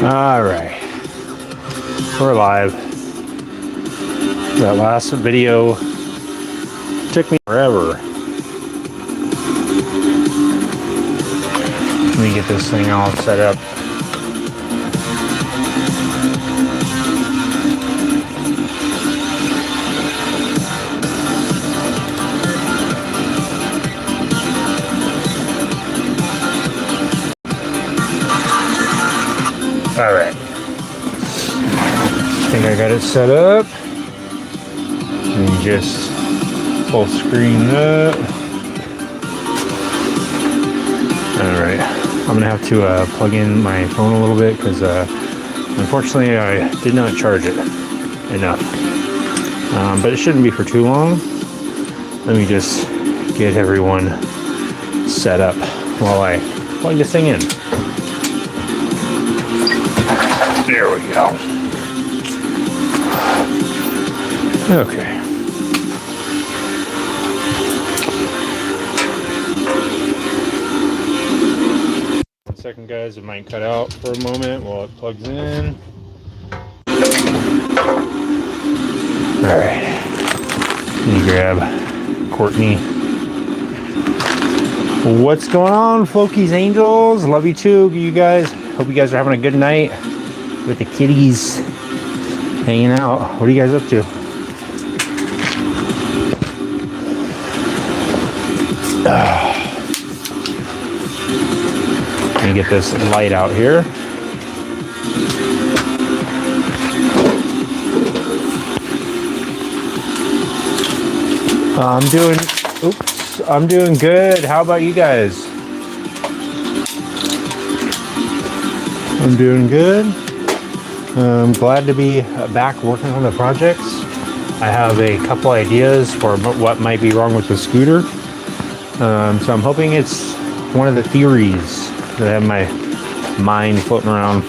All right, we're live. That last video took me forever. Let me get this thing all set up. All right, I think I got it set up. And just full screen that. All right, I'm gonna have to plug in my phone a little bit because unfortunately I did not charge it enough. But it shouldn't be for too long. Let me just get everyone set up while I plug this thing in. There we go. Okay. 1 second, guys. It might cut out for a moment while it plugs in. All right. Let me grab Courtney. What's going on, Floki's Angels? Love you too, you guys. Hope you guys are having a good night with the kitties hanging out. What are you guys up to? Let me get this light out here. I'm doing good. How about you guys? I'm doing good. I'm glad to be back working on the projects. I have a couple ideas for what might be wrong with the scooter. So I'm hoping it's one of the theories that I have in my mind floating around.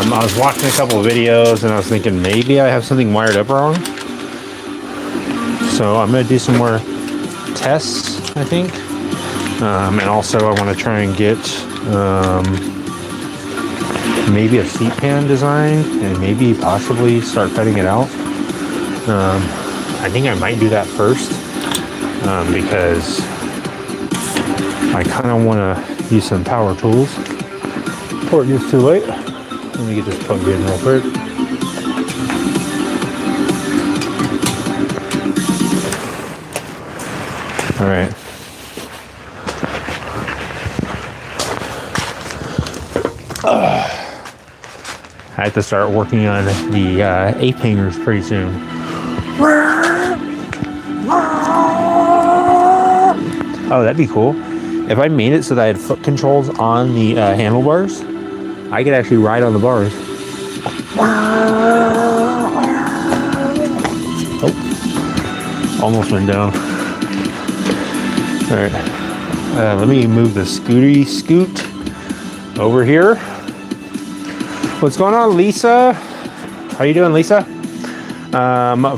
I was watching a couple of videos and I was thinking maybe I have something wired up wrong. So I'm going to do some more tests, I think. And also I want to try and get maybe a seat pan design and maybe possibly start cutting it out. I think I might do that first because I kind of want to use some power tools before it gets too late. Let me get this plugged in real quick. All right. I have to start working on the ape hangers pretty soon. Oh, that'd be cool. If I made it so that I had foot controls on the handlebars, I could actually ride on the bars. Oh, almost went down. All right, let me move the scooty scoot over here. What's going on, Lisa? How you doing, Lisa?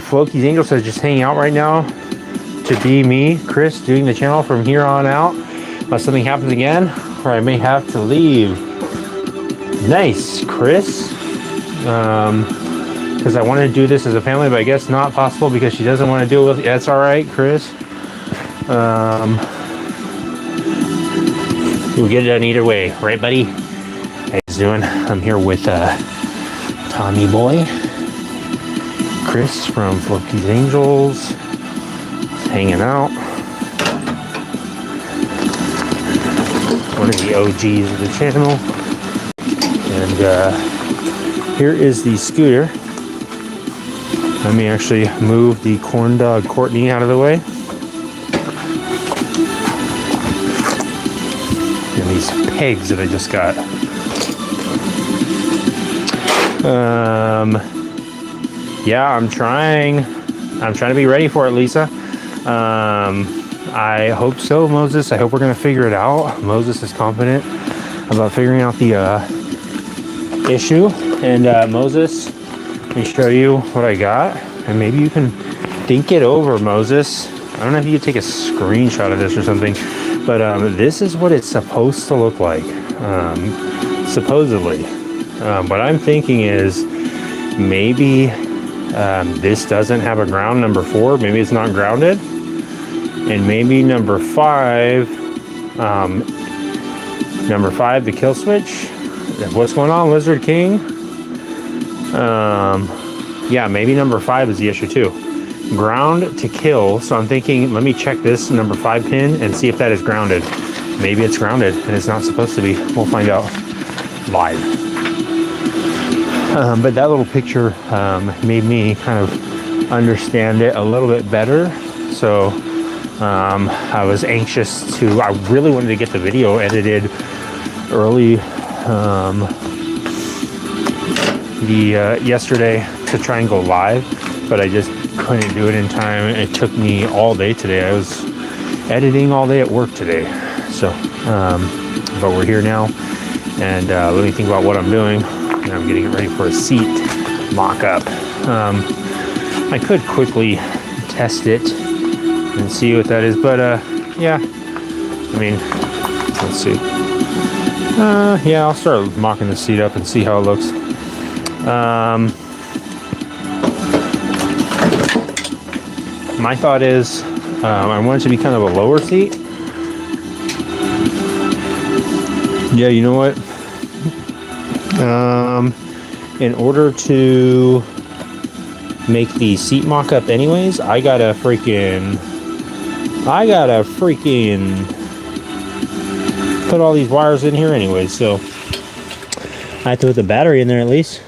Floki's Angel says just hanging out right now to be me, Chris, doing the channel from here on out. Unless something happens again, or I may have to leave. Nice, Chris. Because I wanted to do this as a family, but I guess not possible because she doesn't want to do it with. That's all right, Chris. We'll get it done either way, right, buddy? How you doing? I'm here with Tommy Boy, Chris from Floki's Angels, hanging out. One of the OGs of the channel. And here is the scooter. Let me actually move the corn dog Courtney out of the way. And these pegs that I just got. Yeah, I'm trying to be ready for it, Lisa. I hope so, Moses. I hope we're gonna figure it out. Moses is confident about figuring out the issue. And Moses, let me show you what I got, and maybe you can think it over, Moses. I don't know if you could take a screenshot of this or something, but this is what it's supposed to look like, supposedly. What I'm thinking is maybe this doesn't have a ground, number 4. Maybe it's not grounded. And maybe number 5, the kill switch. What's going on, Lizard King? Yeah, maybe number 5 is the issue too. Ground to kill. So I'm thinking, let me check this number 5 pin and see if that is grounded. Maybe it's grounded and it's not supposed to be. We'll find out live. But that little picture made me kind of understand it a little bit better. So I was anxious to, I really wanted to get the video edited early yesterday to try and go live, but I just couldn't do it in time. It took me all day today. I was editing all day at work today. So, but we're here now, and let me think about what I'm doing. And I'm getting it ready for a seat mock-up. I could quickly test it and see what that is, but yeah, I mean, let's see. Yeah, I'll start mocking the seat up and see how it looks. My thought is I want it to be kind of a lower seat. Yeah, you know what? In order to make the seat mock-up anyways, I gotta freaking put all these wires in here anyways, so I have to put the battery in there at least.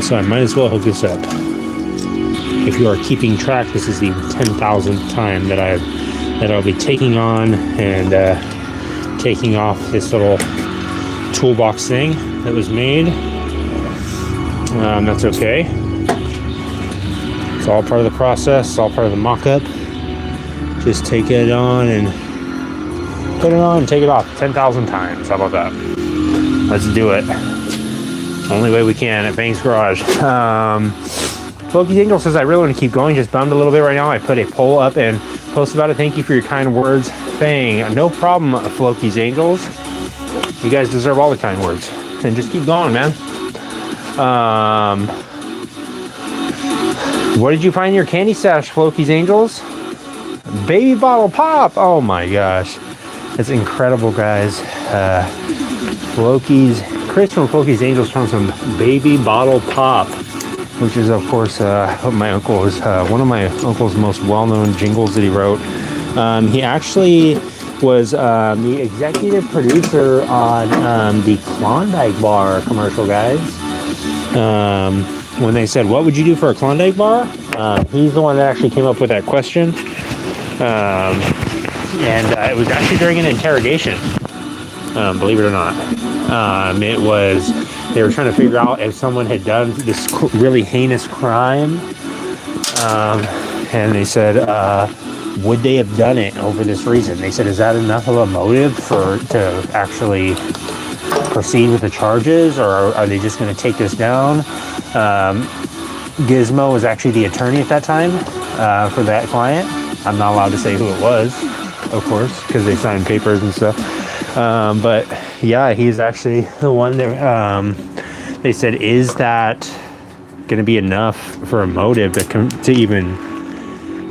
So I might as well hook this up. If you are keeping track, this is the 10,000th time that I'll be taking on and taking off this little toolbox thing that was made. That's okay. It's all part of the process. It's all part of the mock-up. Just take it on and put it on and take it off 10,000 times. How about that? Let's do it. Only way we can at Banks Garage. Floki's Angel says, I really want to keep going. Just bummed a little bit right now. I put a poll up and post about it. Thank you for your kind words. Fang. No problem, Floki's Angels. You guys deserve all the kind words. And just keep going, man. What did you find in your candy stash, Floki's Angels? Baby bottle pop. Oh my gosh. It's incredible, guys. Chris from Floki's Angels found some baby bottle pop, which is, of course, my uncle was one of my uncle's most well-known jingles that he wrote. He actually was the executive producer on the Klondike Bar commercial, guys. When they said, what would you do for a Klondike bar? He's the one that actually came up with that question. And it was actually during an interrogation, believe it or not. It was, they were trying to figure out if someone had done this really heinous crime. And they said, would they have done it over this reason? They said, is that enough of a motive to actually proceed with the charges, or are they just going to take this down? Gizmo was actually the attorney at that time for that client. I'm not allowed to say who it was, of course, because they signed papers and stuff. But yeah, he's actually the one that they said, is that going to be enough for a motive to even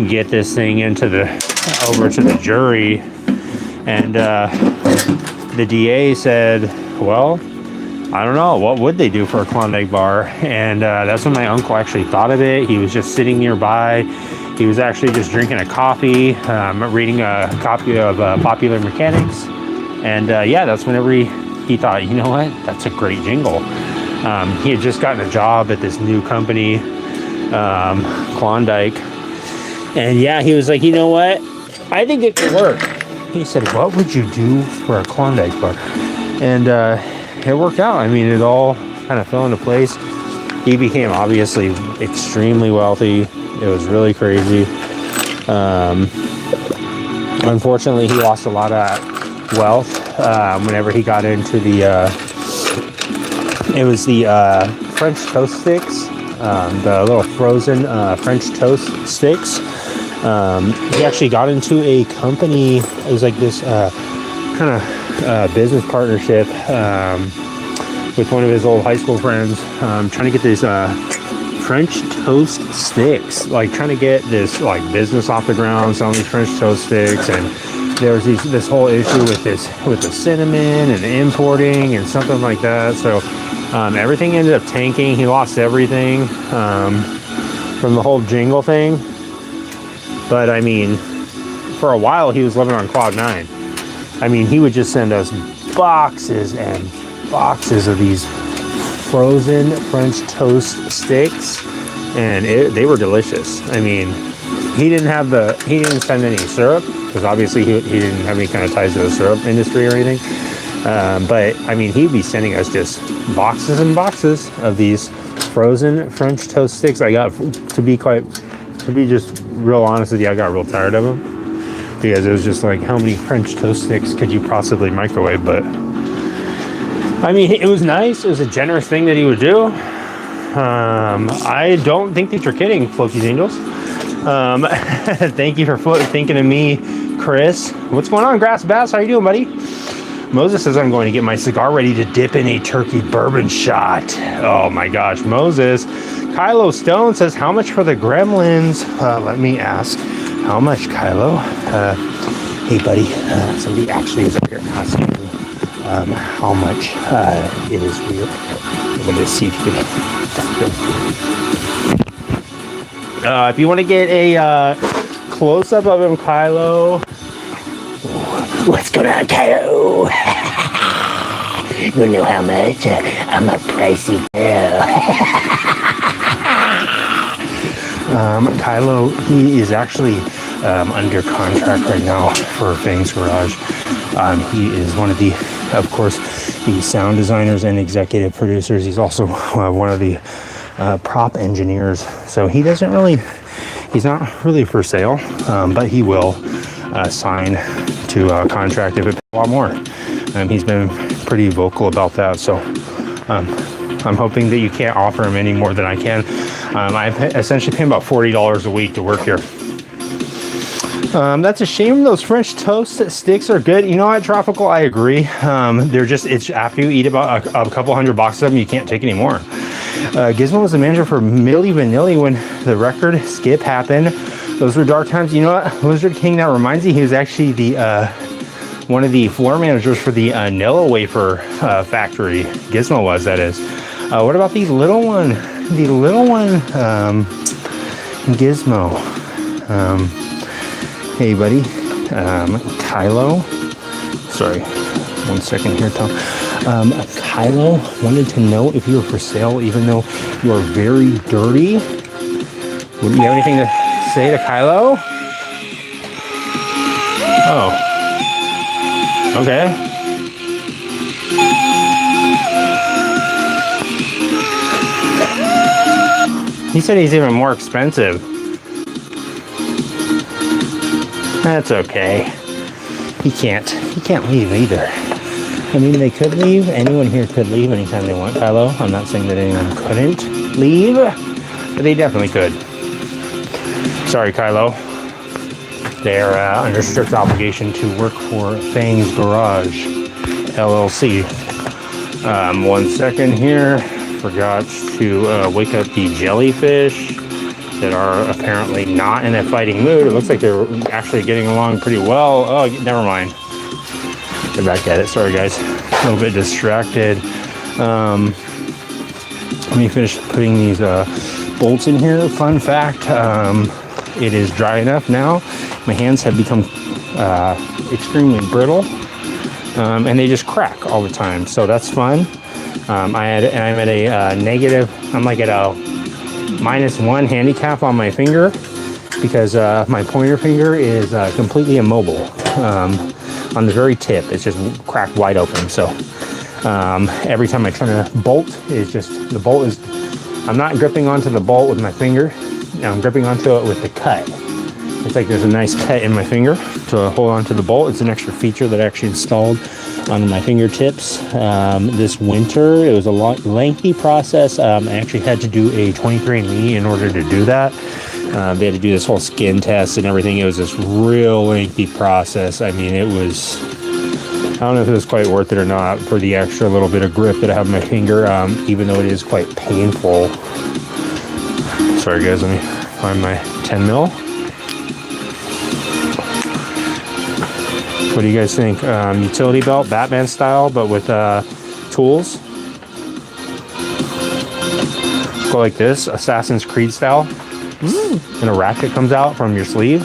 get this thing over to the jury? And the DA said, well, I don't know, what would they do for a Klondike bar? And that's when my uncle actually thought of it. He was just sitting nearby. He was actually just drinking a coffee, reading a copy of Popular Mechanics. And yeah, that's whenever he thought, you know what, that's a great jingle. He had just gotten a job at this new company, Klondike. And yeah, he was like, you know what, I think it could work. He said, what would you do for a Klondike bar? And it worked out. I mean, it all kind of fell into place. He became obviously extremely wealthy. It was really crazy. Unfortunately, he lost a lot of wealth whenever he got into it was the French toast sticks. the little frozen French toast sticks. He actually got into a company. It was like this kind of business partnership with one of his old high school friends, trying to get these French toast sticks, like trying to get this like business off the ground, selling these French toast sticks. And there was this whole issue with the cinnamon and importing and something like that. So everything ended up tanking. He lost everything from the whole jingle thing. But I mean, for a while he was living on cloud nine. I mean, he would just send us boxes and boxes of these frozen French toast sticks, and they were delicious. I mean, he didn't send any syrup, because obviously he didn't have any kind of ties to the syrup industry or anything. But I mean, he'd be sending us just boxes and boxes of these frozen French toast sticks. I got, to be just real honest with you, I got real tired of them, because it was just like, how many French toast sticks could you possibly microwave? But I mean, it was nice. It was a generous thing that he would do. I don't think that you're kidding, Floki's Angels. Thank you for thinking of me, Chris. What's going on, Grass Bass? How you doing, buddy? Moses says I'm going to get my cigar ready to dip in a turkey bourbon shot. Oh my gosh, Moses. Kylo Stone says, how much for the Gremlins? Let me ask. How much, Kylo? Hey, buddy. Somebody actually is up here asking me how much it is real. I'm going to see if you can. If you want to get a close-up of him, Kylo. What's going on, Kylo? You know how much? I'm a pricey girl. Kylo, he is actually under contract right now for Fang's Garage. He is one of the, of course, the sound designers and executive producers. He's also one of the prop engineers. So he's not really for sale, but he will sign to a contract if it pays a lot more. He's been pretty vocal about that. So I'm hoping that you can't offer him any more than I can. I essentially pay him about $40 a week to work here. That's a shame. Those French toast sticks are good. You know what, Tropical? I agree. It's after you eat about a couple hundred boxes of them, you can't take any more. Gizmo was the manager for Milli Vanilli when the record skip happened. Those were dark times. You know what, Lizard King, that reminds me, he was actually the one of the floor managers for the Nilla wafer factory. Gizmo was, that is. What about the little one? The little one, Gizmo. Hey, buddy. Kylo. Sorry. 1 second here, Tom. Kylo wanted to know if you were for sale, even though you are very dirty. Would you have anything to say to Kylo? Oh. Okay. He said he's even more expensive. That's okay. He can't leave either. I mean, they could leave. Anyone here could leave anytime they want, Kylo. I'm not saying that anyone couldn't leave, but they definitely could. Sorry, Kylo. They're under strict obligation to work for Fang's Garage, LLC. 1 second here. Forgot to wake up the jellyfish that are apparently not in a fighting mood. It looks like they're actually getting along pretty well. Oh, never mind. Get back at it. Sorry, guys. A little bit distracted. Let me finish putting these bolts in here. Fun fact, it is dry enough now. My hands have become extremely brittle, and they just crack all the time. So that's fun. I'm at a negative. I'm like at a -1 handicap on my finger because my pointer finger is completely immobile. On the very tip, it's just cracked wide open. So every time I try to bolt, I'm not gripping onto the bolt with my finger. I'm gripping onto it with the cut. It's like there's a nice cut in my finger to hold onto the bolt. It's an extra feature that I actually installed on my fingertips this winter. It was a lengthy process. I actually had to do a 23andMe in order to do that. They had to do this whole skin test and everything. It was this real lengthy process. I mean, it was, I don't know if it was quite worth it or not for the extra little bit of grip that I have in my finger, even though it is quite painful. Sorry guys, let me find my 10 mil. What do you guys think? Utility belt, Batman style, but with tools. Go like this, Assassin's Creed style. And a ratchet comes out from your sleeve.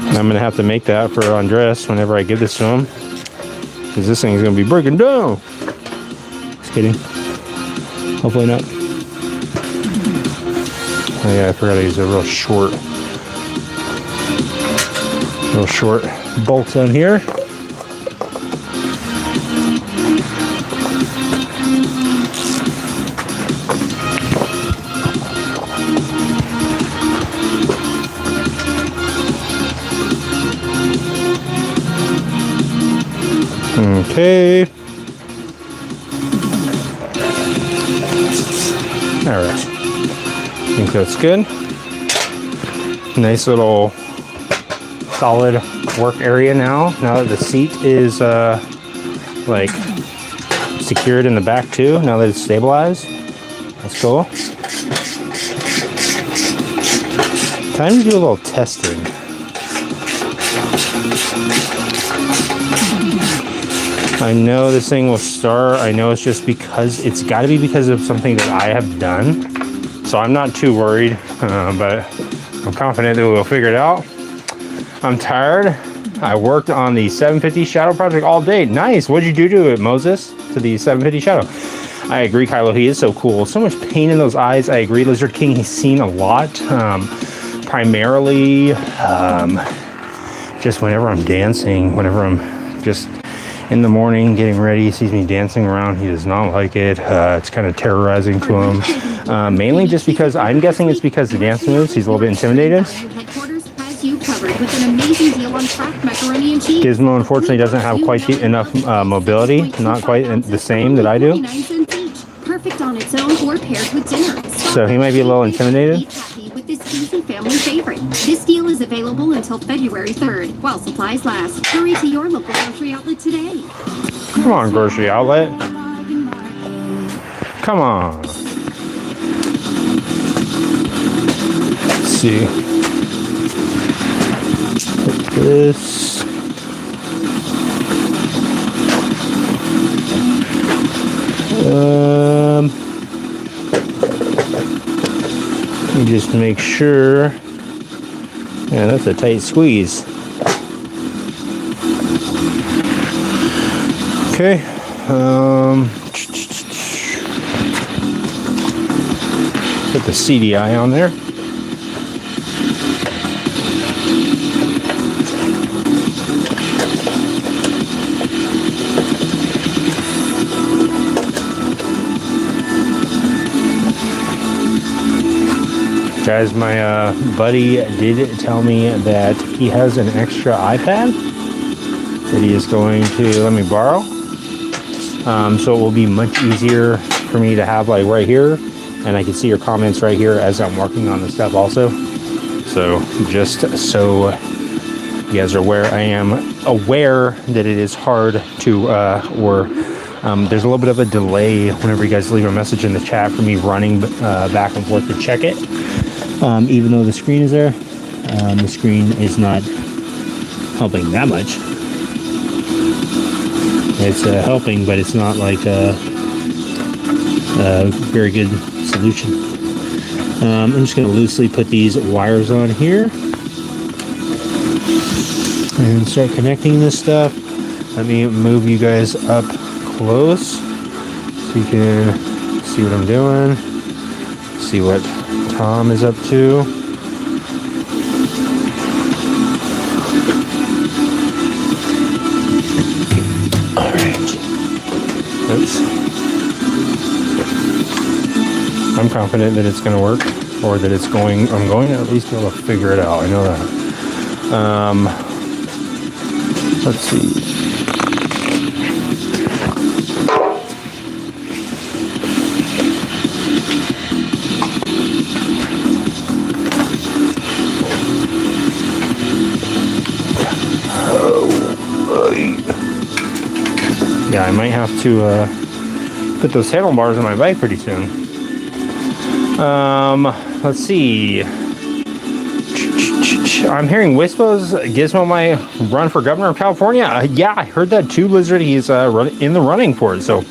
And I'm gonna have to make that for Andres whenever I give this to him, because this thing is gonna be breaking down. Just kidding. Hopefully not. Oh yeah, I forgot to use a real short bolt on here. Okay. All right. I think that's good. Nice little solid work area now. Now that the seat is like secured in the back too. Now that it's stabilized. That's cool. Time to do a little testing. I know this thing will start. I know it's just because it's got to be because of something that I have done. So I'm not too worried, but I'm confident that we'll figure it out. I'm tired. I worked on the 750 Shadow project all day. Nice. What'd you do to it, Moses? To the 750 Shadow? I agree, Kylo. He is so cool. So much pain in those eyes. I agree. Lizard King, he's seen a lot. Primarily, just whenever I'm dancing, whenever I'm just in the morning getting ready, he sees me dancing around. He does not like it. It's kind of terrorizing to him. Mainly just because, I'm guessing it's because the dance moves. He's a little bit intimidated. Gizmo unfortunately doesn't have quite enough mobility. Not quite the same that I do. So he might be a little intimidated. Family favorite. This deal is available until February 3rd, while supplies last. Hurry to your local grocery outlet today. Come on, grocery outlet. Come on. Let's see. Put this. Let me just make sure. Yeah, that's a tight squeeze. Okay. Put the CDI on there. Guys, my buddy did tell me that he has an extra iPad that he is going to let me borrow. So it will be much easier for me to have like right here, and I can see your comments right here as I'm working on the stuff also. So just so you guys are aware, I am aware that it is hard to there's a little bit of a delay whenever you guys leave a message in the chat for me running back and forth to check it. Even though the screen is there, the screen is not helping that much. It's helping, but it's not like a very good solution. I'm just going to loosely put these wires on here and start connecting this stuff. Let me move you guys up close so you can see what I'm doing, see what Tom is up to. All right. Oops. I'm confident that it's going to work, or that I'm going to at least be able to figure it out. I know that. Let's see. Yeah, I might have to put those handlebars on my bike pretty soon. Let's see. I'm hearing Wispo's Gizmo might run for governor of California. Yeah, I heard that too, Blizzard. He's in the running for it. So,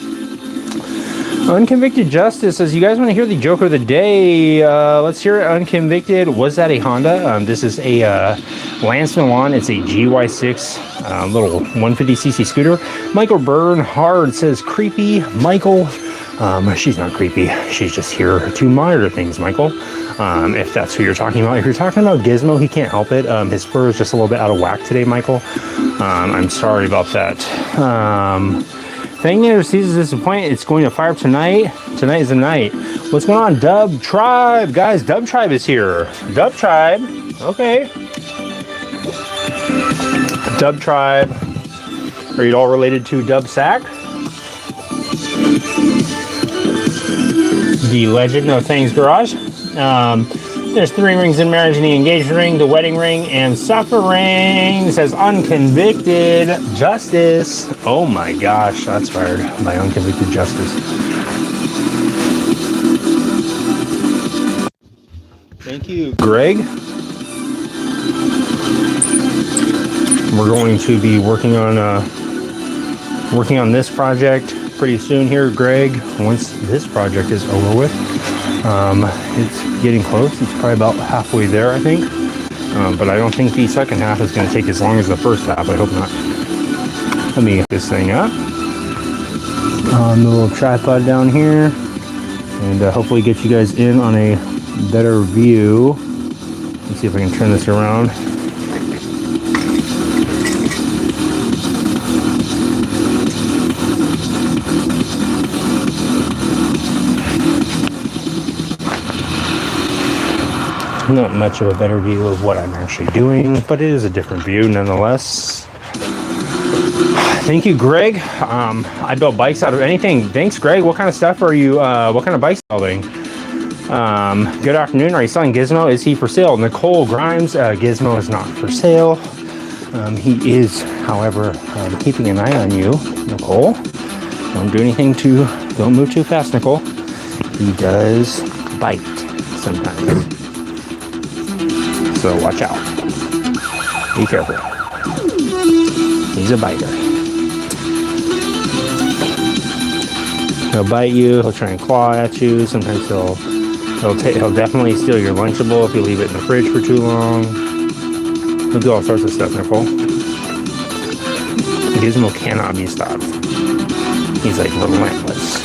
Unconvicted Justice says, you guys want to hear the joke of the day? Let's hear it. Unconvicted. Was that a Honda? This is a Lance Milan. It's a GY6 little 150cc scooter. Michael Bernhard says, creepy. Michael. She's not creepy. She's just here to monitor things, Michael. If that's who you're talking about. If you're talking about Gizmo, he can't help it. His fur is just a little bit out of whack today, Michael. I'm sorry about that. Thing never ceases to disappoint. It's going to fire up tonight. Tonight is the night. What's going on, Dub Tribe? Guys, Dub Tribe is here. Dub Tribe. Okay. Dub Tribe. Are you all related to Dub Sack? The Legend of Things Garage. There's 3 rings in marriage and the engagement ring, the wedding ring, and suffering. Says Unconvicted Justice. Oh my gosh, that's fired by Unconvicted Justice. Thank you, Greg. We're going to be working on this project pretty soon here, Greg. Once this project is over with. It's getting close. It's probably about halfway there, I think. But I don't think the second half is going to take as long as the first half. I hope not. Let me get this thing up. The little tripod down here. And hopefully get you guys in on a better view. Let's see if I can turn this around. Not much of a better view of what I'm actually doing, but it is a different view nonetheless. Thank you, Greg. I build bikes out of anything. Thanks, Greg. What kind of stuff are you, what kind of bikes building? Good afternoon. Are you selling Gizmo? Is he for sale? Nicole Grimes, Gizmo is not for sale. He is, however, keeping an eye on you, Nicole. Don't do anything don't move too fast, Nicole. He does bite sometimes. So watch out. Be careful. He's a biter. He'll bite you. He'll try and claw at you. Sometimes he'll definitely steal your Lunchable if you leave it in the fridge for too long. He'll do all sorts of stuff, Nicole. Gizmo cannot be stopped. He's like relentless.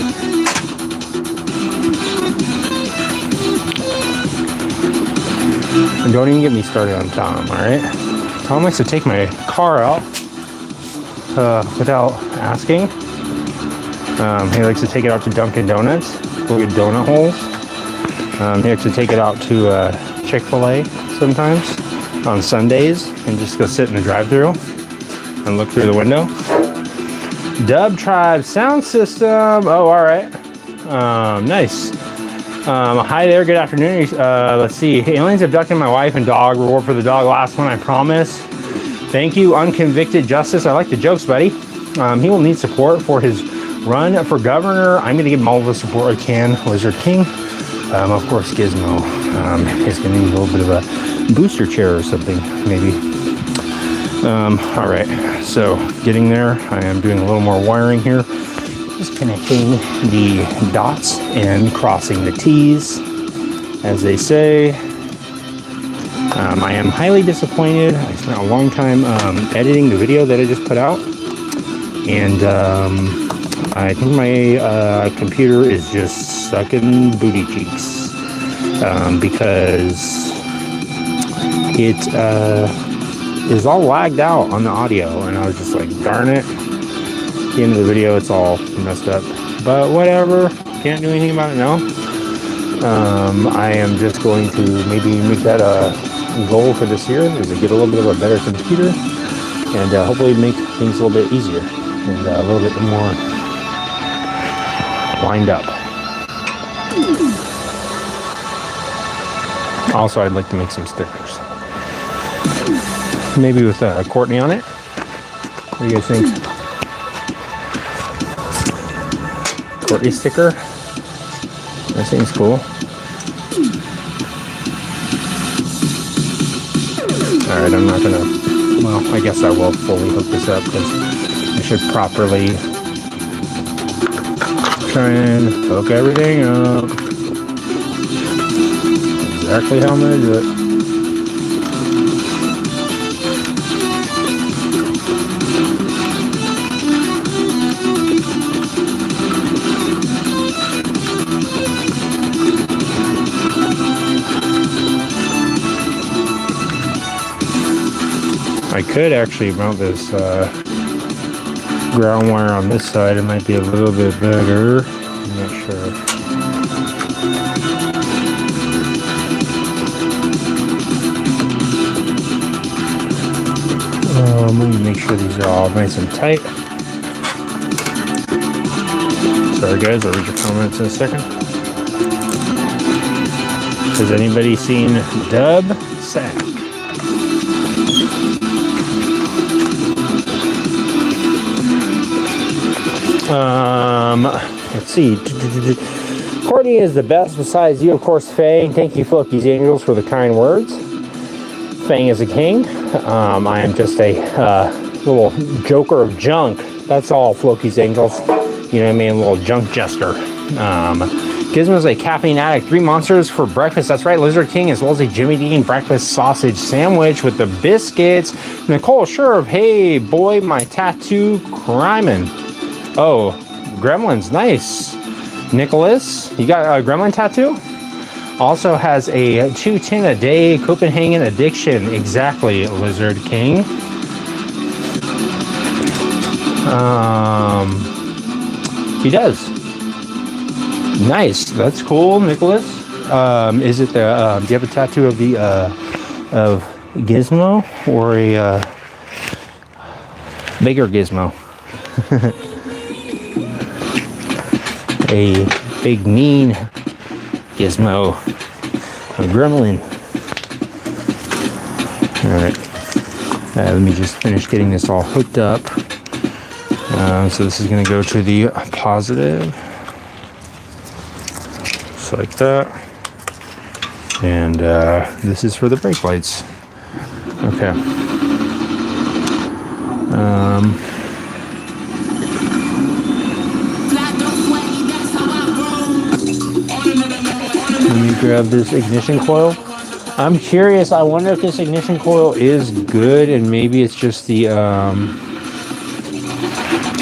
And don't even get me started on Tom, alright? Tom likes to take my car out without asking. He likes to take it out to Dunkin' Donuts, go get donut holes. He likes to take it out to Chick-fil-A sometimes on Sundays and just go sit in the drive-thru and look through the window. Dub Tribe sound system. Oh, alright. Nice. Hi there, good afternoon. Let's see. Aliens abducting my wife and dog. Reward for the dog. Last one, I promise. Thank you, Unconvicted Justice. I like the jokes, buddy. He will need support for his run for governor. I'm going to give him all the support I can. Lizard King. Of course, Gizmo is going to need a little bit of a booster chair or something, maybe. All right. So, getting there. I am doing a little more wiring here. Just connecting the dots and crossing the T's, as they say. I am highly disappointed. I spent a long time editing the video that I just put out, and I think my computer is just sucking booty cheeks because it is all lagged out on the audio, and I was just like, darn it. At the end of the video, it's all messed up, but whatever. Can't do anything about it now. I am just going to maybe make that a goal for this year is to get a little bit of a better computer and hopefully make things a little bit easier and a little bit more lined up. Also, I'd like to make some stickers. Maybe with Courtney on it. What do you guys think? Courtney sticker. That seems cool. Alright, I'm not gonna... Well, I guess I will fully hook this up because I should properly try and hook everything up. Exactly how I'm gonna do it. I could actually mount this ground wire on this side. It might be a little bit better. I'm not sure. Let me make sure these are all nice and tight. Sorry guys, I'll read your comments in a second. Has anybody seen Dub Sack? Let's see. Courtney is the best besides you, of course, Faye. Thank you, Floki's Angels, for the kind words. Fang is a king. I am just a little joker of junk. That's all, Floki's Angels. You know what I mean? A little junk jester. Gizmo's a caffeine addict. 3 monsters for breakfast. That's right, Lizard King, as well as a Jimmy Dean breakfast sausage sandwich with the biscuits. Nicole Scherf, hey, boy, my tattoo crimin'. Oh, Gremlins, nice. Nicholas, you got a Gremlin tattoo? Also has a 210 a day Copenhagen addiction. Exactly, Lizard King. He does. Nice, that's cool, Nicholas. Is it the? Do you have a tattoo of the of Gizmo or a bigger Gizmo? A big mean Gizmo, a gremlin. All right, let me just finish getting this all hooked up. So this is going to go to the positive, just like that, and this is for the brake lights. Okay. Let me grab this ignition coil. I'm curious, I wonder if this ignition coil is good and maybe it's just the,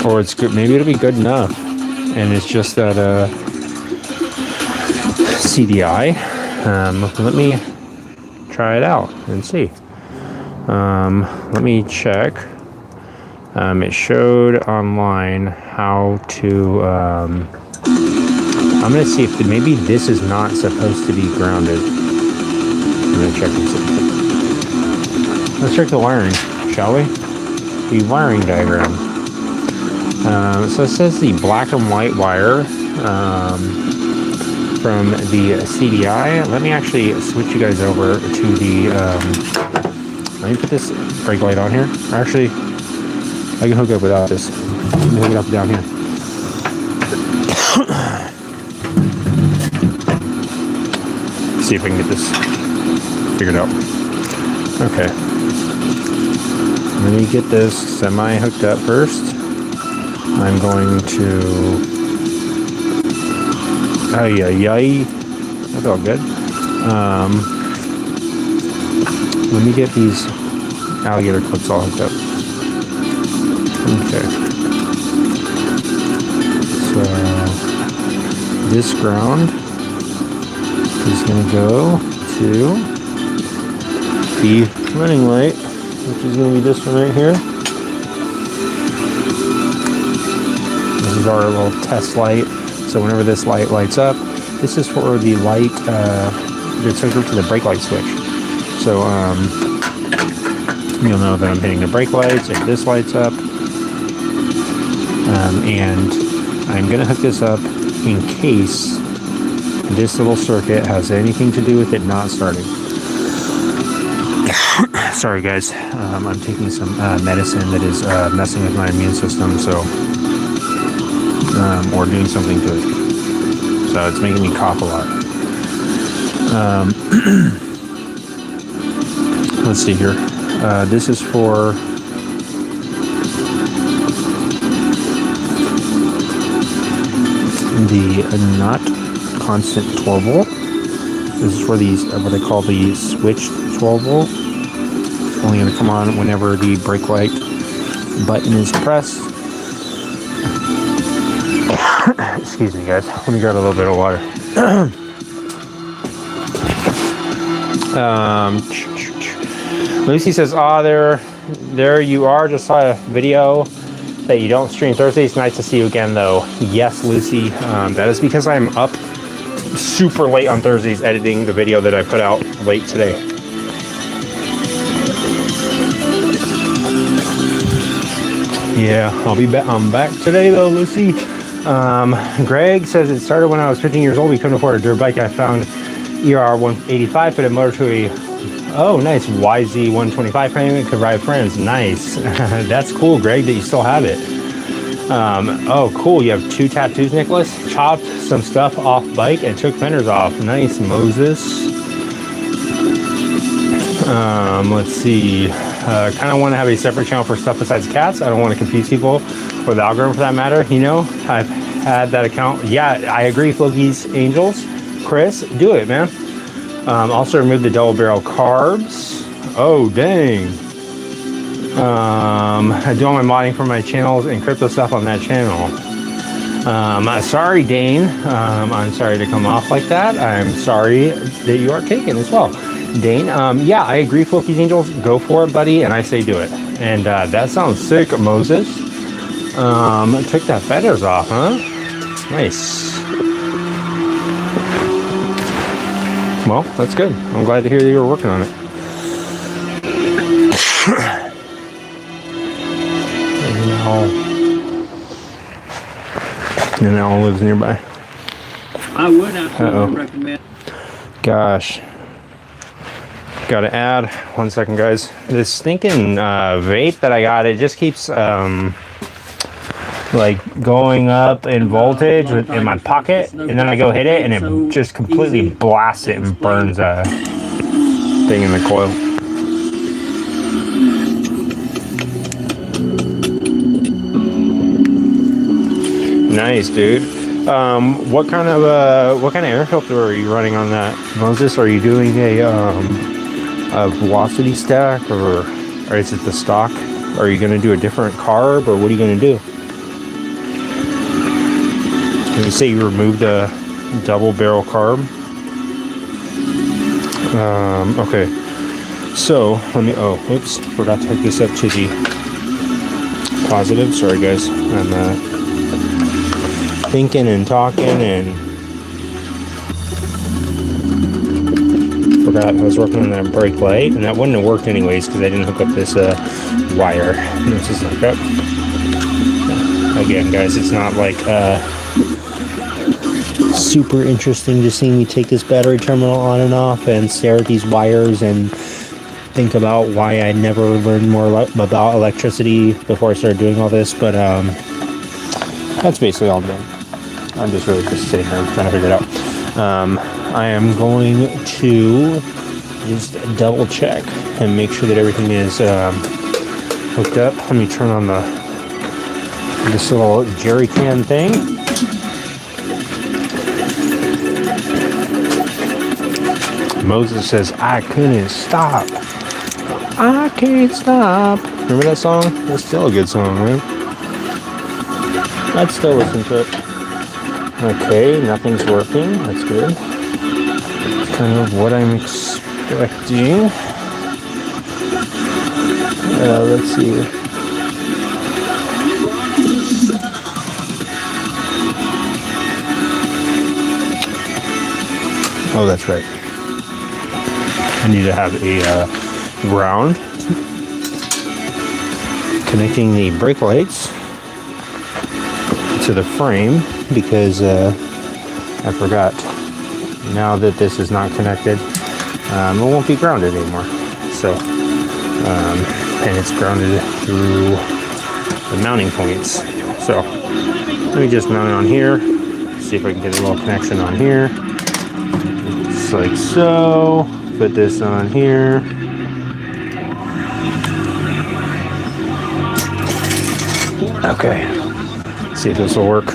or it's good, maybe it'll be good enough. And it's just that, CDI. Let me try it out and see. Let me check. It showed online how to, I'm going to see if maybe this is not supposed to be grounded. I'm going to check and see. Let's check the wiring, shall we? The wiring diagram. So it says the black and white wire from the CDI. Let me actually switch you guys over to the... let me put this brake light on here. Actually, I can hook it up without this. Let me hook it up down here. See if I can get this figured out. Okay. Let me get this semi hooked up first. I'm going to... That felt good. Let me get these alligator clips all hooked up. Okay. So this ground is going to go to the running light, which is going to be this one right here. This is our little test light. So whenever this light lights up, this is for the light that's hooked up to the brake light switch. So you'll know that I'm hitting the brake lights if this lights up. And I'm going to hook this up in case this little circuit has anything to do with it not starting. Sorry guys, I'm taking some medicine that is messing with my immune system, so or doing something to it. So it's making me cough a lot. Let's see here. This is for the not constant 12 volt. This is for these what I call the switched 12 volt. Only going to come on whenever the brake light button is pressed. Excuse me guys, let me grab a little bit of water. Lucy says, there you are, just saw a video that you don't stream Thursdays. Nice to see you again though. Yes, Lucy, that is because I'm up super late on Thursdays editing the video that I put out late today. Yeah, I'm back today though, Lucy. Greg says it started when I was 15 years old. We couldn't afford a dirt bike. I found ER 185, put a motor to a nice YZ 125 frame. It could ride friends. Nice. That's cool, Greg, that you still have it. Oh, cool. You have 2 tattoos, Nicholas. Chopped some stuff off bike and took fenders off. Nice, Moses. Let's see. Kind of want to have a separate channel for stuff besides cats. I don't want to confuse people or the algorithm for that matter. You know, I've had that account. Yeah, I agree. Floki's Angels. Chris, do it, man. Also remove the double barrel carbs. Oh, dang. I do all my modding for my channels and crypto stuff on that channel. Sorry, Dane. I'm sorry to come off like that. I'm sorry that you are taken as well. Dane, yeah, I agree, Floki's Angels. Go for it, buddy. And I say do it. And that sounds sick, Moses. Took that feathers off, huh? Nice. Well, that's good. I'm glad to hear that you were working on it. And now lives nearby. I would absolutely recommend. Gosh. Gotta add. 1 second, guys. This stinking vape that I got, it just keeps like going up in voltage in my pocket, and then I go hit it and it just completely blasts it and burns a thing in the coil. Nice, dude. What kind of air filter are you running on that, Moses? Are you doing a velocity stack, or is it the stock? Are you going to do a different carb, or what are you going to do? You say you removed a double barrel carb. Okay. So let me. Oh, oops! Forgot to hook this up to the positive. Sorry, guys. I'm thinking and talking and forgot I was working on that brake light, and that wouldn't have worked anyways because I didn't hook up this wire. This is hooked up. Again, guys, it's not like super interesting to see me take this battery terminal on and off and stare at these wires and think about why I never learned more about electricity before I started doing all this, but that's basically all I'm doing. I'm just really just sitting here trying to figure it out. I am going to just double check and make sure that everything is hooked up. Let me turn on this little jerry can thing. Moses says, I couldn't stop. I can't stop. Remember that song? That's still a good song, man. I'd still listen to it. Okay, nothing's working. That's good. That's kind of what I'm expecting. Let's see. Oh, that's right. I need to have a ground connecting the brake lights to the frame because I forgot. Now that this is not connected, it won't be grounded anymore. So, and it's grounded through the mounting points. So, let me just mount it on here. See if I can get a little connection on here. Just like so. Put this on here. Okay. See if this will work.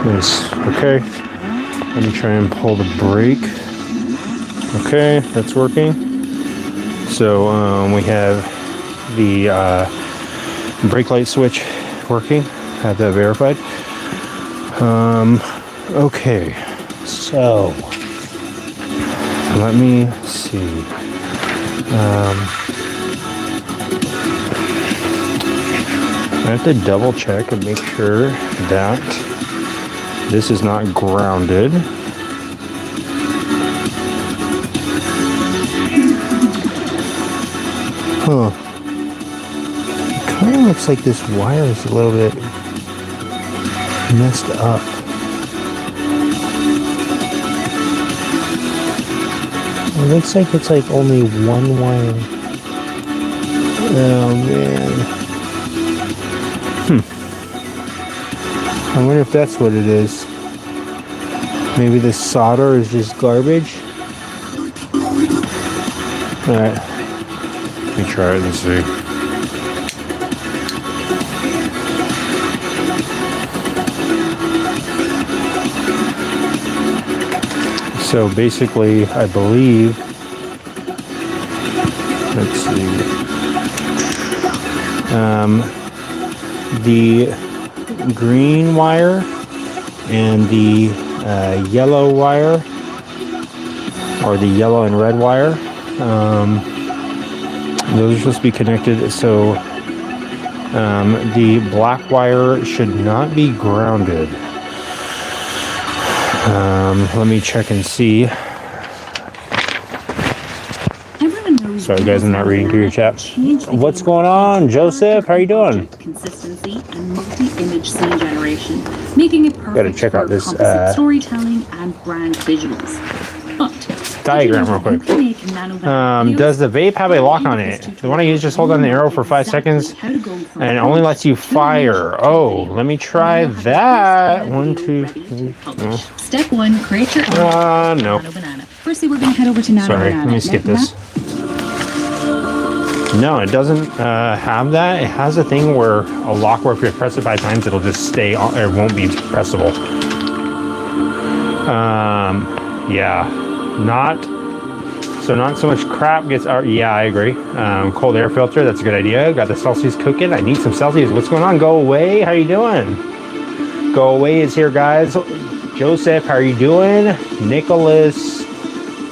Nice. Okay. Let me try and pull the brake. Okay, that's working. So we have the brake light switch working. Have that verified. Okay. So let me see. I have to double check and make sure that this is not grounded. Huh. It kind of looks like this wire is a little bit messed up. It looks like it's like only one wire. Oh man. I wonder if that's what it is. Maybe the solder is just garbage. Alright. Let me try it and see. So basically, I believe, let's see, the green wire and the yellow wire, or the yellow and red wire, those are supposed to be connected. So the black wire should not be grounded. Let me check and see. Sorry guys, I'm not reading through your chats. What's going on, Joseph? How are you doing? Consistency and multi-image scene generation, making it perfect Gotta check out for this composite storytelling and brand visuals. But diagram real quick. Does the vape have a lock on it? The one I use, just hold on the arrow for 5 seconds and it only lets you fire. Oh, let me try that. 1, 2, 3. No. Step 1, create your own No. Nano Banana. Firstly, we're going to head over to Nano Sorry, Banana. let me skip this. No, it doesn't have that. It has a thing where a lock where if you press it 5 times, it'll just stay on. It won't be pressable. Yeah, not so much crap gets out. Yeah, I agree. Cold air filter, that's a good idea. Got the Celsius cooking. I need some Celsius. What's going on? Go away. How you doing? Go away is here, guys. Joseph, how are you doing? Nicholas,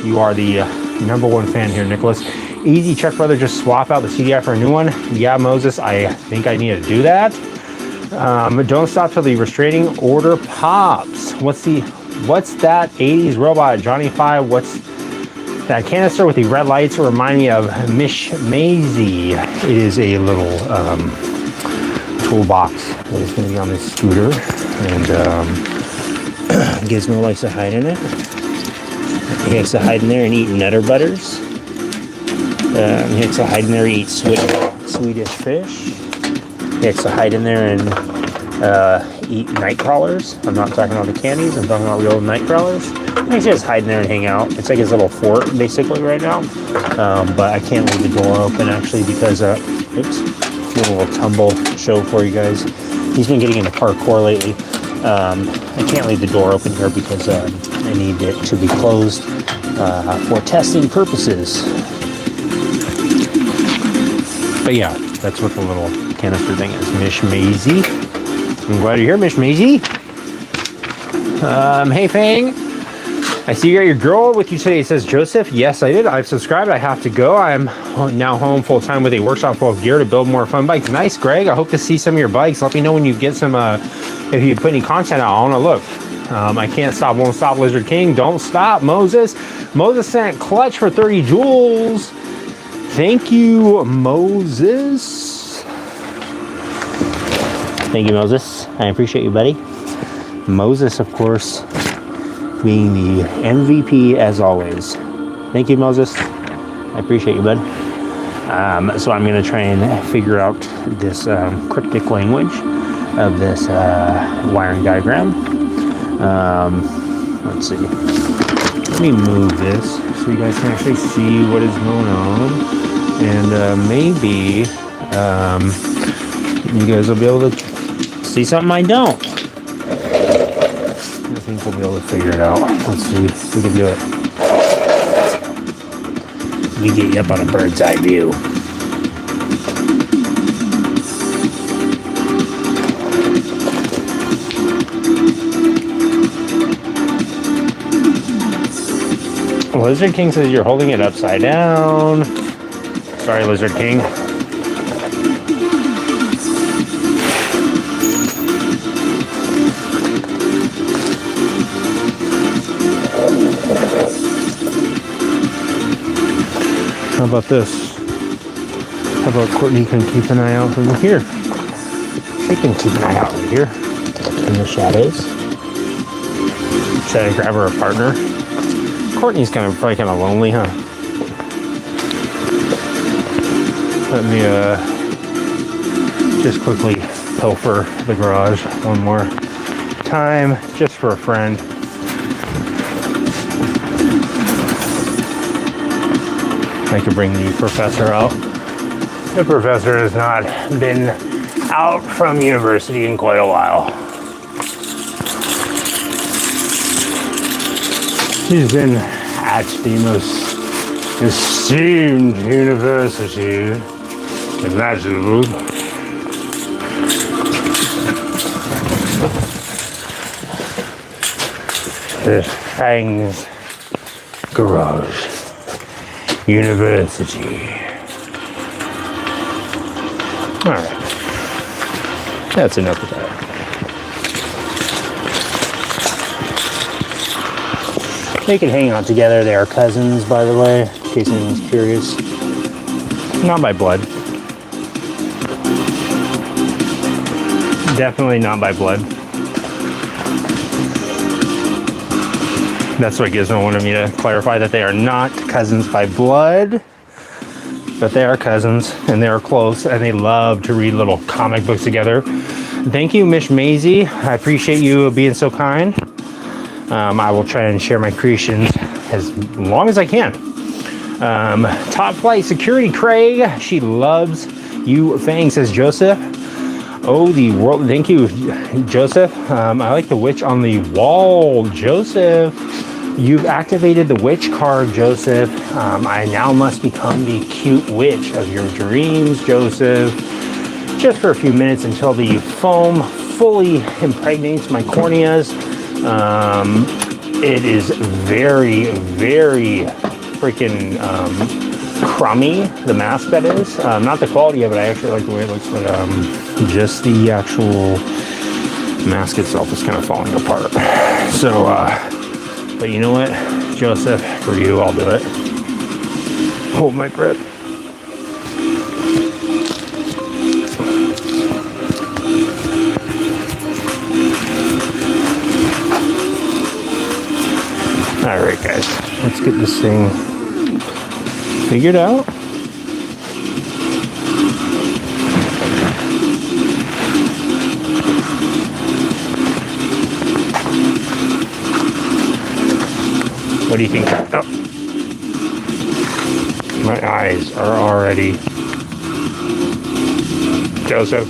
you are the #1 fan here, Nicholas. Easy, Chuck brother, just swap out the CDI for a new one. Yeah, Moses, I think I need to do that. Don't stop till the restraining order pops. What's that 80s robot, Johnny 5? What's that canister with the red lights? Remind me of Mish Maisie. It is a little toolbox that is going to be on this scooter, and Gizmo likes to hide in it. He likes to hide in there and eat Nutter Butters. He likes to hide in there and eat Swedish fish. He likes to hide in there and eat night crawlers. I'm not talking about the candies, I'm talking about real night crawlers. He likes to just hide in there and hang out. It's like his little fort, basically, right now. But I can't leave the door open, actually, because, oops, a little tumble show for you guys. He's been getting into parkour lately. I can't leave the door open here because I need it to be closed for testing purposes. But yeah, that's what the little canister thing is. Mish Maisie. I'm glad you're here, Mish Maisie. Hey Fang. I see you got your girl with you today. It says Joseph. Yes, I did. I've subscribed. I have to go. I'm now home full time with a workshop full of gear to build more fun bikes. Nice, Greg. I hope to see some of your bikes. Let me know when you get some, if you put any content out. I want to look. I can't stop, won't stop, Lizard King. Don't stop, Moses. Moses sent clutch for 30 joules. Thank you, Moses. Thank you, Moses. I appreciate you, buddy. Moses, of course, being the MVP as always. Thank you, Moses. I appreciate you, bud. So I'm going to try and figure out this cryptic language of this wiring diagram. Let's see. Let me move this so you guys can actually see what is going on. And maybe you guys will be able to see something I don't. I think we'll be able to figure it out. Let's see if we can do it. Let me get you up on a bird's eye view. Lizard King says you're holding it upside down. Sorry, Lizard King. How about this? How about Courtney can keep an eye out from here? She can keep an eye out right here in the shadows. Should I grab her a partner? Courtney's probably kind of lonely, huh? Let me just quickly pilfer the garage one more time, just for a friend. I could bring the professor out. The professor has not been out from university in quite a while. He's been at the most esteemed university imaginable. The Fangs Garage University. Alright. That's enough of that. They can hang out together. They are cousins, by the way, in case anyone's curious. Not by blood. Definitely not by blood. That's what Gizmo wanted me to clarify, that they are not cousins by blood, but they are cousins and they are close and they love to read little comic books together. Thank you, Miss Maisie. I appreciate you being so kind. I will try and share my creations as long as I can. Top Flight Security Craig, she loves you, Fang, says Joseph. Oh, the world, thank you, Joseph. I like the witch on the wall, Joseph. You've activated the witch card, Joseph. I now must become the cute witch of your dreams, Joseph. Just for a few minutes until the foam fully impregnates my corneas. It is very, very freaking crummy, the mask that is. Not the quality of it, I actually like the way it looks, but just the actual mask itself is kind of falling apart. So, but you know what, Joseph, for you, I'll do it. Hold my breath. All right, guys, let's get this thing figured out. What do you think? Oh. My eyes are already... Joseph.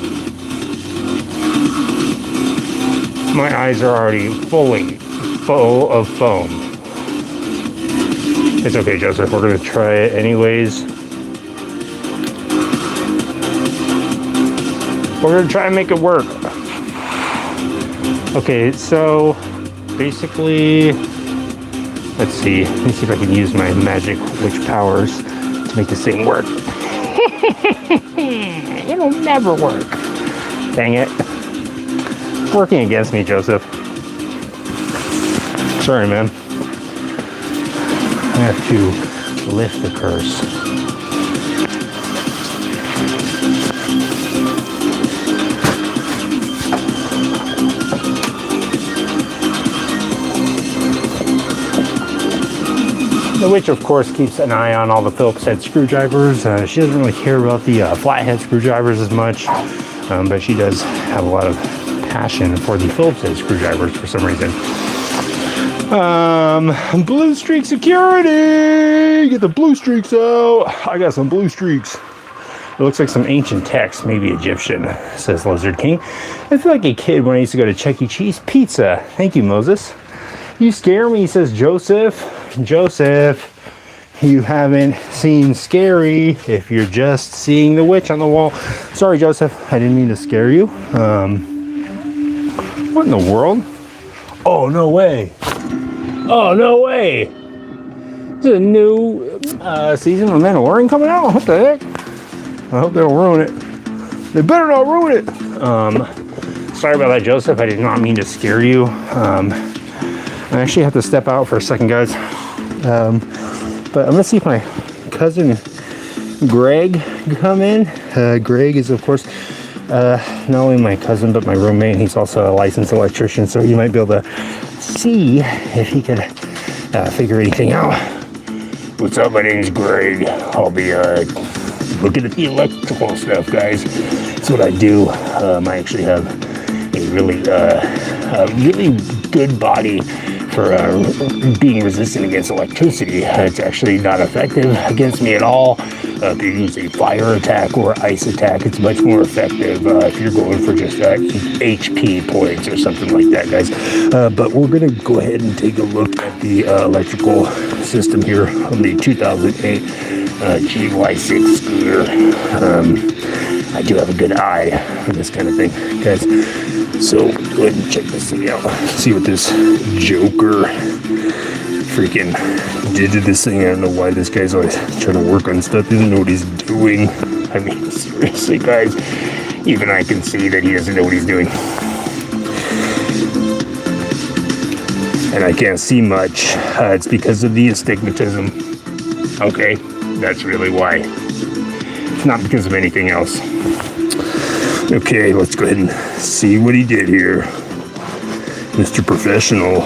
My eyes are already fully full of foam. It's okay, Joseph. We're going to try it anyways. We're going to try and make it work. Okay, so basically Let's see. Let me see if I can use my magic witch powers to make this thing work. It'll never work. Dang it. Working against me, Joseph. Sorry, man. I have to lift the curse. The witch, of course, keeps an eye on all the Phillips head screwdrivers. She doesn't really care about the flathead screwdrivers as much, but she does have a lot of passion for the Phillips head screwdrivers for some reason. Blue Streak Security! Get the blue streaks out! I got some blue streaks. It looks like some ancient text, maybe Egyptian, says Lizard King. I feel like a kid when I used to go to Chuck E. Cheese Pizza. Thank you, Moses. You scare me, says Joseph. Joseph, you haven't seen scary if you're just seeing the witch on the wall. Sorry, Joseph, I didn't mean to scare you. What in the world? Oh, no way. Oh, no way. This is a new season of Mandalorian coming out. What the heck? I hope they don't ruin it. They better not ruin it. Sorry about that, Joseph. I did not mean to scare you. I actually have to step out for a second, guys. But I'm gonna see if my cousin Greg can come in. Greg is, of course, not only my cousin but my roommate. He's also a licensed electrician, so he might be able to see if he could figure anything out. What's up? My name's Greg. I'll be looking at the electrical stuff, guys. That's what I do. I actually have a really good body for being resistant against electricity. It's actually not effective against me at all. If you use a fire attack or ice attack, it's much more effective if you're going for just HP points or something like that, guys. But we're going to go ahead and take a look at the electrical system here on the 2008 GY6 scooter. I do have a good eye for this kind of thing, guys. So go ahead and check this thing out. See what this Joker freaking did to this thing. I don't know why this guy's always trying to work on stuff. He doesn't know what he's doing. I mean, seriously, guys. Even I can see that he doesn't know what he's doing. And I can't see much. It's because of the astigmatism. Okay, that's really why. It's not because of anything else. Okay, let's go ahead and see what he did here. Mr. Professional.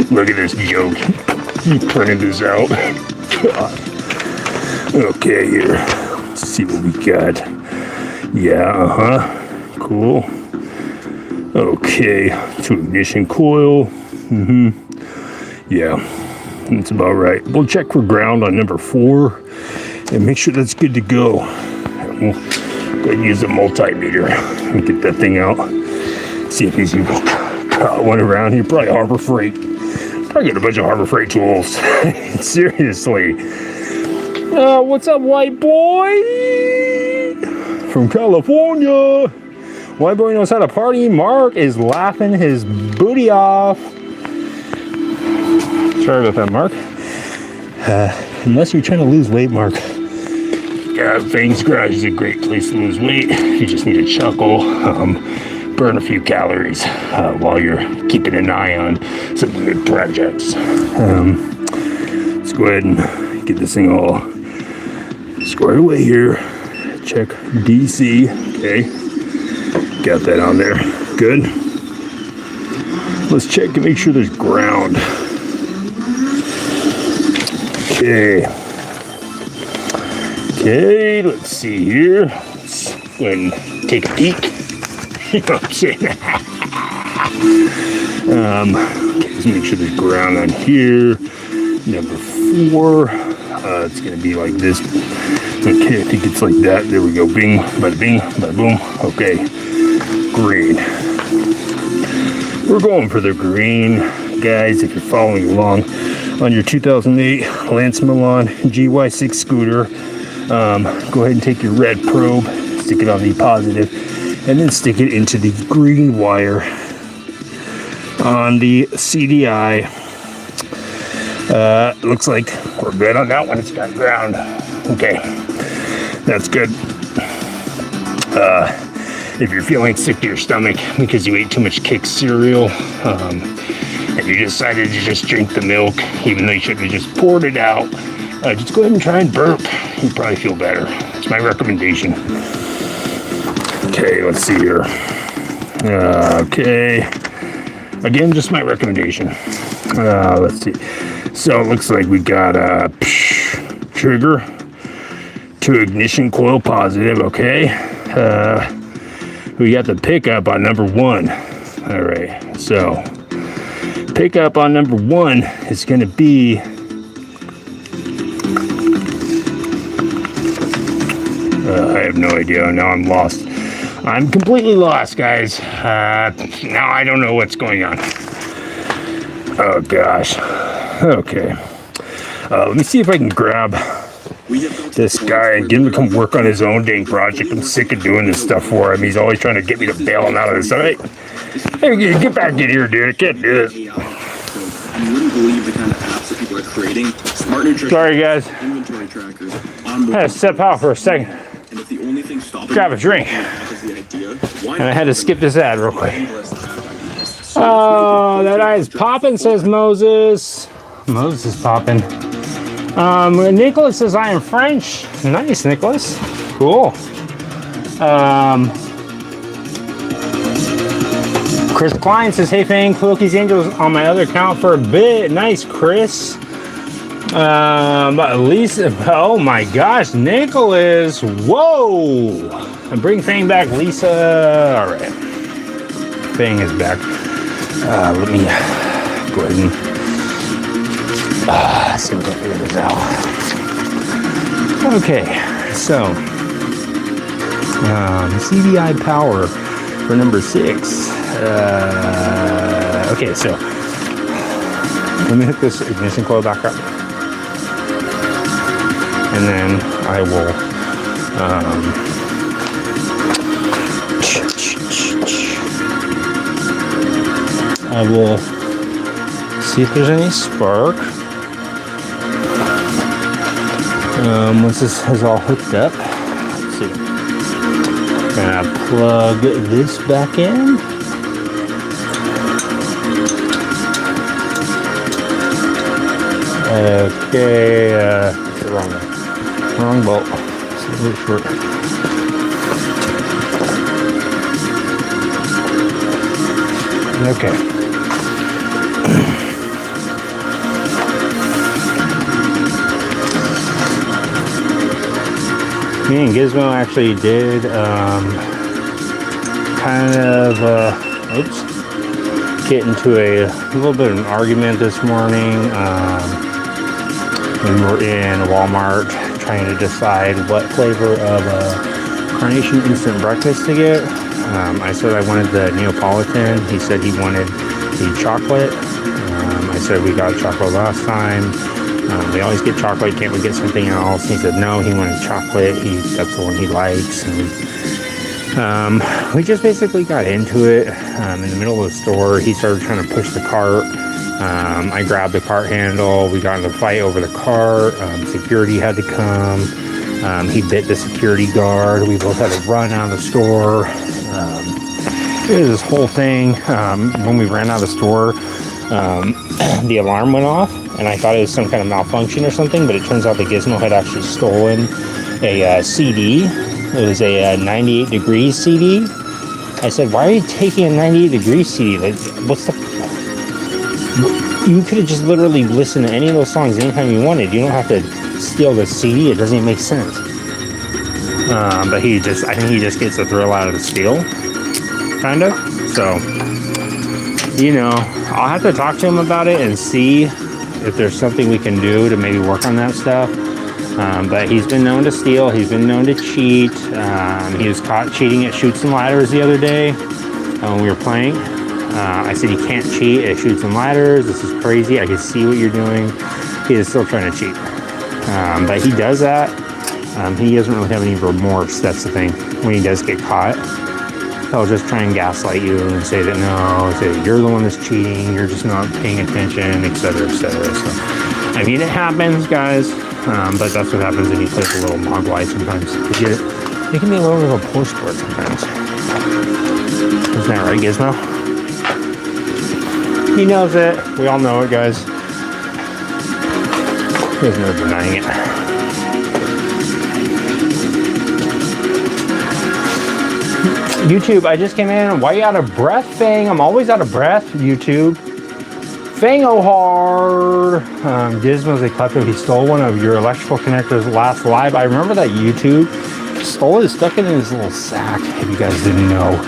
Look at this joke. He printed this out. God. Okay, here. Let's see what we got. Yeah, cool. Okay, to ignition coil. Yeah, that's about right. We'll check for ground on number 4 and make sure that's good to go. We'll go ahead and use a multimeter and get that thing out. See if he's got one around here. Probably Harbor Freight. Probably got a bunch of Harbor Freight tools. Seriously. What's up, white boy? From California. White boy knows how to party. Mark is laughing his booty off. Sorry about that, Mark. Unless you're trying to lose weight, Mark. Fangs Garage is a great place to lose weight. You just need to chuckle, burn a few calories while you're keeping an eye on some good projects. Let's go ahead and get this thing all squared away here. Check DC. Okay. Got that on there. Good. Let's check and make sure there's ground. Okay. Okay, let's see here. Let's go ahead and take a peek. You know what I'm saying? Okay, let's make sure there's ground on here. Number 4. It's going to be like this. Okay, I think it's like that. There we go. Bing, bada bing, bada boom. Okay, green. We're going for the green, guys. If you're following along on your 2008 Lance Milan GY6 scooter, go ahead and take your red probe, stick it on the positive, and then stick it into the green wire on the CDI. Looks like we're good on that one. It's got ground. Okay, that's good. If you're feeling sick to your stomach because you ate too much Kix cereal, and you decided to just drink the milk, even though you should have just poured it out, just go ahead and try and burp. You'll probably feel better. It's my recommendation. Okay, let's see here. Okay. Again, just my recommendation. Let's see. So it looks like we got a trigger to ignition coil positive. Okay. We got the pickup on number 1. All right. So pickup on number 1 is going to be I have no idea. Now I'm lost. I'm completely lost, guys. Now I don't know what's going on. Oh, gosh. Okay. Let me see if I can grab this guy and get him to come work on his own dang project. I'm sick of doing this stuff for him. He's always trying to get me to bail him out of this. All right? Hey, get back in here, dude. I can't do it. You wouldn't believe the kind of apps that people are creating. Smart nutrition. Sorry, guys. Inventory trackers. I had to step out for a second. And if the only thing stopping Grab a drink. And I had to skip this ad real quick. Oh, that eye's popping, says Moses. Moses is popping. Nicholas says, I am French. Nice, Nicholas. Cool. Chris Klein says, hey, Fang, Wilkie's Angels on my other account for a bit. Nice, Chris. But Lisa, oh my gosh, Nicholas. Whoa. And bring Fang back, Lisa. All right. Fang is back. Let me go ahead and see if we can figure this out. Okay, so CDI power for number 6. Okay, so let me hook this ignition coil back up, and then I will see if there's any spark. Once this is all hooked up, let's see. Gonna plug this back in. Okay, wrong bolt. Okay. Me and Gizmo actually did kind of get into a little bit of an argument this morning. We were in Walmart trying to decide what flavor of Carnation instant breakfast to get. I said I wanted the Neapolitan. He said he wanted the chocolate. I said we got chocolate last time. We always get chocolate. Can't we get something else? He said no, he wanted chocolate. That's the one he likes. And we just basically got into it in the middle of the store. He started trying to push the cart. I grabbed the cart handle. We got in a fight over the cart. Security had to come. He bit the security guard. We both had to run out of the store. It was this whole thing. When we ran out of the store, the alarm went off, and I thought it was some kind of malfunction or something, but it turns out the Gizmo had actually stolen a CD. It was a 98 degrees CD. I said, why are you taking a 98 degrees CD? Like, what's the... You could have just literally listened to any of those songs anytime you wanted. You don't have to steal the CD. It doesn't even make sense. But I think he just gets a thrill out of the steal, kind of. So, I'll have to talk to him about it and see if there's something we can do to maybe work on that stuff. But he's been known to steal. He's been known to cheat. He was caught cheating at Chutes and Ladders the other day when we were playing. I said, you can't cheat at Chutes and Ladders. This is crazy. I can see what you're doing. He is still trying to cheat. But he does that. He doesn't really have any remorse. That's the thing. When he does get caught, they'll just try and gaslight you and say that no, say you're the one that's cheating, you're just not paying attention, etc., etc. So, I mean, it happens, guys, but that's what happens when you play with a little Mogwai sometimes. It can be a little bit of a push sport sometimes. Isn't that right, Gizmo? He knows it. We all know it, guys. There's no denying it. YouTube, I just came in. Why are you out of breath, Fang? I'm always out of breath, YouTube. Fang-O-Hard. Gizmo's a klepto. He stole one of your electrical connectors last live. I remember that YouTube stole it, stuck it in his little sack. If you guys didn't know,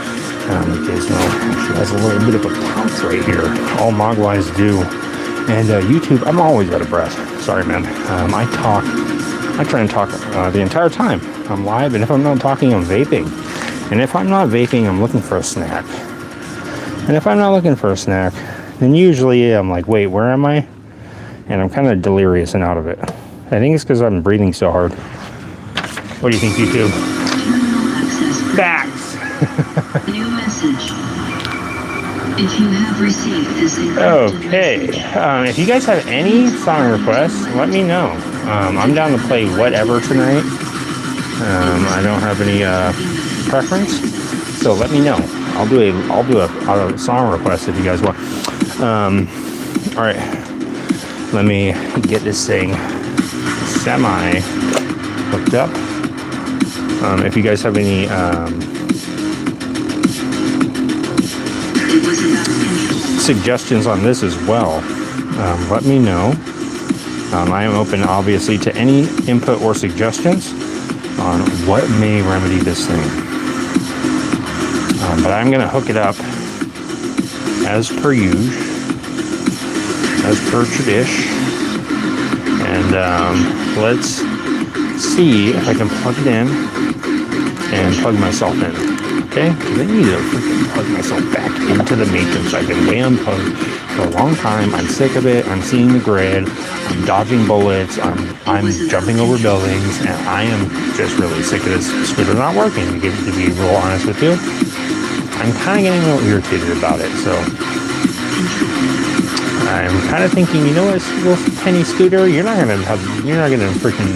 Gizmo actually has a little bit of a pouch right here. All Mogwais do. And YouTube, I'm always out of breath. Sorry, man. I try and talk the entire time. I'm live, and if I'm not talking, I'm vaping. And if I'm not vaping, I'm looking for a snack. And if I'm not looking for a snack, then usually I'm like, wait, where am I? And I'm kind of delirious and out of it. I think it's because I'm breathing so hard. What do you think, YouTube? Facts. New message. If you have received this Okay. If you guys have any song requests, let me know. I'm down to play whatever tonight. I don't have any preference, so let me know. I'll do a song request if you guys want. All right. Let me get this thing semi hooked up. If you guys have any suggestions on this as well, let me know. I am open, obviously, to any input or suggestions on what may remedy this thing. But I'm going to hook it up as per usual, as per tradition. And let's see if I can plug it in and plug myself in. Okay? Because I need to freaking plug myself back into the Matrix. I've been way unplugged for a long time. I'm sick of it. I'm seeing the grid. I'm dodging bullets. I'm jumping over buildings. And I am just really sick of this scooter not working, to be real honest with you. I'm kind of getting a little irritated about it. So I'm kind of thinking, you know what, little penny scooter, you're not gonna freaking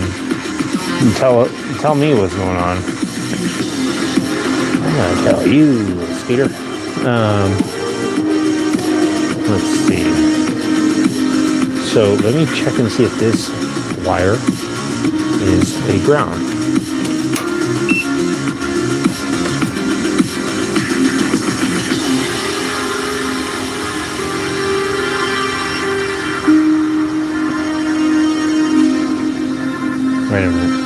tell me what's going on. I'm gonna tell you, little scooter. Let's see. So let me check and see if this wire is a ground. Wait a minute.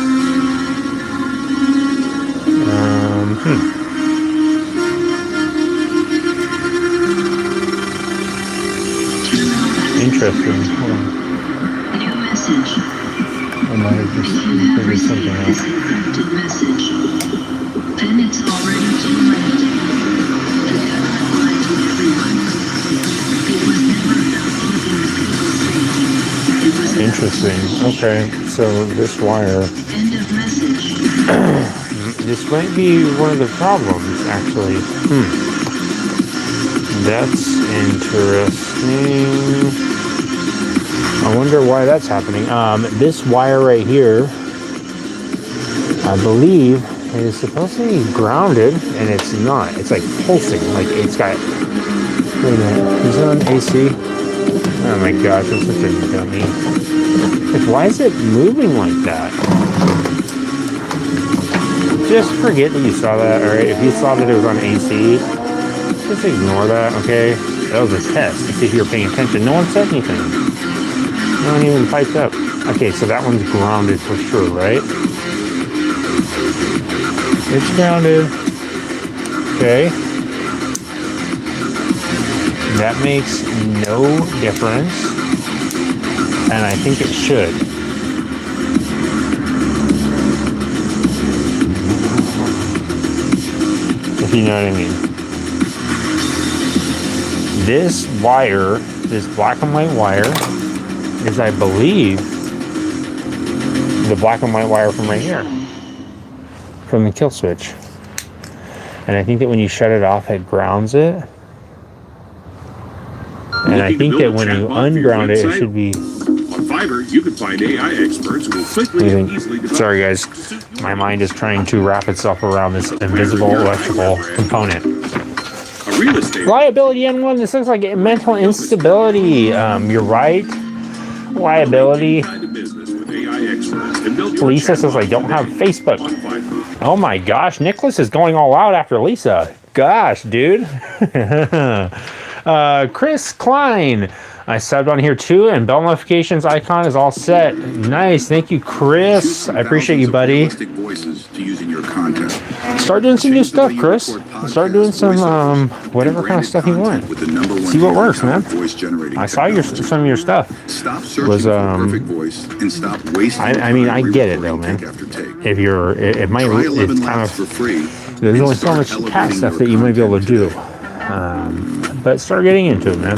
Interesting. Hold on. New message. I might have just figured something out. This encrypted message, then it's already too late. The government lied to everyone. It was never about keeping the people safe. It was Interesting. Okay, so this wire. End of message. This might be one of the problems, actually. That's interesting. I wonder why that's happening. This wire right here, I believe, is supposed to be grounded, and it's not. It's like pulsing, like it's got. Wait a minute, is it on AC? Oh my gosh, I'm such a dummy. Like, why is it moving like that? Just forget that you saw that, alright? If you saw that it was on AC, just ignore that, okay? That was a test to see if you're paying attention. No one said anything. No one even piped up. Okay, so that one's grounded for sure, right? It's grounded. Okay. That makes no difference. And I think it should. If you know what I mean. This wire, this black and white wire, is, I believe, the black and white wire from right here. From the kill switch. And I think that when you shut it off, it grounds it. And I think that when you unground it, it should be. On Fiverr, you can find AI experts who will quickly and easily develop. Sorry, guys. My mind is trying to wrap itself around this invisible electrical component. A real estate. Liability N1. This looks like mental instability. You're right. Liability. Kind of business with AI experts and build your Lisa says I don't have Facebook. on Fiverr. Oh my gosh, Nicholas is going all out after Lisa. Gosh, dude. Chris Klein. I subbed on here too, and bell notifications icon is all set. Nice, thank you, Chris. I appreciate you, buddy. Realistic voices to use in your content. Start doing some new stuff, Chris. Start doing some whatever kind of stuff you want. See what works, man. I saw some of your stuff. Stop searching Was, for the perfect voice and stop wasting. I mean, I get it though, recording man. take after take. If you're, it might, Try it's 11 kind laps for of, free. there's and only so start much cat elevating stuff your that you might be able to do. content. But start getting into it, man.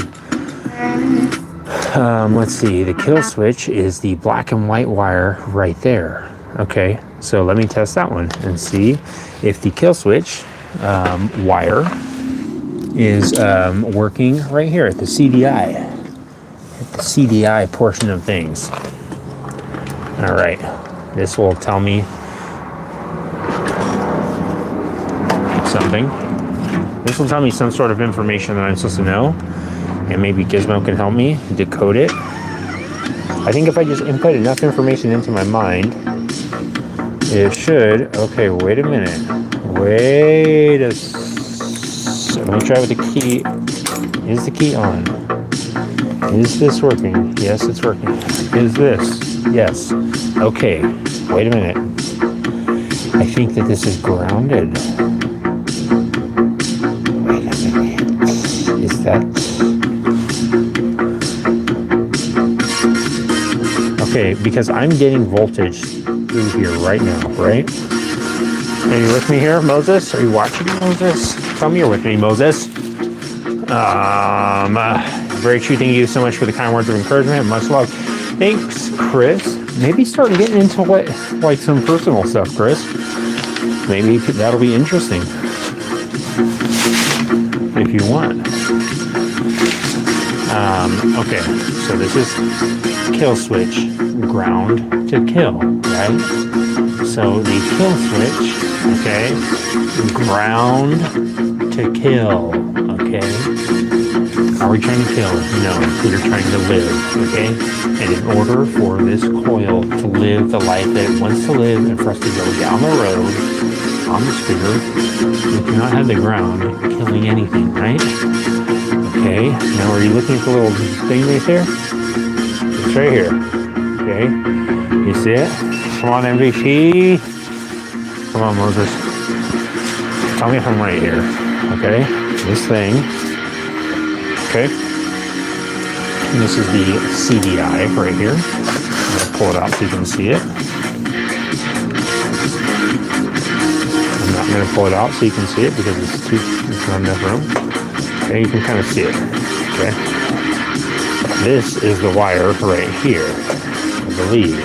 Let's see. The kill switch is the black and white wire right there. Okay, so let me test that one and see if the kill switch wire is working right here at the CDI. At the CDI portion of things. All right, this will tell me something. This will tell me some sort of information that I'm supposed to know, and maybe Gizmo can help me decode it. I think if I just input enough information into my mind, it should. Okay, wait a minute. Wait a. Let me try with the key. Is the key on? Is this working? Yes, it's working. Is this? Yes. Okay. Wait a minute. I think that this is grounded. Wait a minute. Is that? Okay, because I'm getting voltage through here right now, right? Are you with me here, Moses? Are you watching, Moses? Tell me you're with me, Moses. Very true. Thank you so much for the kind words of encouragement. Much love. Thanks, Chris. Maybe start getting into like some personal stuff, Chris. Maybe that'll be interesting if you want. Okay, so this is kill switch, ground to kill, right? So the kill switch, okay, ground to kill, okay? Are we trying to kill? No, we're trying to live, okay? And in order for this coil to live the life that it wants to live and for us to go down the road on the scooter, we cannot have the ground killing anything, right? Okay, now are you looking at the little thing right there? It's right here. Okay, you see it? Come on, MVP. Come on, Moses. Tell me if I'm right here. Okay, this thing. Okay, and this is the CDI right here. I'm gonna pull it out so you can see it. I'm not gonna pull it out so you can see it because it's not enough room. Okay, you can kind of see it. Okay, this is the wire right here, I believe.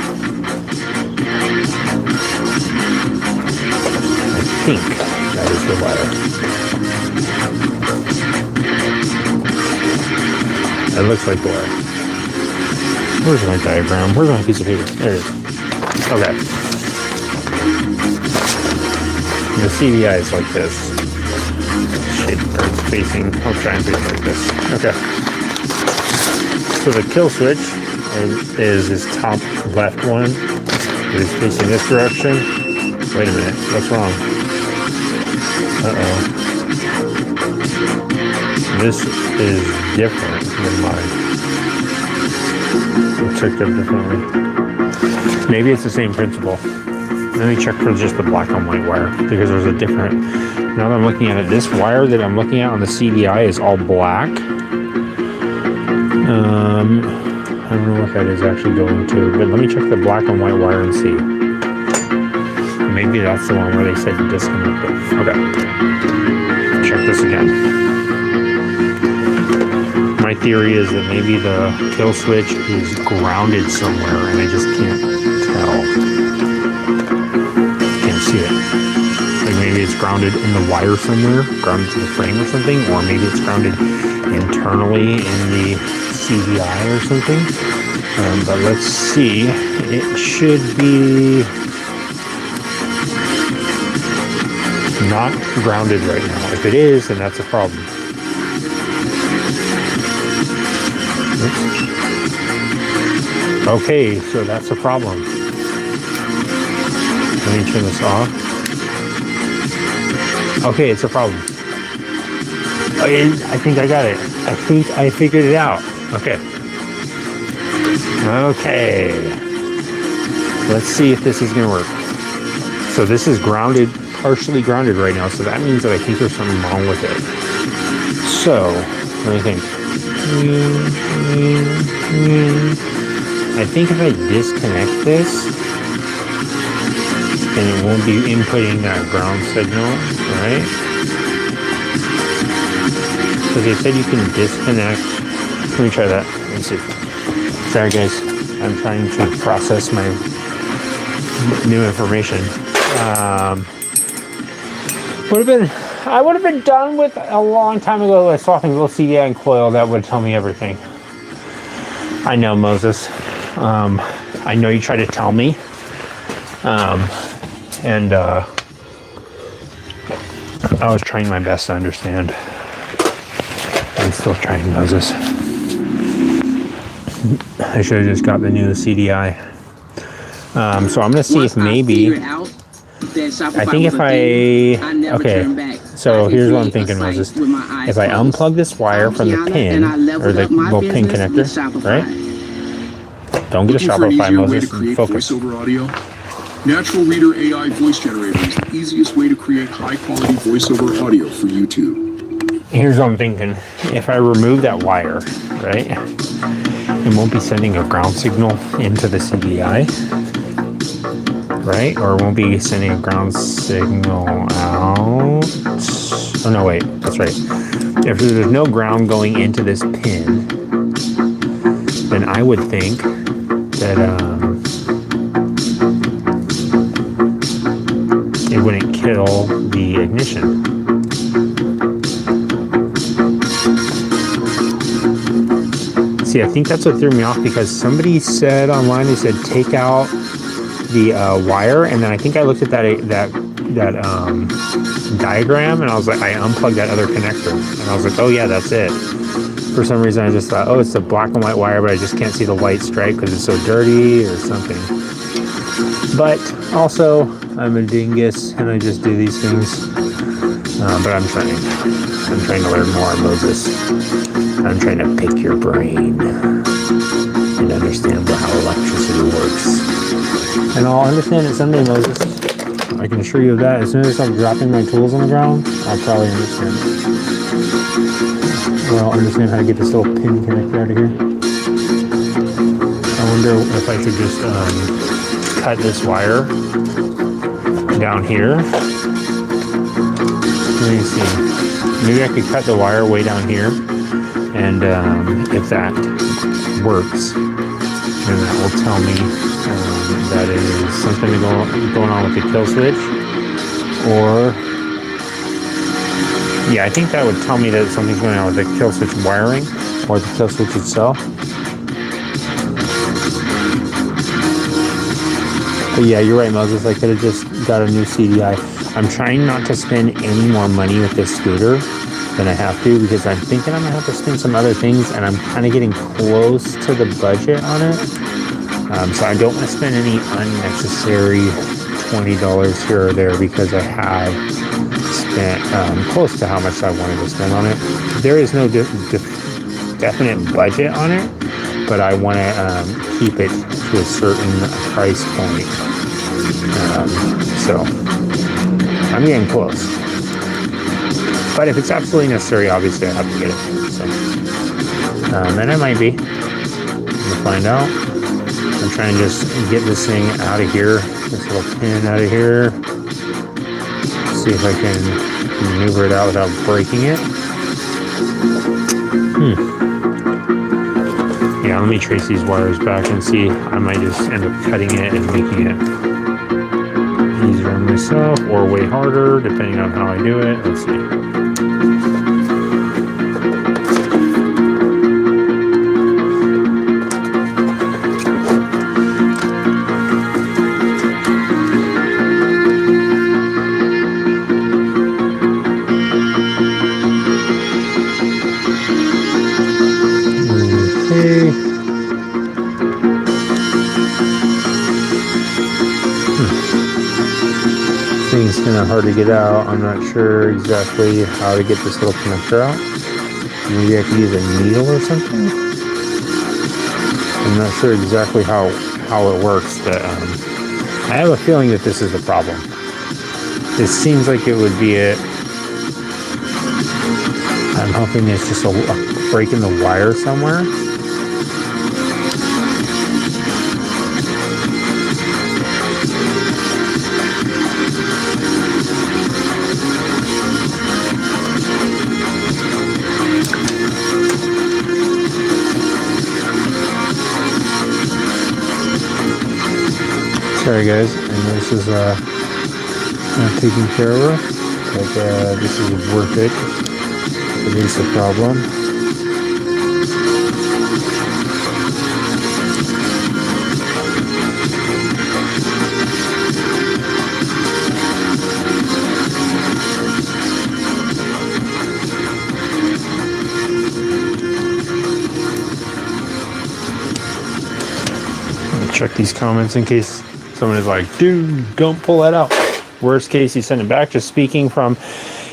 I think that is the wire. It looks like the wire. Where's my diagram? Where's my piece of paper? There it is. Okay. The CDI is like this. Facing, I'll try and face like this. Okay. So the kill switch is this top left one. It is facing this direction. Wait a minute, what's wrong? Uh-oh. This is different than mine. It's checked up differently. Maybe it's the same principle. Let me check for just the black and white wire because there's a different. Now that I'm looking at it, this wire that I'm looking at on the CDI is all black. I don't know what that is actually going to, but let me check the black and white wire and see. Maybe that's the one where they said to disconnect it. Okay. Check this again. My theory is that maybe the kill switch is grounded somewhere and I just can't tell. Can't see it. Like maybe it's grounded in the wire somewhere, grounded to the frame or something, or maybe it's grounded internally in the CDI or something. But let's see. It should be not grounded right now. If it is, then that's a problem. Oops. Okay, so that's a problem. Let me turn this off. Okay, it's a problem. I think I got it. I think I figured it out. Okay. Okay. Let's see if this is going to work. So this is grounded, partially grounded right now. So that means that I think there's something wrong with it. So, let me think. I think if I disconnect this, then it won't be inputting that ground signal, right? So they said you can disconnect. Let me try that. Let me see. Sorry guys, I'm trying to process my new information. I would have been done with a long time ago. I saw a little CDI and coil that would tell me everything. I know, Moses. I know you try to tell me. And I was trying my best to understand. I'm still trying, Moses. I should have just got the new CDI. So I'm gonna see if maybe. I think if okay. So here's what I'm thinking, Moses. If I unplug this wire from the pin or the little pin connector, right? Don't get a Shopify, Moses. Focus. Voiceover audio. Natural Reader AI voice generator is the easiest way to create high-quality voiceover audio for YouTube. Here's what I'm thinking. If I remove that wire, right, it won't be sending a ground signal into the CDI, right? Or it won't be sending a ground signal out. Oh, no, wait. That's right. If there's no ground going into this pin, then I would think that it wouldn't kill the ignition. See, I think that's what threw me off, because somebody said online, they said take out the wire, and then I think I looked at that diagram, and I was like, I unplugged that other connector, and I was like, oh yeah, that's it. For some reason, I just thought, oh, it's a black and white wire, but I just can't see the white stripe because it's so dirty or something. But also, I'm a dingus, and I just do these things. But I'm trying to learn more, Moses. I'm trying to pick your brain and understand how electricity works. And I'll understand it someday, Moses. I can assure you of that. As soon as I start dropping my tools on the ground, I'll probably understand it. Or I'll understand how to get this little pin connector out of here. I wonder if I could just cut this wire down here. Let me see. Maybe I could cut the wire way down here, and if that works, then that will tell me that it is something going on with the kill switch. Or, yeah, I think that would tell me that something's going on with the kill switch wiring or the kill switch itself. But yeah, you're right, Moses. I could have just got a new CDI. I'm trying not to spend any more money with this scooter than I have to, because I'm thinking I'm gonna have to spend some other things, and I'm kind of getting close to the budget on it. So I don't want to spend any unnecessary $20 here or there, because I have spent close to how much I wanted to spend on it. There is no definite budget on it, but I want to keep it to a certain price point. So I'm getting close. But if it's absolutely necessary, obviously I have to get it. So, and I might be. We'll find out. I'm trying to just get this thing out of here, this little pin out of here. See if I can maneuver it out without breaking it. Yeah, let me trace these wires back and see. I might just end up cutting it and making it easier on myself. myself or way harder, depending on how I do it. Let's see. Thing's kind of hard to get out. I'm not sure exactly how to get this little connector out. Maybe I could use a needle or something. I'm not sure exactly how it works, but I have a feeling that this is the problem. This seems like it would be it. I'm hoping it's just a break in the wire somewhere. Sorry guys, I know this is not taking care of her, but this is worth it. It is a problem. Check these comments in case someone is like, dude, don't pull that out. Worst case, you send it back. Just speaking from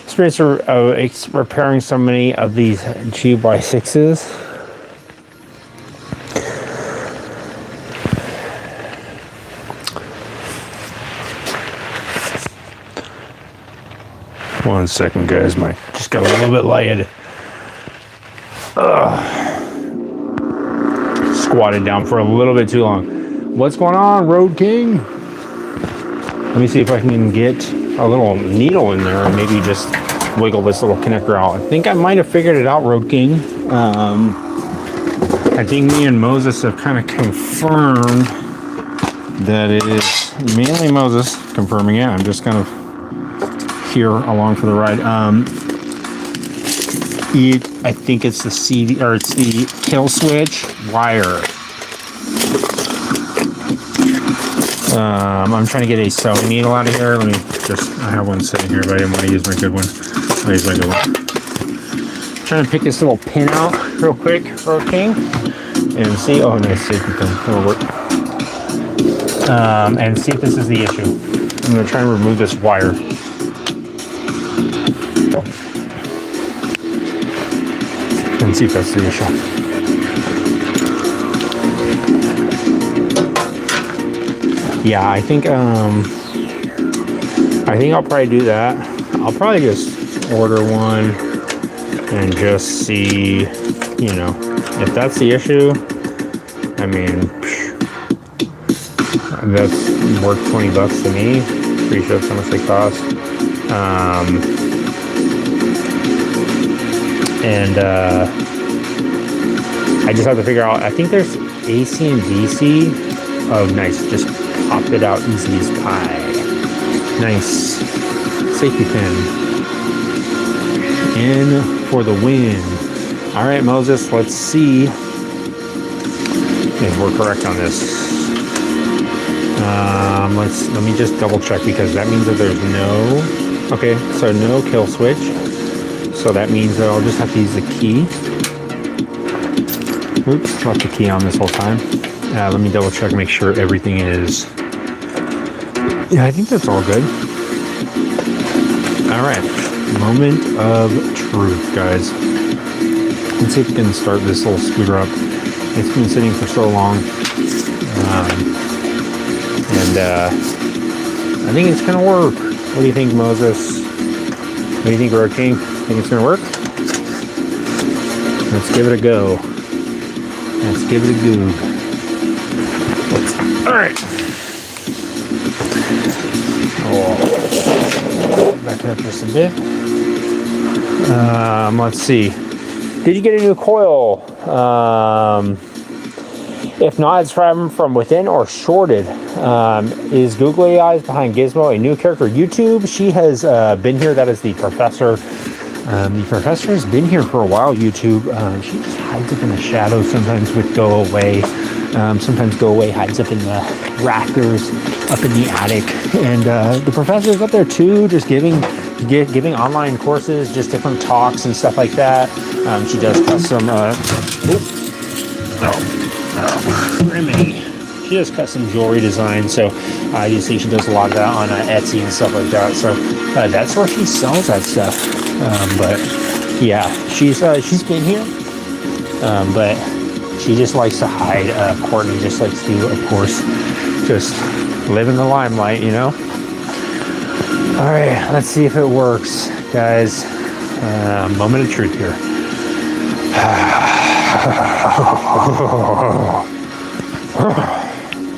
experience of repairing so many of these GY6s. One second, guys. Just got a little bit lighted. Squatted down for a little bit too long. What's going on, Road King? Let me see if I can get a little needle in there and maybe just wiggle this little connector out. I think I might have figured it out, Road King. I think me and Moses have kind of confirmed that it is mainly Moses confirming it. I'm just kind of here along for the ride. I think it's the CD or it's the kill switch wire. I'm trying to get a sewing needle out of here. Let me I have one sitting here, but I didn't want to use my good one. I'll use my good one. Trying to pick this little pin out real quick, Road King, and see. Oh, nice safety pin. That'll work. And see if this is the issue. I'm going to try and remove this wire. And see if that's the issue. Yeah, I think I'll probably do that. I'll probably just order one and just see, you know, if that's the issue. I mean, that's worth $20 to me. Pretty sure that's how much they cost. I just have to figure out. I think there's AC and DC. Oh, nice. Just popped it out easy as pie. Nice. Safety pin. In for the win. All right, Moses, let's see if we're correct on this. Let me just double check because that means that there's no, okay, so no kill switch. So that means that I'll just have to use the key. Oops, left the key on this whole time. Let me double check, make sure everything is, yeah, I think that's all good. All right, moment of truth, guys. Let's see if we can start this little scooter up. It's been sitting for so long. I think it's gonna work. What do you think, Moses? What do you think, Road King? Think it's gonna work? Let's give it a go. Let's give it a go. All right. Oh, back up just a bit. Let's see. Did you get a new coil? If not, it's from within or shorted. Is Google AI behind Gizmo a new character on YouTube? She has been here. That is the professor. The professor has been here for a while, YouTube. She just hides up in the shadows. Sometimes with Go Away. Sometimes Go Away hides up in the rafters, up in the attic. And the professor's up there too, just giving online courses, just different talks and stuff like that. She does custom... Remedy. She does custom jewelry design, so you see she does a lot of that on Etsy and stuff like that. So that's where she sells that stuff. But yeah, she's been here, but she just likes to hide. Courtney just likes to, of course, just live in the limelight, you know. All right, let's see if it works, guys. Moment of truth here.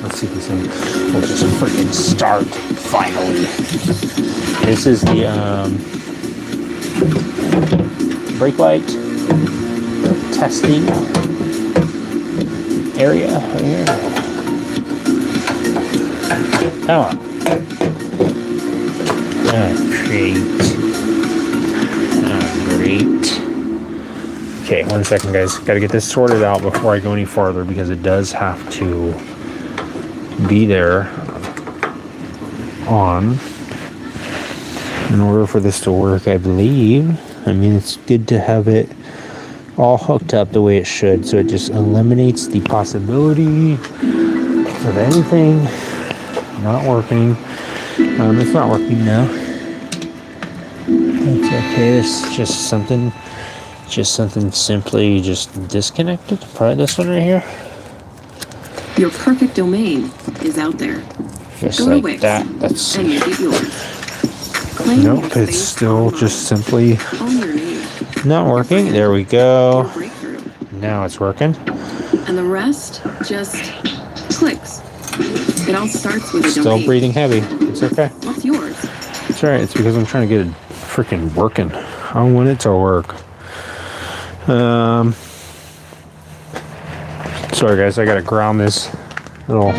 Let's see if this thing will just freaking start finally. This is the brake light testing area right here. Oh, great. Okay, 1 second, guys. Got to get this sorted out before I go any farther because it does have to be there on in order for this to work, I believe. I mean, it's good to have it all hooked up the way it should, so it just eliminates the possibility of anything not working. It's not working now. It's okay. It's just something simply just disconnected. Probably this one right here. Your perfect domain is out there. Just Go like to Wix that. That's and you get yours. Claim nope. your It's space still online. just simply Own your name. not working. There we Your go. breakthrough. Now it's working. And the rest just clicks. It all starts with a Still domain. breathing heavy. It's okay. What's yours? It's alright. It's because I'm trying to get it freaking working. I want it to work. Sorry guys, I gotta ground this little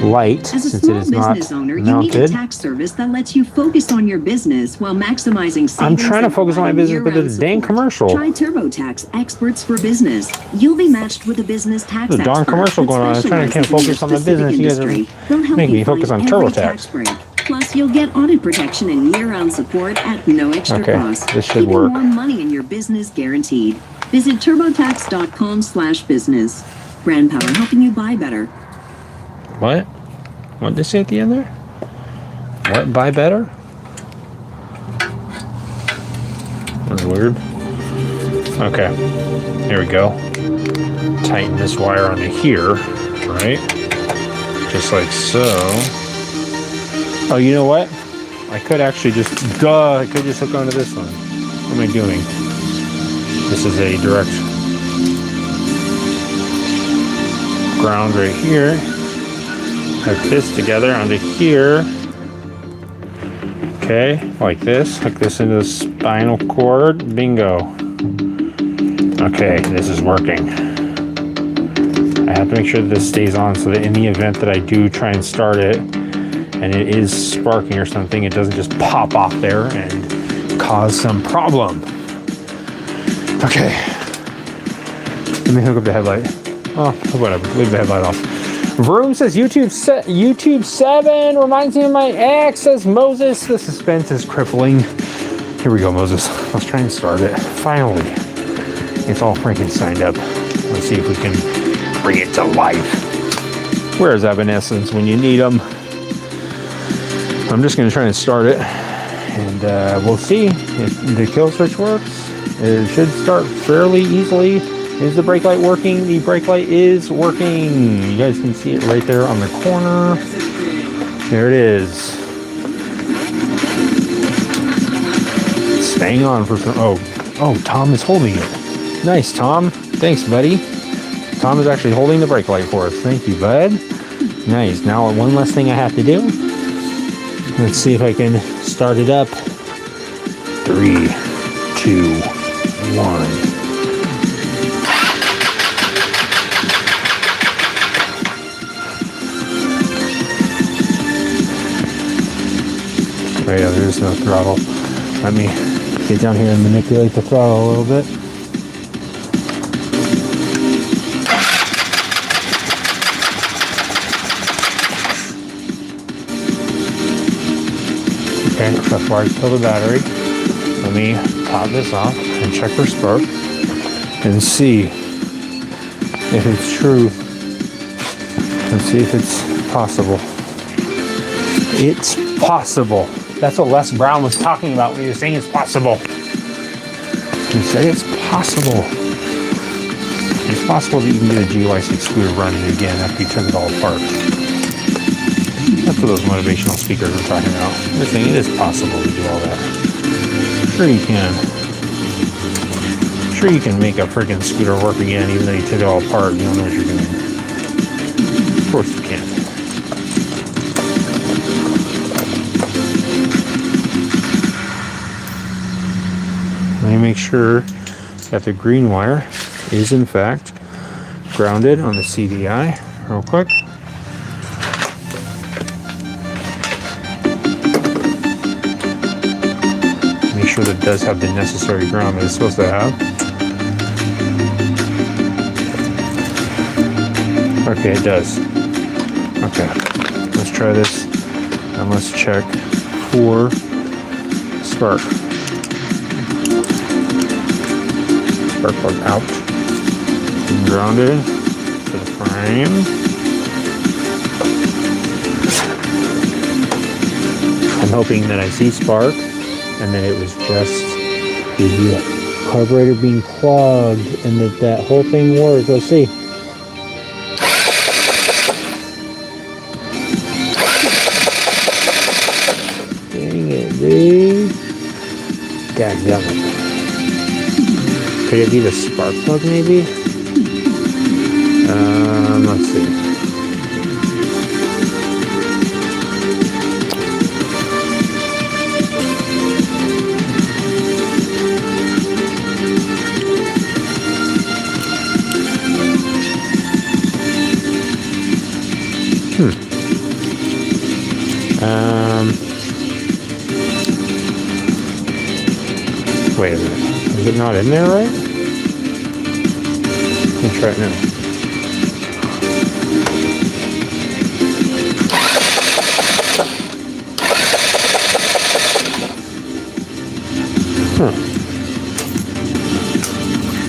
light As a since it small is not business owner, you need a mounted. tax service that lets you focus on your business while maximizing savings. I'm trying to and focus on my providing business, but year-round it's a dang support. commercial. Try TurboTax, experts for business. You'll be matched with a business tax There's a darn expert commercial that going on. I'm trying to specializes focus on in my your business. You guys are specific industry. They'll help making me you focus find on every TurboTax. tax break. Plus, you'll get audit protection and year-round support at no extra Okay, cost. this should Keeping work. more money in your business guaranteed. Visit turbotax.com/business. Brand Power, helping you buy better. What? What did they say at the end there? What? Buy better? That's weird. Okay. Here we go. Tighten this wire onto here, right? Just like so. Oh, you know what? I could actually just, I could just hook onto this one. What am I doing? This is a direct ground right here. Hook this together onto here. Okay, like this. Hook this into the spinal cord. Bingo. Okay, this is working. I have to make sure that this stays on so that in the event that I do try and start it and it is sparking or something, it doesn't just pop off there and cause some problem. Okay. Let me hook up the headlight. Oh, whatever. Leave the headlight off. Vroom says YouTube 7 reminds me of my ex, says Moses. The suspense is crippling. Here we go, Moses. Let's try and start it. Finally. It's all freaking signed up. Let's see if we can bring it to life. Where's Evanescence when you need them? I'm just going to try and start it. And we'll see if the kill switch works. It should start fairly easily. Is the brake light working? The brake light is working. You guys can see it right there on the corner. There it is. Staying on for some. Oh, Tom is holding it. Nice, Tom. Thanks, buddy. Tom is actually holding the brake light for us. Thank you, bud. Nice. Now one less thing I have to do. Let's see if I can start it up. 3, 2, 1. Oh yeah, there's no throttle. Let me get down here and manipulate the throttle a little bit. Okay, that's why I fill the battery. Let me pop this off and check for spark and see if it's true. Let's see if it's possible. It's possible. That's what Les Brown was talking about when he was saying it's possible. He said it's possible. It's possible that you can get a GY6 scooter running again after you took it all apart. That's what those motivational speakers are talking about. They're saying it is possible to do all that. Sure you can. Sure you can make a freaking scooter work again even though you took it all apart and you don't know what you're doing. Of course you can. Let me make sure that the green wire is in fact grounded on the CDI real quick. Make sure that it does have the necessary ground that it's supposed to have. Okay, it does. Okay, let's try this and let's check for spark. Spark plug out. Grounded to the frame. I'm hoping that I see spark and that it was just the carburetor being clogged and that whole thing worked. Let's see. Dang it, dude. Dadgummit. Could it be the spark plug, maybe? Let's see. Wait a minute. Is it not in there right? Let's try it now.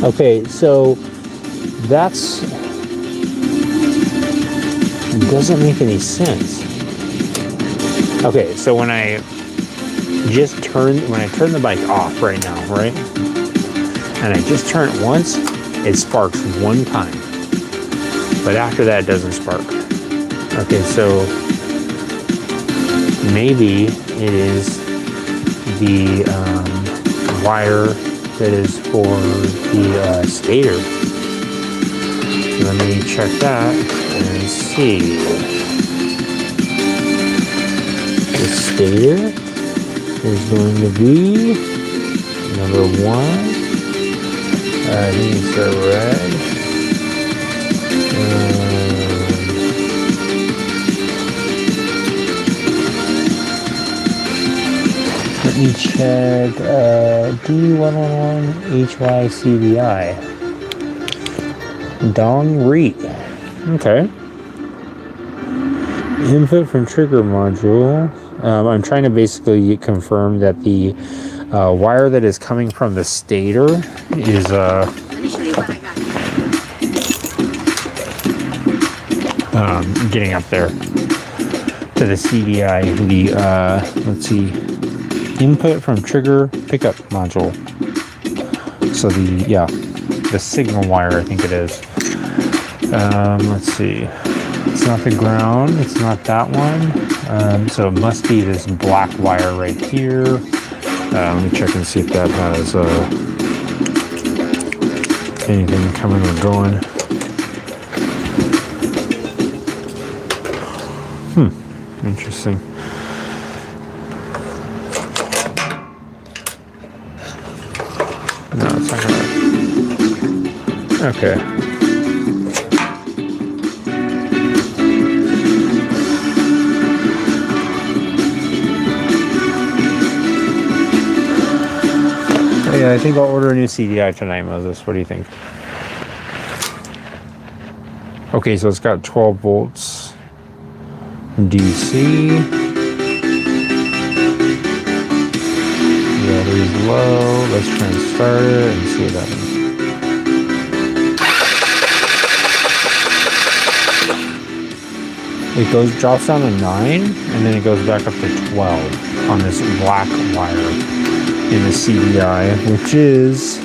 Okay, so that's doesn't make any sense. Okay, so when I turn the bike off right now, right? And I just turn it once, it sparks one time. But after that, it doesn't spark. Okay, so maybe it is the wire that is for the stator. Let me check that and see. The stator is going to be number 1. These are red. Let me check D111HYCDI. Dong Reed. Okay. Input from trigger module. I'm trying to basically confirm that the wire that is coming from the stator is Let me show you what I got. getting up there to the CDI. The let's see, input from trigger pickup module. So the signal wire, I think it is. Let's see. It's not the ground. It's not that one. So it must be this black wire right here. Let me check and see if that has anything coming or going. Interesting. No, it's not gonna. Okay. Yeah, I think I'll order a new CDI tonight, Moses. What do you think? Okay, so it's got 12 volts DC. Battery's low. Let's try and start it and see what happens. It drops down to 9, and then it goes back up to 12 on this black wire in the CDI, which is,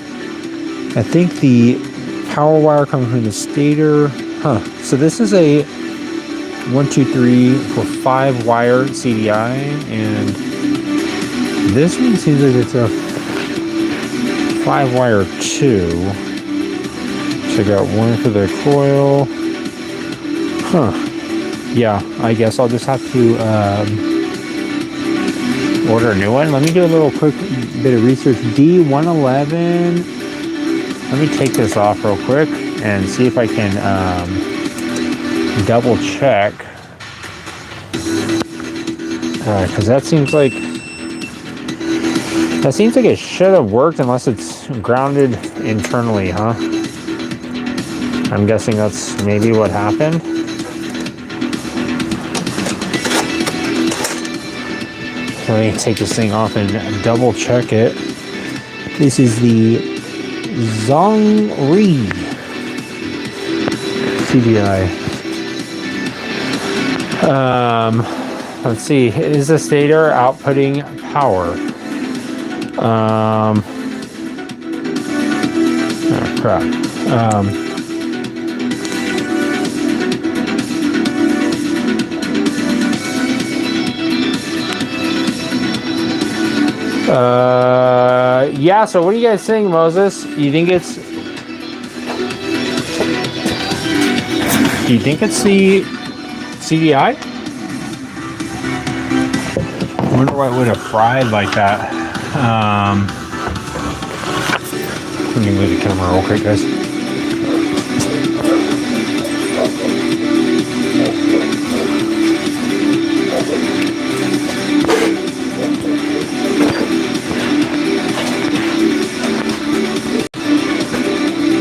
I think the power wire coming from the stator. So this is a 1, 2, 3, 4, 5 wire CDI, and this one seems like it's a 5 wire too. So I got one for the coil. Yeah, I guess I'll just have to order a new one. Let me do a little quick bit of research. D111. Let me take this off real quick and see if I can double check. Because that seems like it should have worked unless it's grounded internally, huh? I'm guessing that's maybe what happened. Let me take this thing off and double check it. This is the Zhongri CDI. Let's see. Is the stator outputting power? Oh crap. Yeah, so what are you guys saying, Moses? Do you think it's the CDI? I wonder why it would have fried like that. Let me move the camera real quick, guys.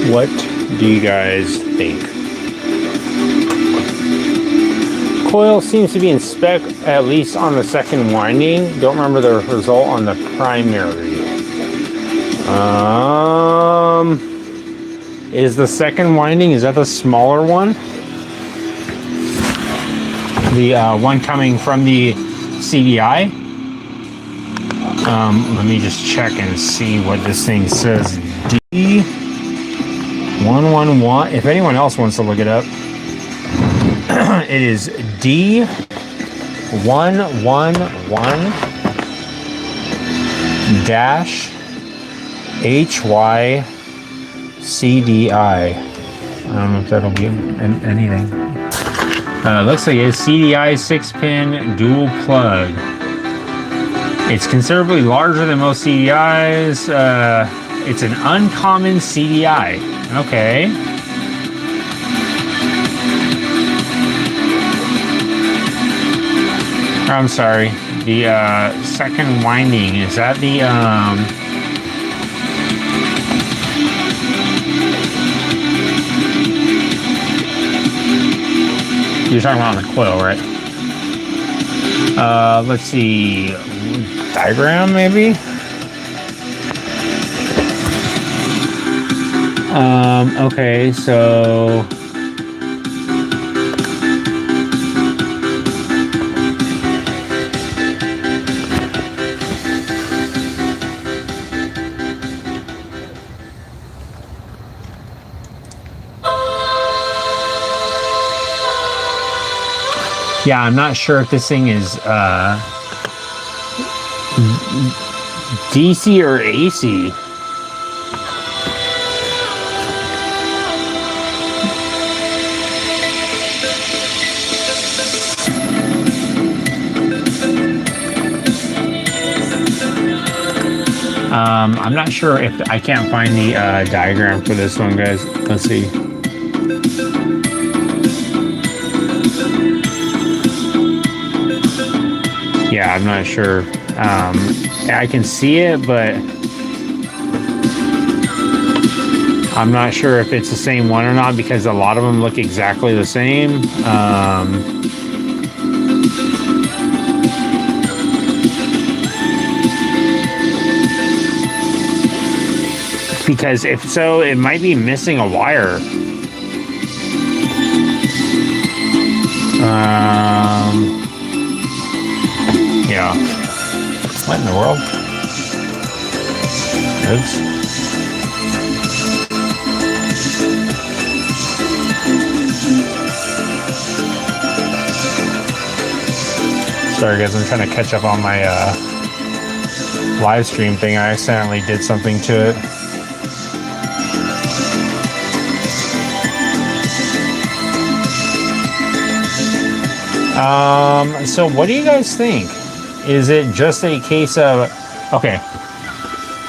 What do you guys think? Coil seems to be in spec, at least on the second winding. Don't remember the result on the primary. Is the second winding, is that the smaller one? The one coming from the CDI? Let me just check and see what this thing says. D111. If anyone else wants to look it up, it is D111-HY CDI. I don't know if that'll be anything. Looks like a CDI 6-pin dual plug. It's considerably larger than most CDIs. It's an uncommon CDI. Okay. I'm sorry. The second winding, is that the you're talking about the coil, right? Let's see. Diagram, maybe? Okay, so yeah, I'm not sure if this thing is DC or AC. I'm not sure if I can't find the diagram for this one, guys. Let's see. Yeah, I'm not sure. I can see it, but I'm not sure if it's the same one or not because a lot of them look exactly the same. Because if so, it might be missing a wire. Yeah. What in the world? Oops. Sorry guys, I'm trying to catch up on my live stream thing. I accidentally did something to it. So what do you guys think? Is it just a case of, okay,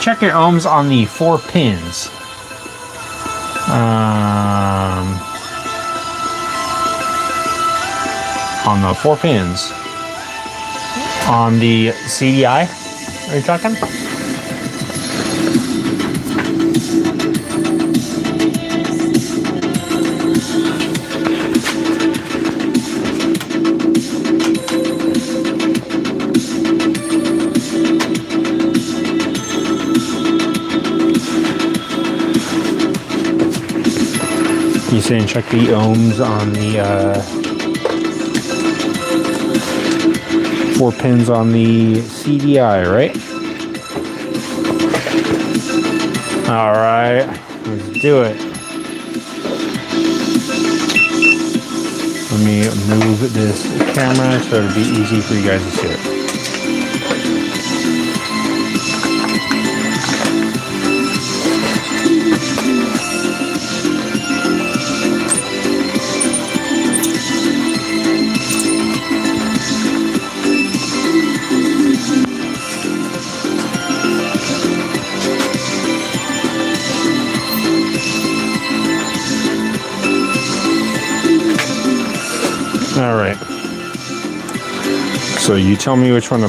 check your ohms on the 4 pins. On the 4 pins. On the CDI, are you talking? You saying check the ohms on the 4 pins on the CDI, right? All right, let's do it. Let me move this camera so it'll be easy for you guys to see it. All right. So you tell me which one to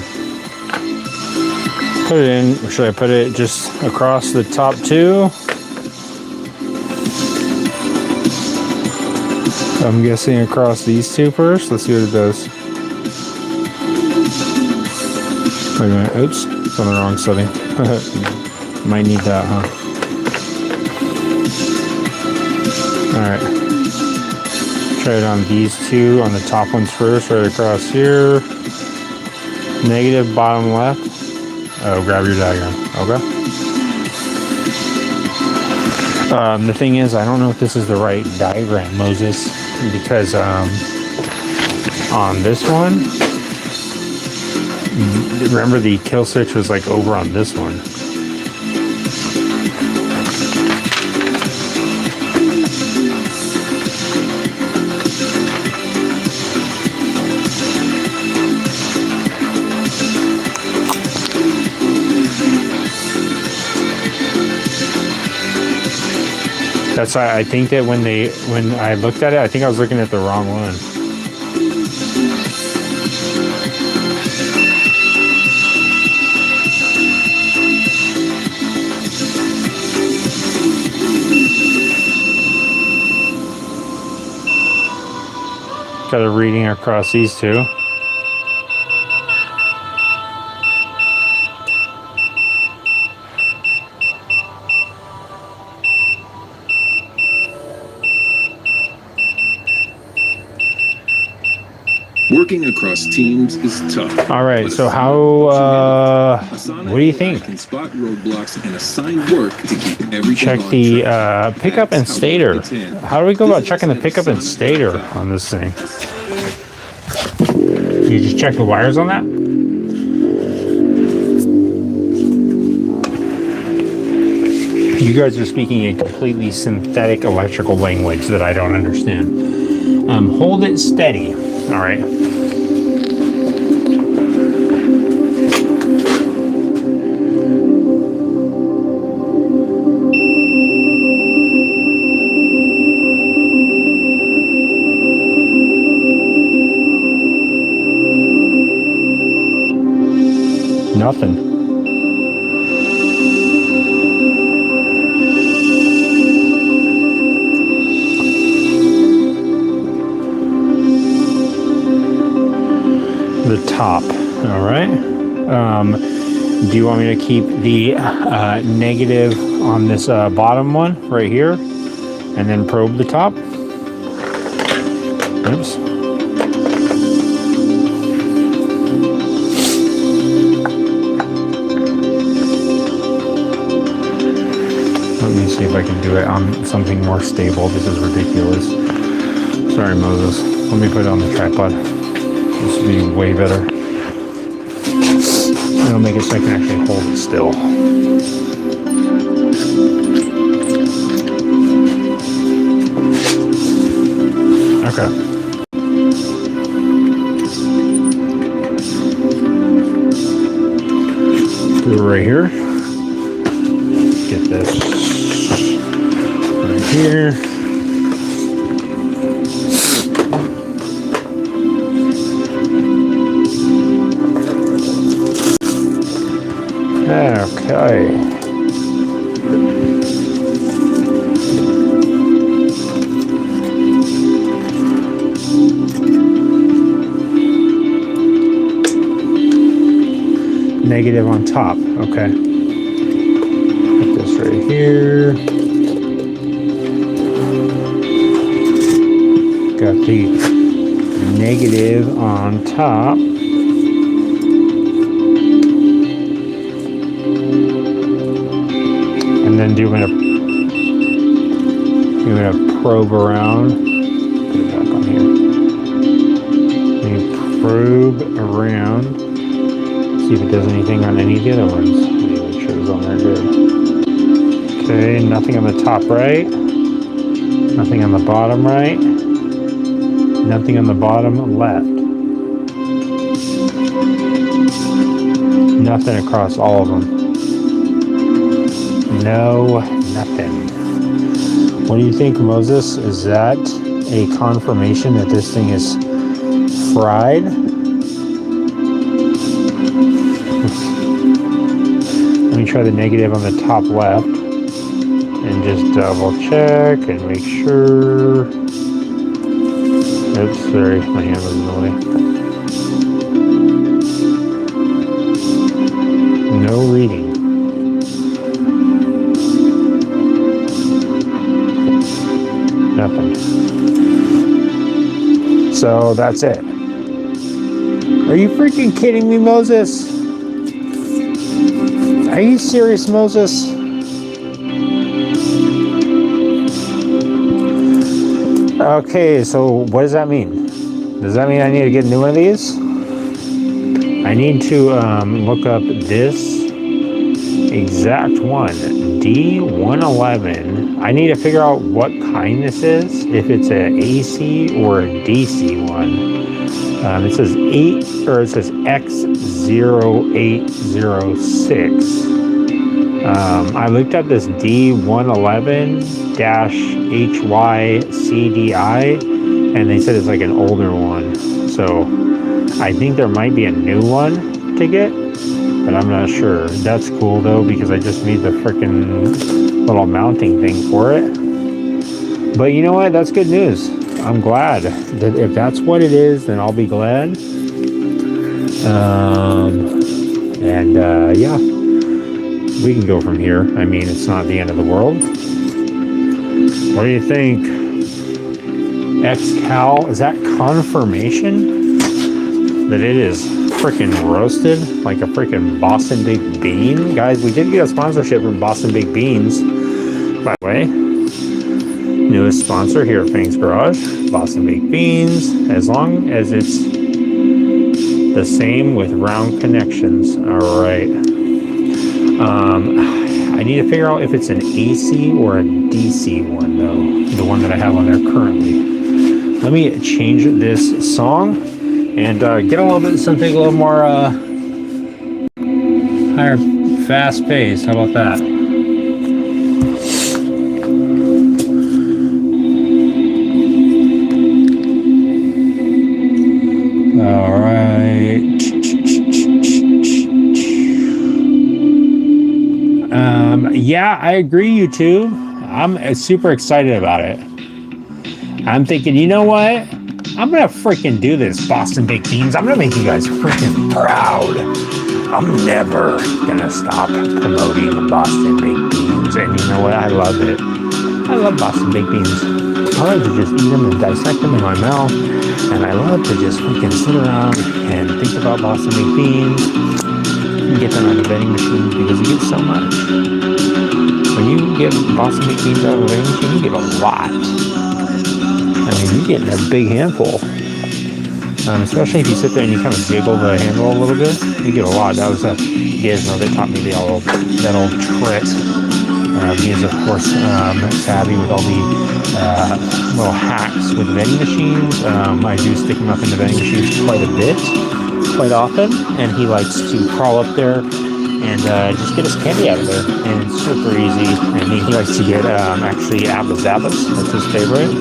put it in. Or should I put it just across the top two? I'm guessing across these two first. Let's see what it does. Wait a minute. Oops. It's on the wrong setting. Might need that, huh? All right. Try it on these two, on the top ones first, right across here. Negative bottom left. Oh, grab your diagram. Okay. The thing is, I don't know if this is the right diagram, Moses, because on this one, remember the kill switch was like over on this one. That's why I think that when I looked at it, I think I was looking at the wrong one. Got a reading across these two. Working across teams is tough. All right, so how, what do you think? Can spot roadblocks and assign work to keep everything Check on the track. pickup and stator. How do we go about checking the pickup and stator on this thing? You just check the wires on that? You guys are speaking a completely synthetic electrical language that I don't understand. Hold it steady. All right. Nothing. top. All right. Do you want me to keep the negative on this bottom one right here, and then probe the top? Oops. Let me see if I can do it on something more stable. This is ridiculous. Sorry, Moses. Let me put it on the tripod. This will be way better. It'll make it so I can actually hold it still. Okay. Do it right here. Get this right here. Okay. Negative on top. Okay. Put this right here. Got the negative on top. And then you're gonna probe around. Put it back on here. You probe around. See if it does anything on any of the other ones. Make sure it's on there good. Okay, nothing on the top right. Nothing on the bottom right. Nothing on the bottom left. Nothing across all of them. No, nothing. What do you think, Moses? Is that a confirmation that this thing is fried? Let me try the negative on the top left and just double check and make sure. Oops, sorry, my hand was in the way. No reading. Nothing. So that's it. Are you freaking kidding me, Moses? Are you serious, Moses? Okay, so what does that mean? Does that mean I need to get a new one of these? I need to look up this exact one, D111. I need to figure out what kind this is, if it's an AC or a DC one. It says X0806. I looked up this D111-HYCDI, and they said it's like an older one. So I think there might be a new one to get, but I'm not sure. That's cool though, because I just made the freaking little mounting thing for it. But you know what? That's good news. I'm glad that if that's what it is, then I'll be glad. Yeah, we can go from here. I mean, it's not the end of the world. What do you think? XCal, is that confirmation that it is freaking roasted like a freaking Boston Baked Bean? Guys, we did get a sponsorship from Boston Baked Beans, by the way. Newest sponsor here at Fang's Garage, Boston Baked Beans, as long as it's the same with round connections. All right. I need to figure out if it's an AC or a DC one though, the one that I have on there currently. Let me change this song and get a little bit, something a little more higher, fast pace. How about that? All right. Yeah, I agree, YouTube. I'm super excited about it. I'm thinking, you know what? I'm gonna freaking do this, Boston Baked Beans. I'm gonna make you guys freaking proud. I'm never gonna stop promoting Boston Baked Beans. And you know what? I love it. I love Boston Baked Beans. I like to just eat them and dissect them in my mouth. And I love to just freaking sit around and think about Boston Baked Beans and get them out of the vending machine because you get so much. When you get Boston Baked Beans out of the vending machine, you get a lot. I mean, you're getting a big handful. Especially if you sit there and you kind of jiggle the handle a little bit, you get a lot. That was you guys know they taught me that old trick. He is, of course, savvy with all the little hacks with vending machines. I do stick him up in the vending machines quite often, and he likes to crawl up there and just get his candy out of there. And it's super easy. And he likes to get actually Abba Zabbas. That's his favorite.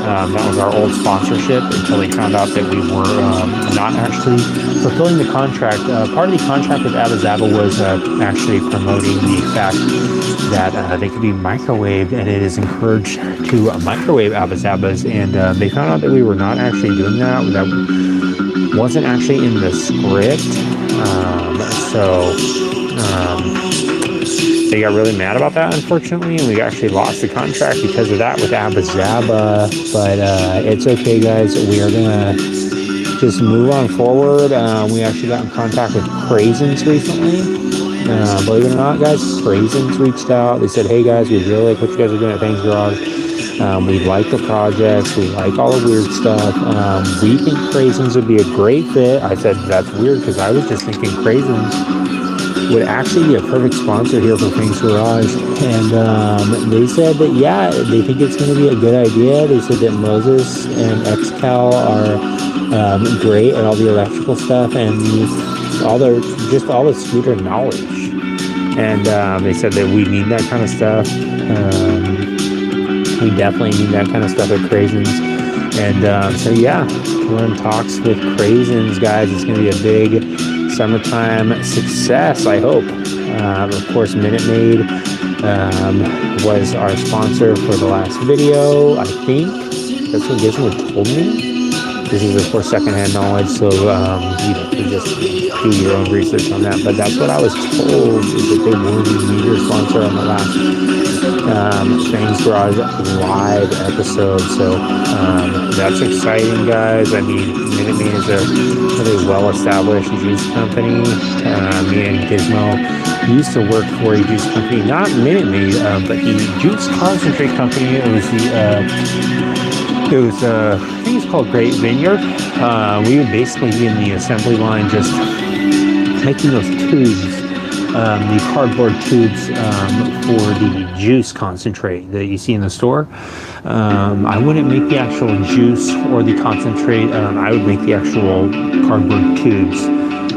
That was our old sponsorship until he found out that we were not actually fulfilling the contract. Part of the contract with Abba Zabba was actually promoting the fact that they could be microwaved, and it is encouraged to microwave Abba Zabbas. And they found out that we were not actually doing that. That wasn't actually in the script. They got really mad about that, unfortunately, and we actually lost the contract because of that with Abba Zabba. But it's okay, guys. We are gonna just move on forward. We actually got in contact with Craisins recently. Believe it or not, guys, Craisins reached out. They said, "Hey, guys, we really like what you guys are doing at Thanks Garage. We like the projects. We like all the weird stuff. We think Craisins would be a great fit." I said, "That's weird," because I was just thinking Craisins would actually be a perfect sponsor here for Thanks Garage. And they said that, yeah, they think it's going to be a good idea. They said that Moses and XCal are great at all the electrical stuff and all the scooter knowledge. And they said that we need that kind of stuff. We definitely need that kind of stuff at Craisins. And so, yeah, we're in talks with Craisins, guys. It's going to be a big summertime success, I hope. Of course, Minute Maid was our sponsor for the last video. I think that's what Gizmo told me. This is, of course, secondhand knowledge, so you can just do your own research on that. But that's what I was told, is that they wanted to be your sponsor on the last Thanks Garage live episode. So that's exciting, guys. I mean, Minute Maid is a really well-established juice company. Me and Gizmo used to work for a juice company, not Minute Maid, but the Juice Concentrate Company. It was I think it's called Great Vineyard. We would basically be in the assembly line just making those tubes, the cardboard tubes for the juice concentrate that you see in the store. I wouldn't make the actual juice or the concentrate. I would make the actual cardboard tubes.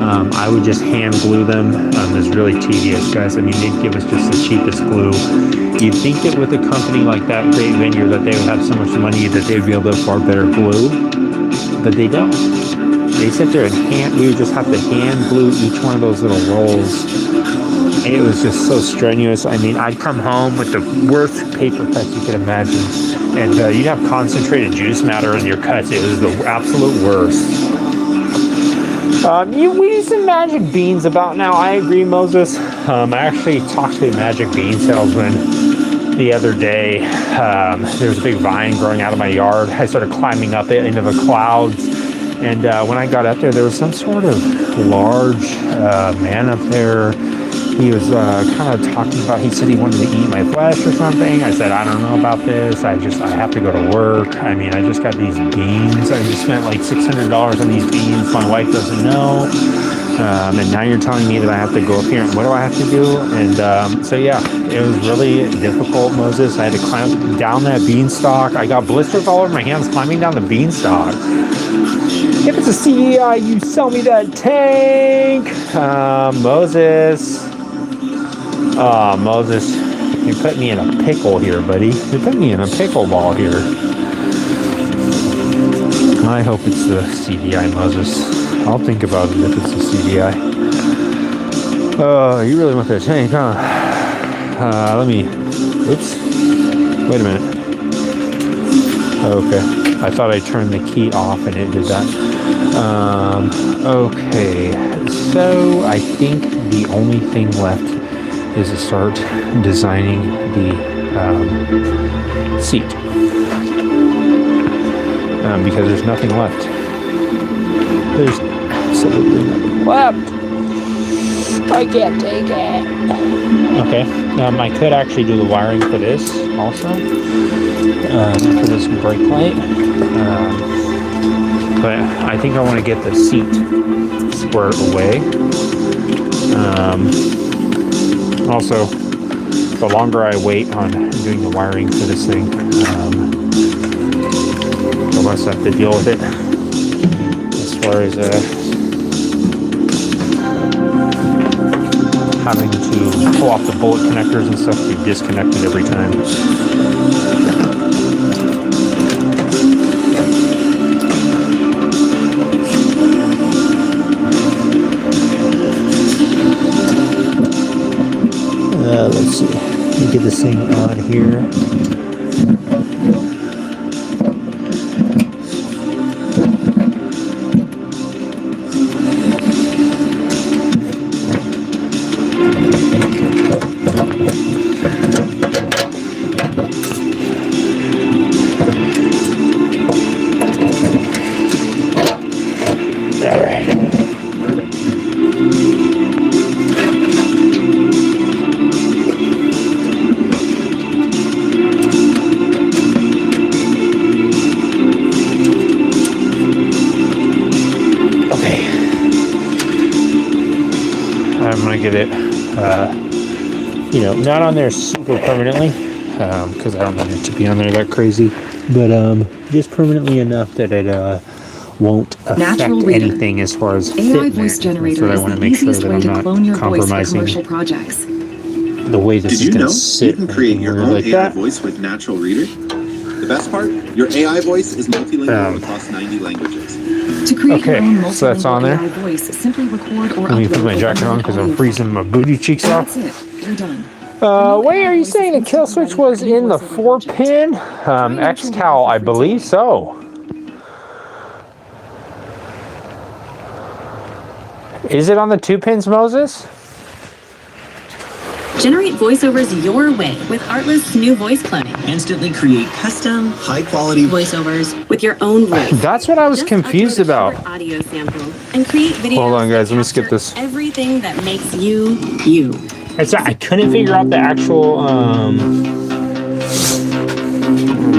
I would just hand glue them. It's really tedious, guys. I mean, they'd give us just the cheapest glue. You'd think that with a company like that, Great Vineyard, that they would have so much money that they'd be able to afford better glue, but they don't. They sit there and we would just have to hand glue each one of those little rolls. It was just so strenuous. I mean, I'd come home with the worst paper cuts you could imagine, and you'd have concentrated juice matter in your cuts. It was the absolute worst. We use some Magic Beans about now. I agree, Moses. I actually talked to a Magic Bean salesman the other day. There was a big vine growing out of my yard. I started climbing up it into the clouds. And when I got up there was some sort of large man up there. He was kind of talking about, he said he wanted to eat my flesh or something. I said, I don't know about this. I have to go to work. I mean, I just got these beans. I just spent like $600 on these beans. My wife doesn't know. And now you're telling me that I have to go up here and what do I have to do? And so, yeah, it was really difficult, Moses. I had to climb down that beanstalk. I got blisters all over my hands climbing down the beanstalk. If it's a CDI, you sell me that tank. Moses. Oh, Moses, you put me in a pickle here, buddy. You put me in a pickleball here. I hope it's the CDI, Moses. I'll think about it if it's the CDI. Oh, you really want that tank, huh? Oops. Wait a minute. Okay. I thought I turned the key off and it did that. Okay. So I think the only thing left is to start designing the seat. Because there's nothing left. There's absolutely nothing left. I can't take it. Okay. I could actually do the wiring for this also. For this brake light. But I think I want to get the seat squared away. Also, the longer I wait on doing the wiring for this thing, the less I have to deal with it. As far as having to pull off the bullet connectors and stuff to disconnect it every time. Let's see. Let me get this thing on here. Get it, not on there super permanently, because I don't want it to be on there that crazy, but just permanently enough that it won't affect anything as far as AI fit voice there. generator That's is what I want the to make sure easiest that way I'm to not clone your voice for compromising commercial projects. the way this Did is you going know to sit. you can create your own like AI that. voice with Natural Reader? The best part? Your AI voice is multilingual across 90 languages. To create your own So that's on multilingual there. AI voice, simply record or Let me upload put my a jacket on because I'm freezing my booty cheeks off. That's it. You're done. Wait, are you saying the kill switch was in the 4-pin? XCal, I believe so. Is it on the 2 pins, Moses? Generate voiceovers your way with Artlist's new voice cloning. Instantly create custom, high-quality Voiceovers with your own voice. That's what I was Just confused upload a about. short audio sample and create videos. Hold on, guys. Let me that skip capture this. Everything that makes you, you. I couldn't figure out the actual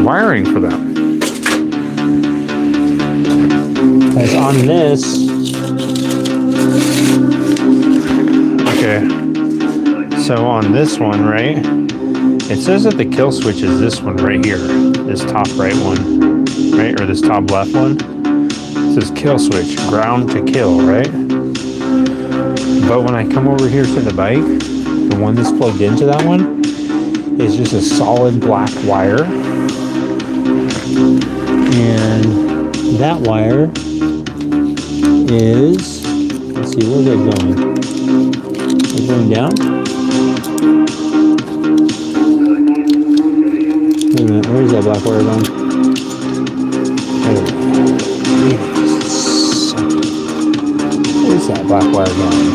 wiring for that. Because on this, okay. So on this one, right? It says that the kill switch is this one right here, this top right one, right, or this top left one. It says kill switch, ground to kill, right? But when I come over here to the bike, the one that's plugged into that one is just a solid black wire. And that wire is, let's see, where's that going? Is it going down? Wait a minute, where's that black wire going? Where's that black wire going?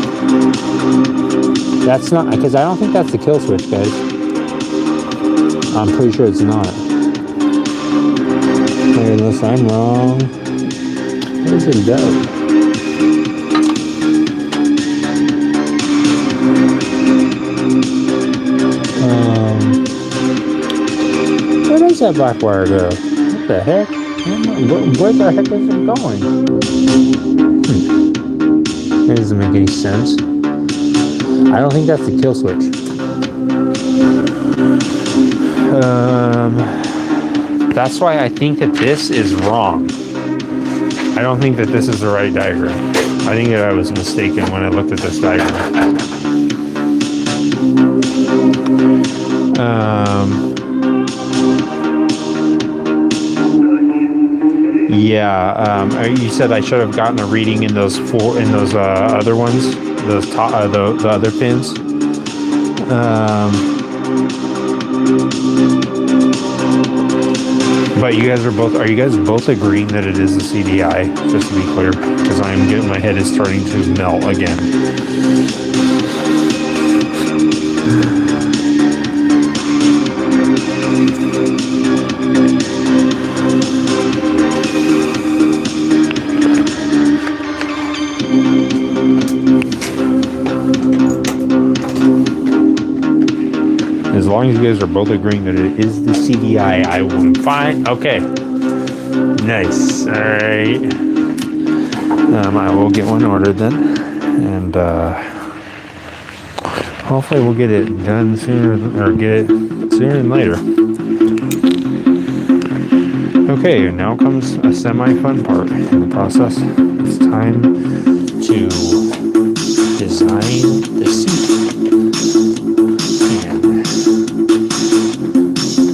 That's not, because I don't think that's the kill switch, guys. I'm pretty sure it's not. Unless I'm wrong. Where does it go? Where does that black wire go? What the heck? Where the heck is it going? That doesn't make any sense. I don't think that's the kill switch. That's why I think that this is wrong. I don't think that this is the right diagram. I think that I was mistaken when I looked at this diagram. You said I should have gotten a reading in those other ones, those top, the other pins. But you guys are you guys both agreeing that it is a CDI? Just to be clear, because my head is starting to melt again. As long as you guys are both agreeing that it is the CDI, I will fine. Okay. Nice. All right. I will get one ordered then, and hopefully we'll get it done sooner, or get it sooner than later. Okay, now comes a semi-fun part in the process. It's time to design the seat,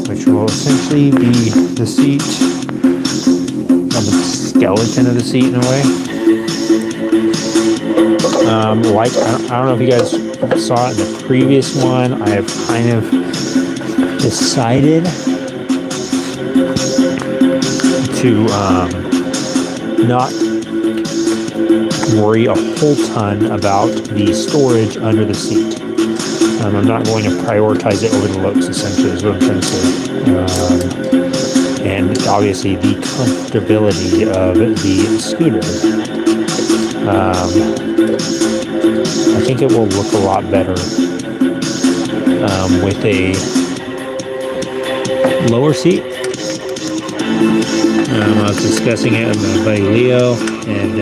which will essentially be the seat, the skeleton of the seat in a way. Like, I don't know if you guys saw it in the previous one, I have kind of decided to not worry a whole ton about the storage under the seat. I'm not going to prioritize it over the looks, essentially, is what I'm trying to say. And obviously the comfortability of the scooter. I think it will look a lot better with a lower seat. I was discussing it with my buddy Leo, and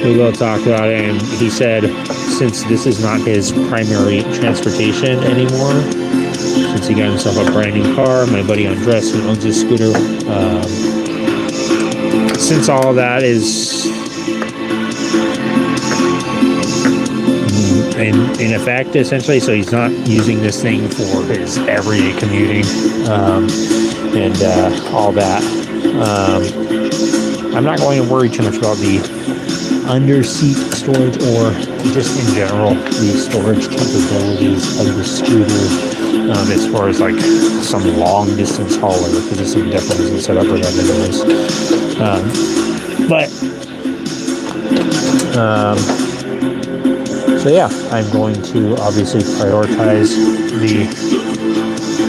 we will talk about it, and he said since this is not his primary transportation anymore, since he got himself a brand new car, my buddy Andres, who owns his scooter, since all of that is in effect, essentially, so he's not using this thing for his everyday commuting and all that. I'm not going to worry too much about the under seat storage, or just in general the storage capabilities of the scooter, as far as like some long distance hauler, because this thing definitely isn't set up for that anyways. So yeah, I'm going to obviously prioritize the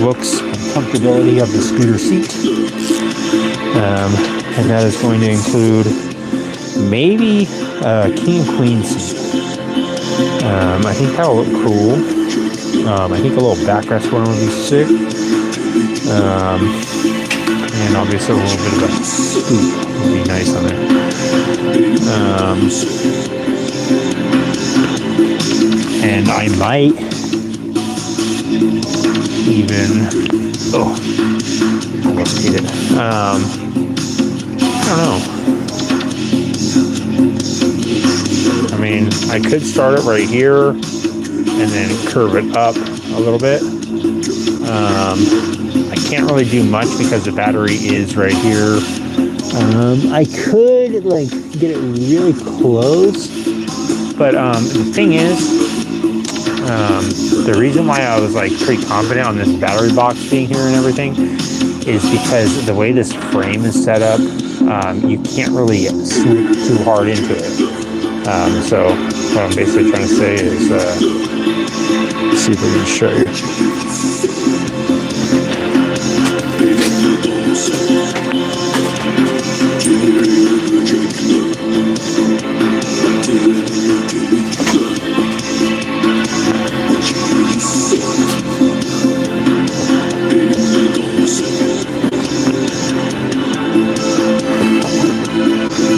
looks and comfortability of the scooter seat. And that is going to include maybe a king and queen seat. I think that'll look cool. I think a little backrest one would be sick. And obviously a little bit of a scoop would be nice on it. And I might even, almost hit it. I don't know. I mean, I could start it right here and then curve it up a little bit. I can't really do much because the battery is right here. I could like get it really close, but the thing is, the reason why I was like pretty confident on this battery box being here and everything is because the way this frame is set up, you can't really swoop too hard into it. So what I'm basically trying to say is, see if we can show you.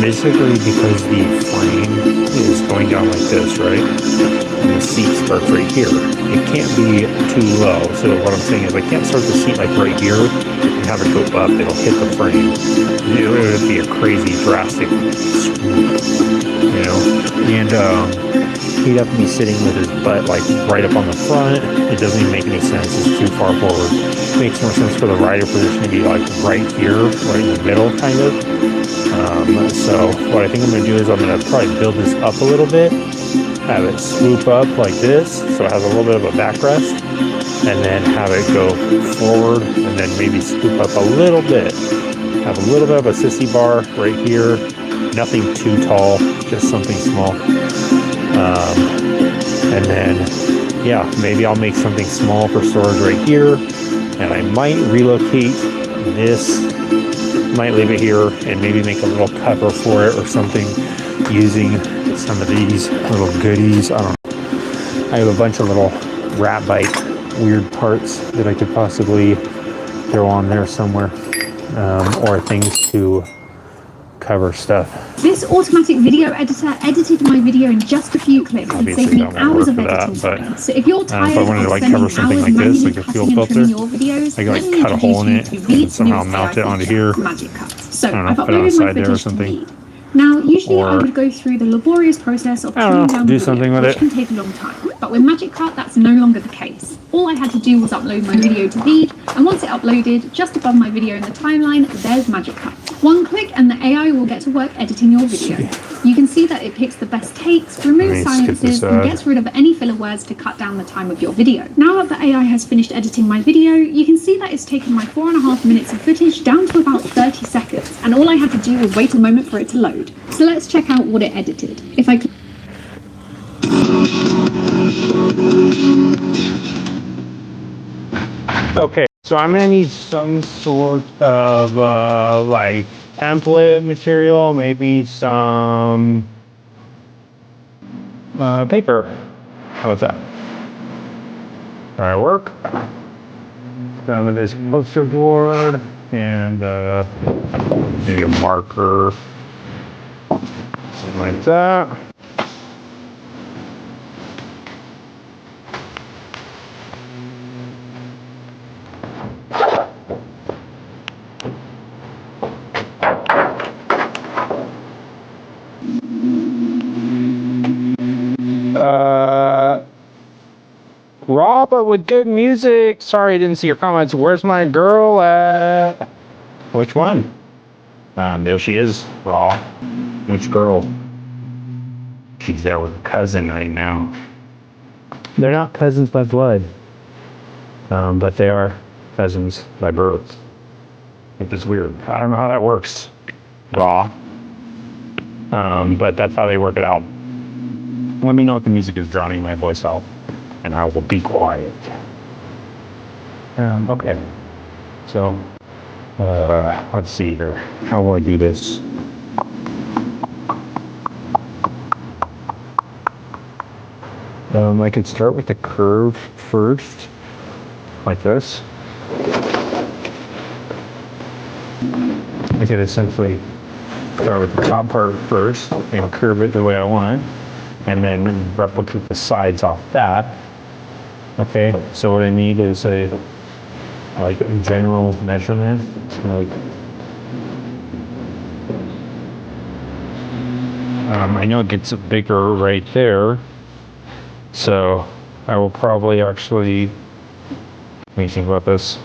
Basically, because the frame is going down like this, right? And the seat starts right here. It can't be too low. So what I'm saying is I can't start the seat like right here and have it go up. It'll hit the frame. It would be a crazy drastic swoop, you know? And he'd have to be sitting with his butt like right up on the front. It doesn't even make any sense. It's too far forward. It makes more sense for the rider position to be like right here, right in the middle, kind of. So what I think I'm going to do is I'm going to probably build this up a little bit, have it swoop up like this, so it has a little bit of a backrest, and then have it go forward, and then maybe scoop up a little bit. Have a little bit of a sissy bar right here. Nothing too tall, just something small. And then, yeah, maybe I'll make something small for storage right here, and I might relocate this, might leave it here, and maybe make a little cover for it or something using some of these little goodies. I don't know. I have a bunch of little rat bite weird parts that I could possibly throw on there somewhere, or things to cover stuff. This automatic video editor edited my video in just a few clicks and Obviously saved me don't hours of work for editing that, time. but, So if you're if tired I wanted to of like spending cover something hours like this, manually like a fuel cutting and filter, trimming your videos, I can let like me cut a hole in introduce it you to Veed's and somehow newest mount it AI onto feature, here. Magic Cut. So I don't know, I've put it on the uploaded my side there or footage to something. Veed. Now, usually I Or- would go through the laborious process of I don't trimming know, down do the something video, with which it. can take a long time. But with Magic Cut, that's no longer the case. All I had to do was upload my video to Veed, and once it uploaded, just above my video in the timeline, there's Magic Cut. One click and the AI will get to work editing your video. You can see that it picks the best takes, removes Let me skip this silences, and ad. gets rid of any filler words to cut down the time of your video. Now that the AI has finished editing my video, you can see that it's taken my 4.5 minutes of footage down to about 30 seconds, and all I had to do was wait a moment for it to load. So let's check out what it edited. If I Okay, so I'm gonna need some sort of like template material, maybe some paper. How about that? Try to work. Some of this poster board and maybe a marker, something like that. Raw, but with good music. Sorry, I didn't see your comments. Where's my girl at? Which one? There she is. Raw. Which girl? She's there with a cousin right now. They're not cousins by blood, but they are cousins by birth. Which is weird. I don't know how that works. Raw. But that's how they work it out. Let me know if the music is drowning my voice out, and I will be quiet. Okay. So, let's see here. How will I do this? I could start with the curve first, like this. I could essentially start with the top part first and curve it the way I want, and then replicate the sides off that. Okay, so what I need is a general measurement. I know it gets bigger right there, so I will probably actually, let me think about this.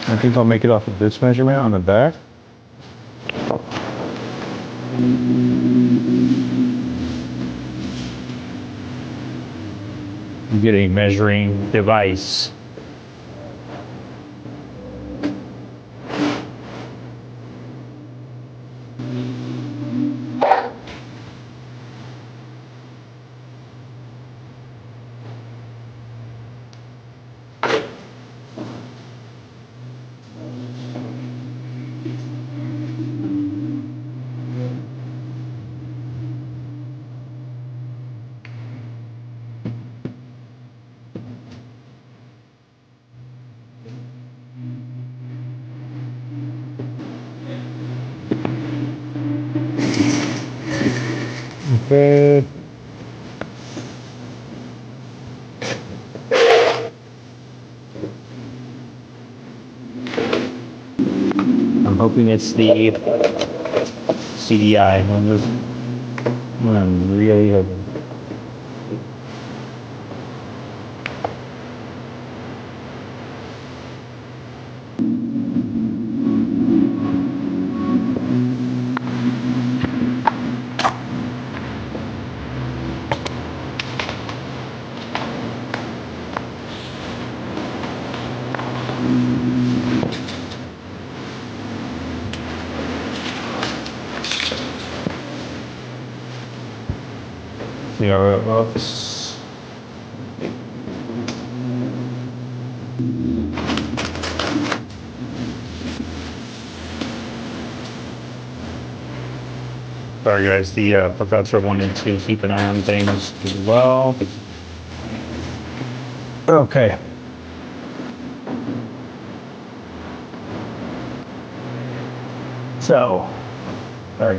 I think I'll make it off of this measurement on the back. You get a measuring device. Okay. I'm hoping it's the CDI. I'm really hoping. Oops. Sorry guys, the professor wanted to keep an eye on things as well. Okay. So, sorry,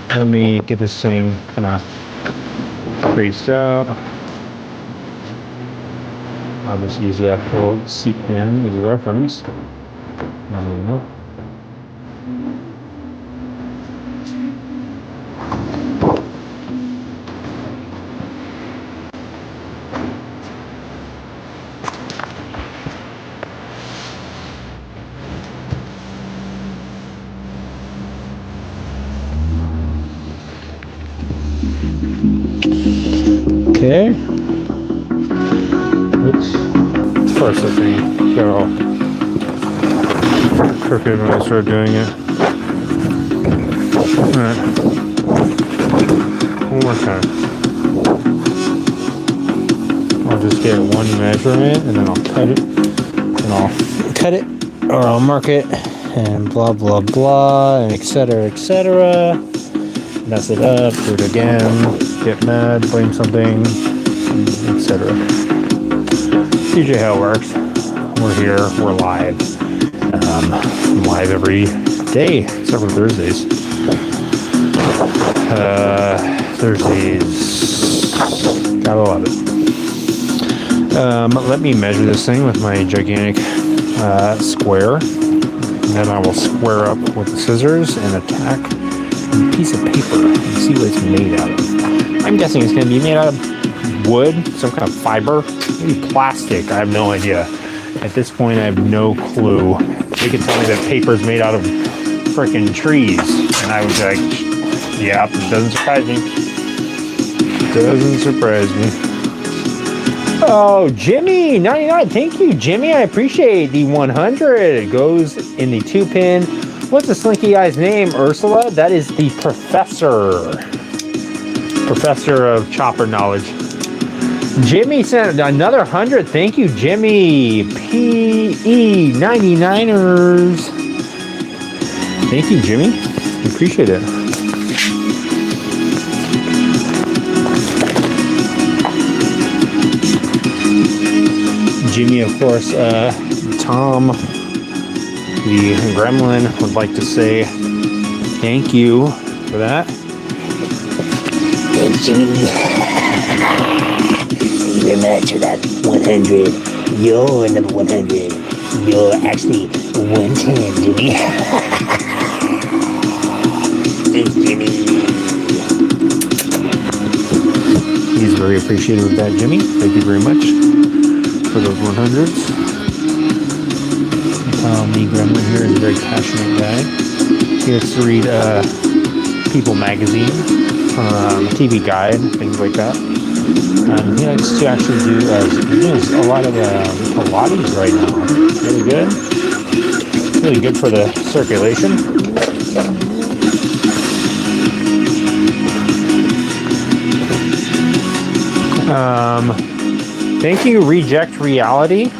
let me get this thing kind of spaced out. I'll just use the actual CPAN as a reference. Okay. Oops. First, I think got all crooked when I started doing it. Alright. One more time. I'll just get one measurement and then I'll cut it. And I'll cut it or I'll mark it and blah blah blah and etc. Mess it up, do it again, get mad, blame something, etc. usually how it works. We're here, we're live. I'm live every day, except for Thursdays. Thursdays, gotta love it. Let me measure this thing with my gigantic square. And then I will square up with the scissors and attack a piece of paper and see what it's made out of. I'm guessing it's going to be made out of wood, some kind of fiber, maybe plastic. I have no idea. At this point, I have no clue. They could tell me that paper is made out of freaking trees, and I was like, yeah, it doesn't surprise me. Doesn't surprise me. Oh, Jimmy, 99. Thank you, Jimmy. I appreciate the 100. It goes in the 2-pin. What's the slinky guy's name, Ursula? That is the professor. Professor of chopper knowledge. Jimmy sent another 100. Thank you, Jimmy. PE 99ers. Thank you, Jimmy. Appreciate it. Jimmy, of course, Tom, the gremlin, would like to say thank you for that. Thanks, Jimmy. Very much for that 100. You're number 100. You're actually 110, Jimmy. Thanks, Jimmy. He's very appreciative of that, Jimmy. Thank you very much for those 100s. Me Gremlin here is a very passionate guy. He likes to read People magazine, TV Guide, things like that. He likes to actually do a lot of Pilates right now. Really good. Really good for the circulation. Thank you, Reject Reality.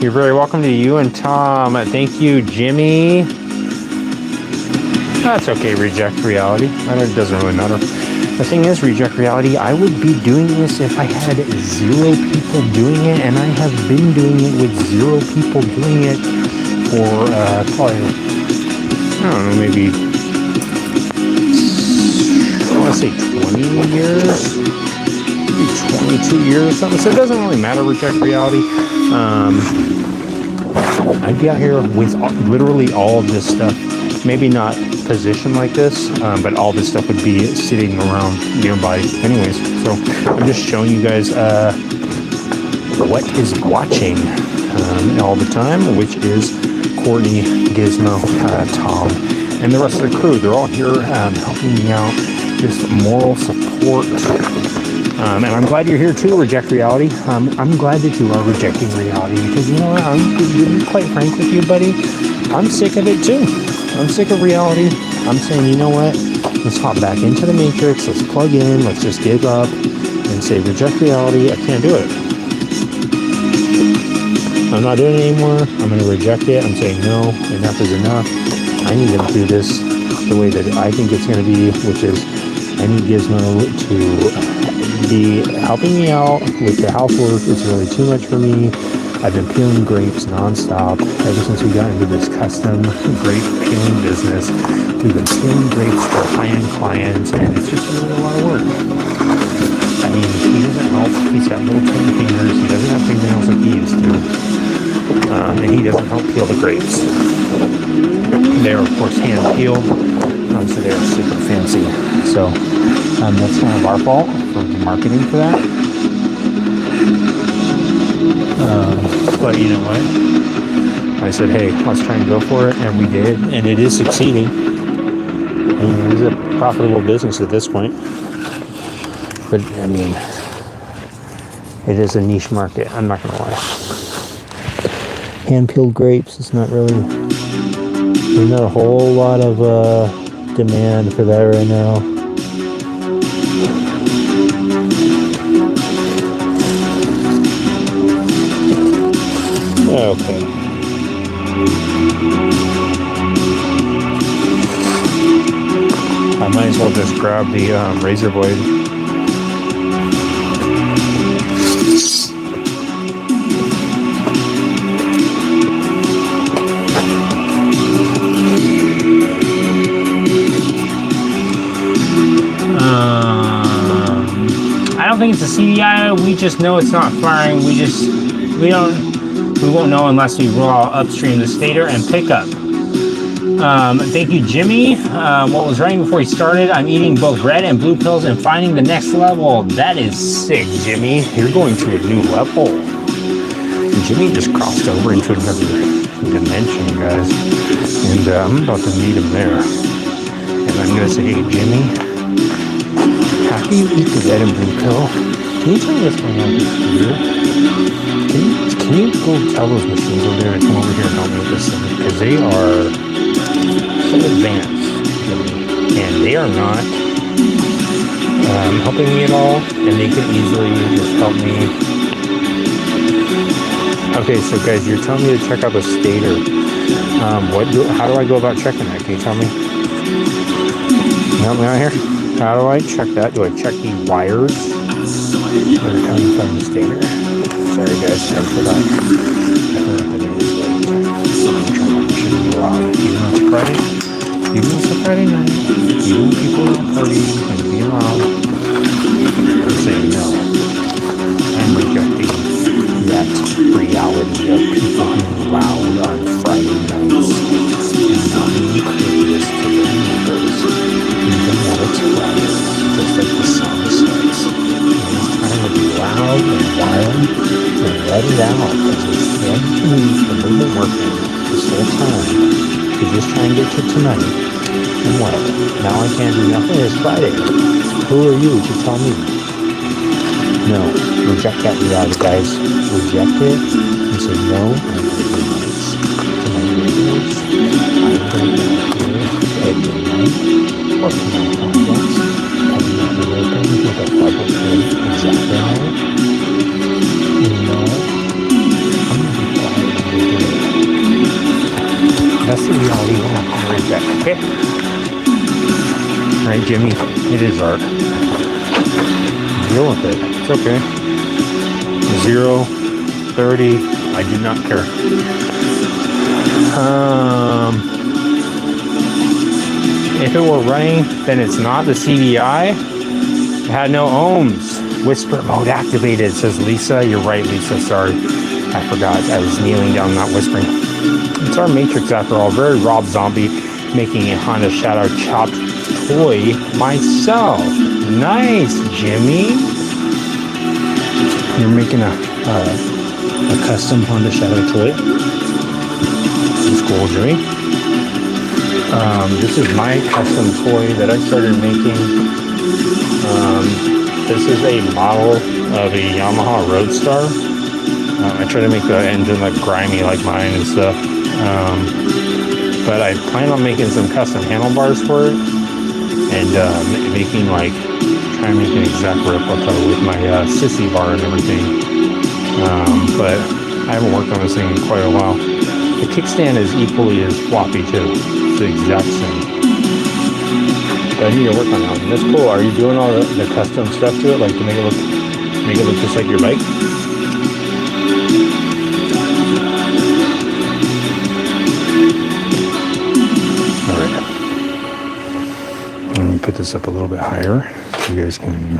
You're very welcome to you and Tom. Thank you, Jimmy. That's okay, Reject Reality. It doesn't really matter. The thing is, Reject Reality, I would be doing this if I had 0 people doing it, and I have been doing it with 0 people doing it for probably, I don't know, maybe, I want to say 20 years, maybe 22 years or something. So it doesn't really matter, Reject Reality. I'd be out here with literally all of this stuff. Maybe not positioned like this, but all this stuff would be sitting around nearby anyways. So I'm just showing you guys what is watching all the time, which is Courtney, Gizmo, Tom, and the rest of the crew. They're all here helping me out, just moral support. And I'm glad you're here too, Reject Reality. I'm glad that you are rejecting reality because, you know what, I'm to be quite frank with you, buddy. I'm sick of it too. I'm sick of reality. I'm saying, you know what? Let's hop back into the matrix. Let's plug in. Let's just give up and say reject reality. I can't do it. I'm not doing it anymore. I'm going to reject it. I'm saying no. Enough is enough. I need to do this the way that I think it's going to be, which is I need Gizmo to be helping me out with the housework. It's really too much for me. I've been peeling grapes nonstop ever since we got into this custom grape peeling business. We've been peeling grapes for high-end clients, and it's just really a lot of work. I mean, he doesn't help. He's got little tiny fingers. He doesn't have fingernails like he used to. And he doesn't help peel the grapes. They're, of course, hand-peeled, so they're super fancy. So that's kind of our fault for marketing for that. But you know what? I said, hey, let's try and go for it, and we did, and it is succeeding. I mean, it is a profitable business at this point. But I mean, it is a niche market. I'm not gonna lie. Hand-peeled grapes. It's not really. There's not a whole lot of demand for that right now. Okay. I might as well just grab the razor blade. I don't think it's a CDI. We just know it's not firing. We won't know unless we raw upstream the stator and pickup. Thank you, Jimmy. What was writing before he started? I'm eating both red and blue pills and finding the next level. That is sick, Jimmy. You're going to a new level. Jimmy just crossed over into another dimension, guys. And I'm about to meet him there. And I'm going to say, hey, Jimmy, after you eat the red and blue pill, can you turn this one on here? Can you go tell those machines over there to come over here and help me with this thing? Because they are so advanced, and they are not helping me at all, and they could easily just help me. Okay, so guys, you're telling me to check out the stator. How do I go about checking that? Can you tell me? Help me out here. How do I check that? Do I check the wires that are coming from the stator? Sorry guys, sorry for that. Even though it's a Friday night, even when people don't party and be loud, I'm saying no. I'm rejecting that reality of people being loud on Friday nights and not being courteous to their neighbors, even though it's Friday, just like the song says. It's trying to be loud and wild and let it out, because it's the movement working this whole time to just try and get to tonight. And what? Now I can't do nothing. It's Friday. Who are you to tell me? No. Reject that reality, guys. Reject it and say no. I'm going to do this to my neighbors. I'm going to do here every night or to my contacts. I'm not open with a public rate exactly on it. You know, I'm going to be quiet when I do it. That's the reality we're not going to reject, okay? Alright, Jimmy, it is art. Deal with it. It's okay. 0, 30, I do not care. If it were running, then it's not the CDI. It had no ohms. Whisper mode activated, says Lisa. You're right, Lisa. Sorry. I forgot. I was kneeling down, not whispering. It's our Matrix after all. Very Rob Zombie making a Honda Shadow chopped toy myself. Nice, Jimmy. You're making a custom Honda Shadow toy. This is cool, Jimmy. This is my custom toy that I started making. This is a model of a Yamaha Roadstar. I try to make the engine like grimy like mine and stuff. But I plan on making some custom handlebars for it, and making like trying to make an exact replica with my sissy bar and everything. But I haven't worked on this thing in quite a while. The kickstand is equally as floppy too. It's the exact same. But I need to work on that one. That's cool. Are you doing all the custom stuff to it, like to make it look just like your bike? All right. Let me put this up a little bit higher so you guys can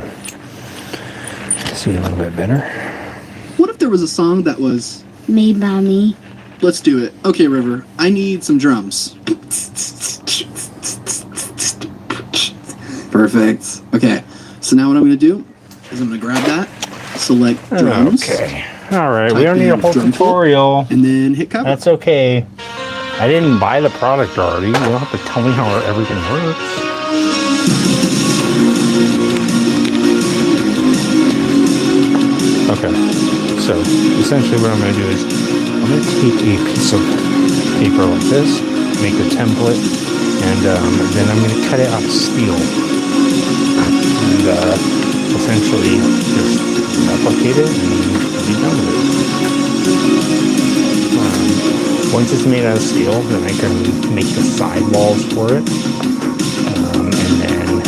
see a little bit better. What if there was a song that was Made by me. Let's do it. Okay, River, I need some drums. Perfect. Okay, so now what I'm going to do is I'm going to grab that, select drums. Okay. All right, we don't need a whole tutorial. And then hit cover. That's okay. I didn't buy the product already. You don't have to tell me how everything works. Okay, so essentially what I'm going to do is I'm going to take a piece of paper like this, make a template, and then I'm going to cut it out of steel. And essentially just replicate it and be done with it. Once it's made out of steel, then I can make the sidewalls for it. And then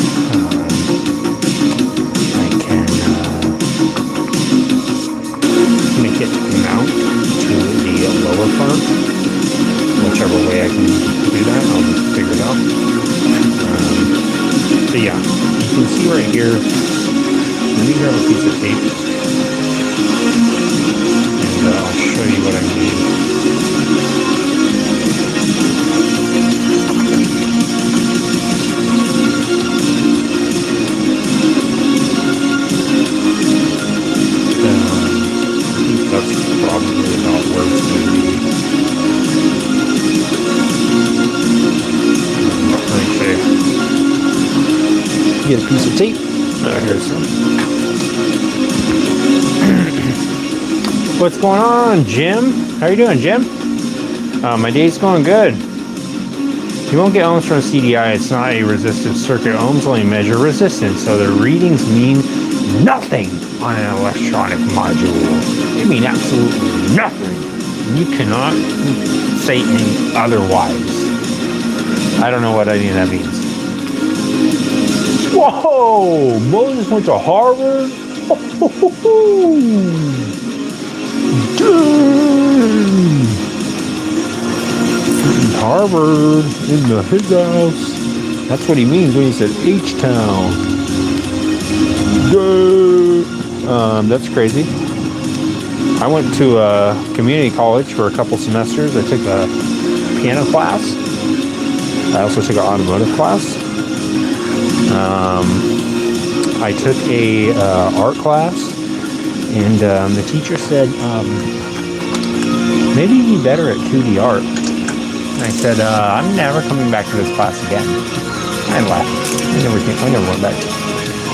I can make it mount to the lower part. Whichever way I can do that, I'll figure it out. But yeah, you can see right here, let me grab a piece of tape and I'll show you what I mean. That's probably not where it's going to be. Okay. Get a piece of tape. Here's some. What's going on, Jim? How you doing, Jim? My day's going good. You won't get ohms from CDI. It's not a resistive circuit. Ohms only measure resistance, so the readings mean nothing on an electronic module. They mean absolutely nothing. You cannot say any otherwise. I don't know what any of that means. Whoa! Moses went to Harvard? Dang! Harvard in his house. That's what he means when he said H-Town. That's crazy. I went to a community college for a couple semesters. I took a piano class. I also took an automotive class. I took a art class, and the teacher said, maybe you'd be better at 2D art. And I said, I'm never coming back to this class again. I laughed. I never went back.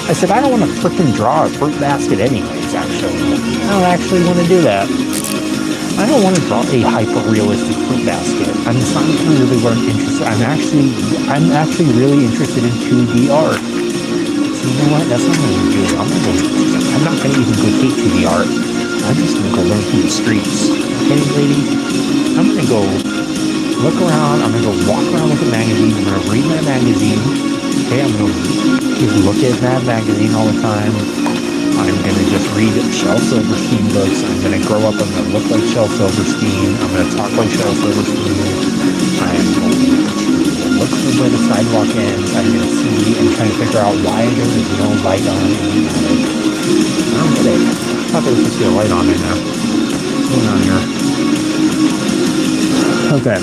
I said, I don't want to frickin' draw a fruit basket anyways, actually. I don't actually want to do that. I don't want to draw a hyper-realistic fruit basket. It's not really what I'm interested in. I'm actually really interested in 2D art. So you know what? That's not what I'm going to do. I'm not going to even go take 2D art. I'm just going to go run through the streets. Okay, lady? I'm going to go look around. I'm going to go walk around with a magazine. I'm going to read my magazine. Okay, I'm going to look at that magazine all the time. I'm going to just read Shel Silverstein books. I'm going to grow up. I'm going to look like Shel Silverstein. I'm going to talk like Shel Silverstein. I'm going to look for where the sidewalk ends. I'm going to see and try to figure out why there is no light on in the attic. I don't get it. I thought there was supposed to be a light on in there. What's going on here? Okay.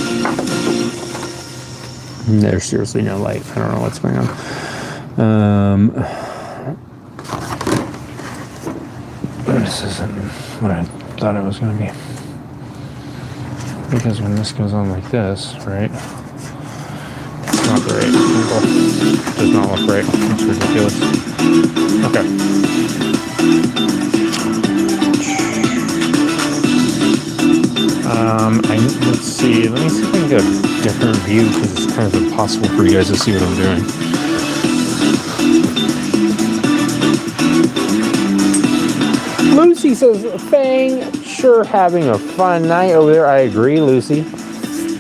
There's seriously no light. I don't know what's going on. This isn't what I thought it was going to be. Because when this goes on like this, right? It's not the right angle. Does not look right. It's ridiculous. Okay. Let's see. Let me see if I can get a different view because it's kind of impossible for you guys to see what I'm doing. Lucy says, Fang, sure having a fun night over there. I agree, Lucy.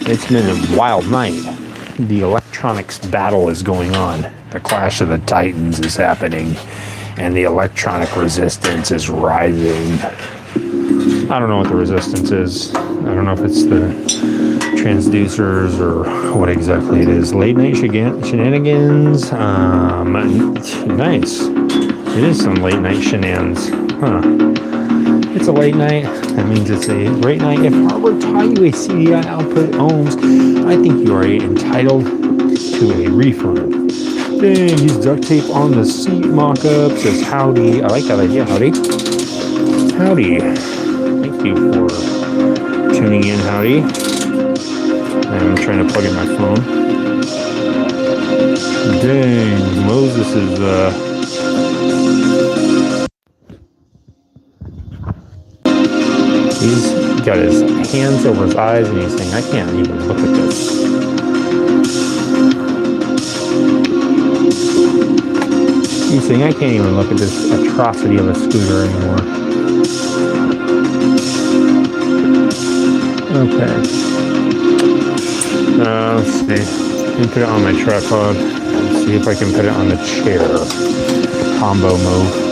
It's been a wild night. The electronics battle is going on. The Clash of the Titans is happening, and the electronic resistance is rising. I don't know what the resistance is. I don't know if it's the transducers or what exactly it is. Late night shenanigans. Nice. It is some late night shenanigans. Huh. It's a late night. That means it's a great night. If Harvard taught you a CDI output ohms, I think you are entitled to a refund. Dang, use duct tape on the seat mock-up. Says howdy. I like that idea. Howdy. Howdy. Thank you for tuning in, Howdy. I'm trying to plug in my phone. Dang, Moses is he's got his hands over his eyes and he's saying, I can't even look at this. He's saying, I can't even look at this atrocity of a scooter anymore. Okay. Let's see. Let me put it on my tripod. Let's see if I can put it on the chair. Combo move.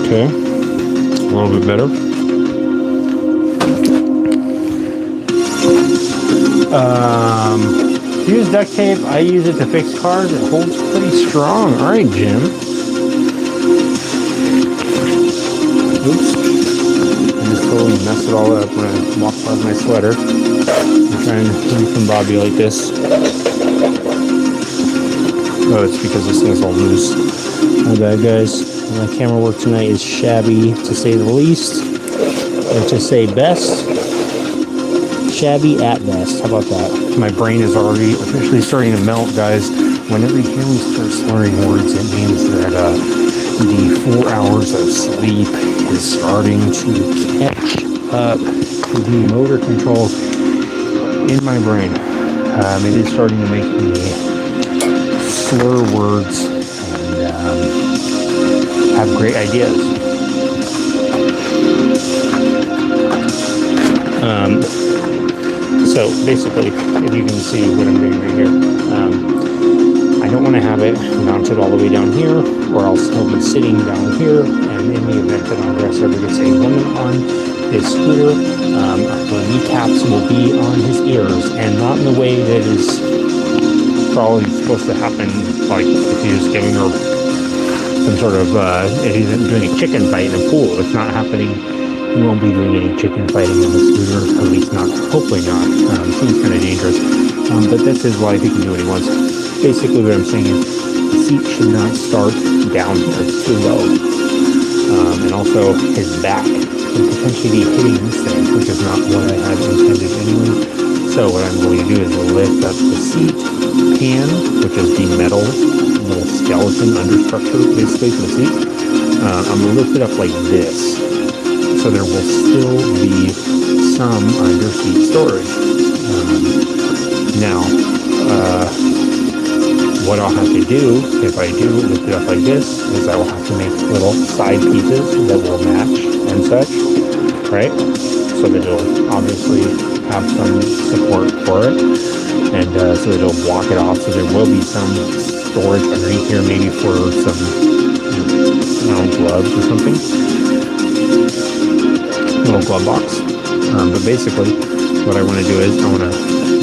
Okay, a little bit better. Use duct tape. I use it to fix cars. It holds pretty strong. All right, Jim. Oops. I just totally messed it all up when I walked by my sweater. I'm trying to recombobulate this. Oh, it's because this thing's all loose. My bad, guys. My camera work tonight is shabby, to say the least. Or to say best. Shabby at best. How about that? My brain is already officially starting to melt, guys. Whenever you hear me start slurring words, it means that the 4 hours of sleep is starting to catch up to the motor controls in my brain. It is starting to make me slur words and have great ideas. So basically, if you can see what I'm doing right here, I don't want to have it mounted all the way down here, or else he'll be sitting down here, and in the event that Andres ever gets a woman on his scooter, the kneecaps will be on his ears, and not in the way that is probably supposed to happen, like if he was giving her some sort of, if he's doing a chicken fight in a pool. It's not happening. He won't be doing any chicken fighting in the scooter, at least not, hopefully not. Seems kind of dangerous. But that's his life, he can do what he wants. Basically what I'm saying is, the seat should not start down here, it's too low. And also, his back could potentially be hitting this thing, which is not what I had intended anyway. So what I'm going to do is lift up the seat pan, which is the metal little skeleton understructure, basically, for the seat. I'm going to lift it up like this. So there will still be some under seat storage. Now, what I'll have to do, if I do lift it up like this, is I will have to make little side pieces that will match and such, right? So that it'll obviously have some support for it, and so that it'll block it off. So there will be some storage underneath here, maybe for some, gloves or something. Little glove box. But basically what I want to do is I want to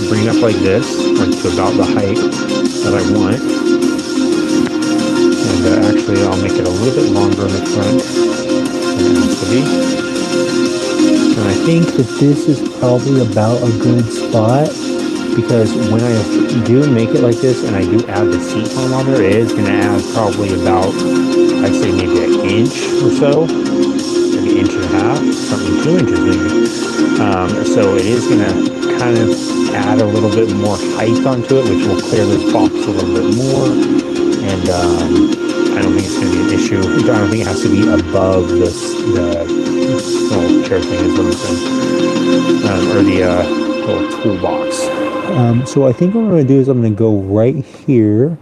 bring it up like this, like to about the height that I want, and actually I'll make it a little bit longer in the front than it has to be, and I think that this is probably about a good spot, because when I do make it like this and I do add the seat foam on there, it is going to add probably about, I'd say maybe an inch or so, maybe inch and a half, something 2 inches maybe. So it is going to kind of add a little bit more height onto it, which will clear this box a little bit more. And I don't think it's going to be an issue. I don't think it has to be above the little chair thing is what I'm saying, or the little toolbox. So I think what I'm going to do is I'm going to go right here,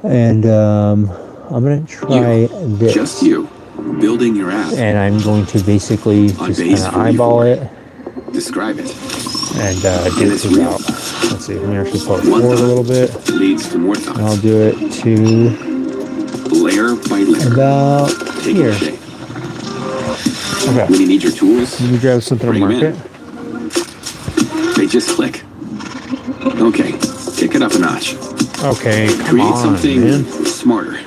and I'm going to try this. Just you, building your app. And I'm going to basically just kind of eyeball it. Describe it. And do it about, let's see, let me actually pull it forward a little bit. Leads to more thoughts. And I'll do it to layer by layer. About here. Okay. When you need your tools, let me grab something to mark it. They just click. Okay, kick it up a notch. Okay, come Create on, something man. smarter.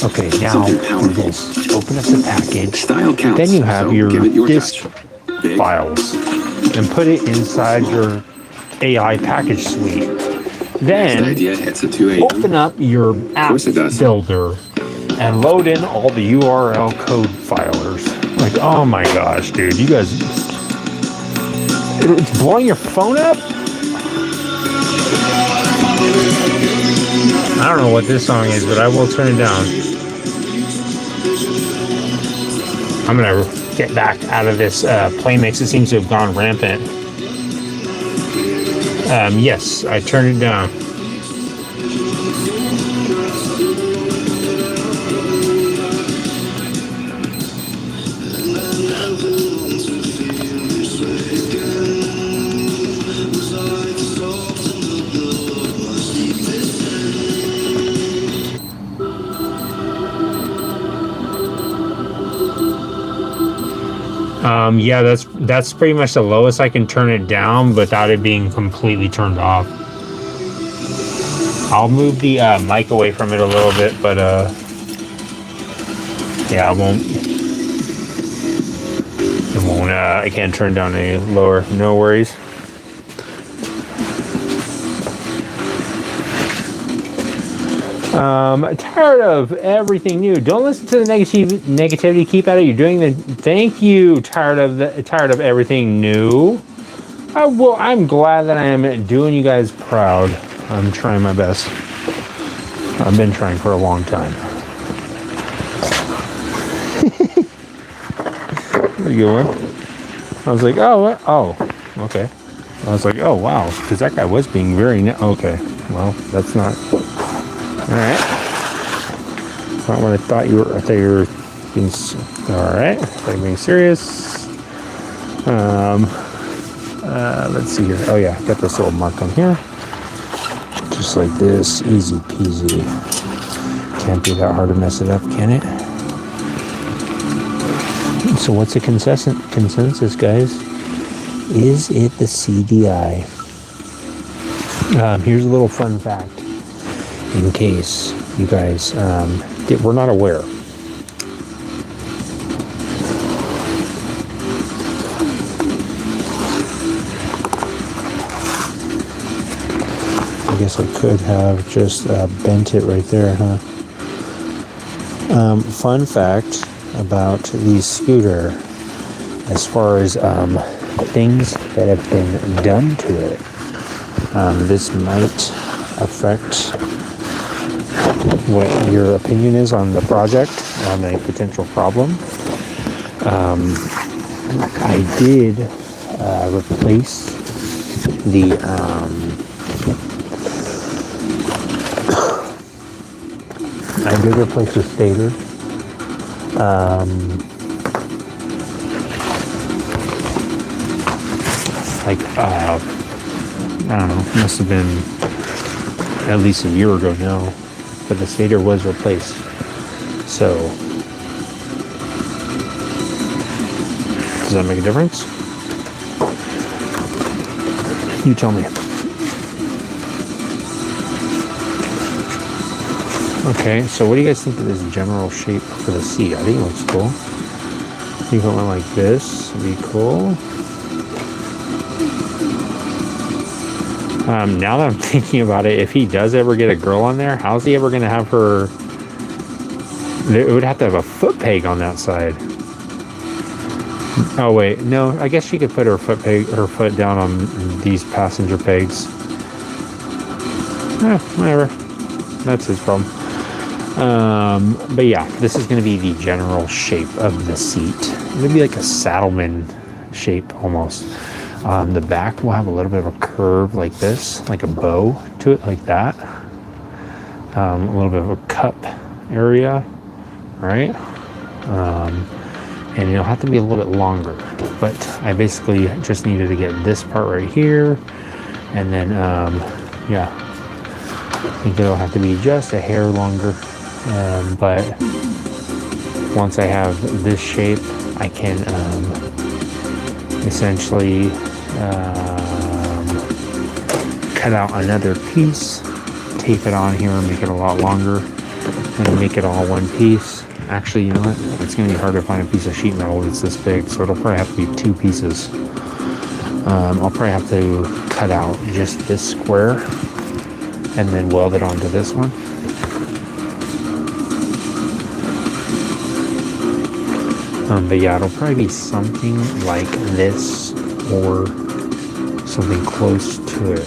Okay, now Something powerful. this. Open up the package. Style counts. Then you have so your give it your disk touch. files and put it inside your AI package suite. Then idea hits at 2 a.m. open up your app builder and load in all the URL code filers. Like, oh my gosh, dude, you guys, it's blowing your phone up? I don't know what this song is, but I will turn it down. I'm gonna get back out of this play mix. It seems to have gone rampant. Yes, I turned it down. Yeah, that's pretty much the lowest I can turn it down without it being completely turned off. I'll move the mic away from it a little bit, but yeah, I can't turn down any lower. No worries. Tired of everything new. Don't listen to the negativity. Keep at it. You're doing the. Thank you. Tired of everything new. I'm glad that I am doing you guys proud. I'm trying my best. I've been trying for a long time. Pretty good one. I was like, oh, okay. I was like, oh wow, because that guy was being very. Okay, well, that's not. All right. Not what I thought you were. I thought you were being. All right. I thought you were being serious. Let's see here. Oh yeah, got this little mark on here. Just like this, easy peasy. Can't be that hard to mess it up, can it? So what's the consensus, guys? Is it the CDI? Here's a little fun fact. In case you guys were not aware. I guess I could have just bent it right there, huh? Fun fact about the scooter, as far as things that have been done to it, this might affect what your opinion is on the project, on a potential problem. I did replace the stator. I don't know, must have been at least a year ago now. But the stator was replaced. So, does that make a difference? You tell me. Okay, so what do you guys think of this general shape for the seat? I think it looks cool. I think it went like this would be cool. Now that I'm thinking about it, if he does ever get a girl on there, how's he ever going to have her It would have to have a foot peg on that side. Oh wait, no. I guess she could put her foot down on these passenger pegs. Whatever. That's his problem. But yeah, this is going to be the general shape of the seat. It's going to be like a Saddleman shape almost. The back will have a little bit of a curve like this, like a bow to it, like that. A little bit of a cup area, right? And it'll have to be a little bit longer, but I basically just needed to get this part right here, and then yeah, I think it'll have to be just a hair longer, but once I have this shape, I can essentially cut out another piece, tape it on here and make it a lot longer, and make it all one piece. Actually, you know what? It's going to be hard to find a piece of sheet metal that's this big, so it'll probably have to be 2 pieces. I'll probably have to cut out just this square and then weld it onto this one. But yeah, it'll probably be something like this or something close to it.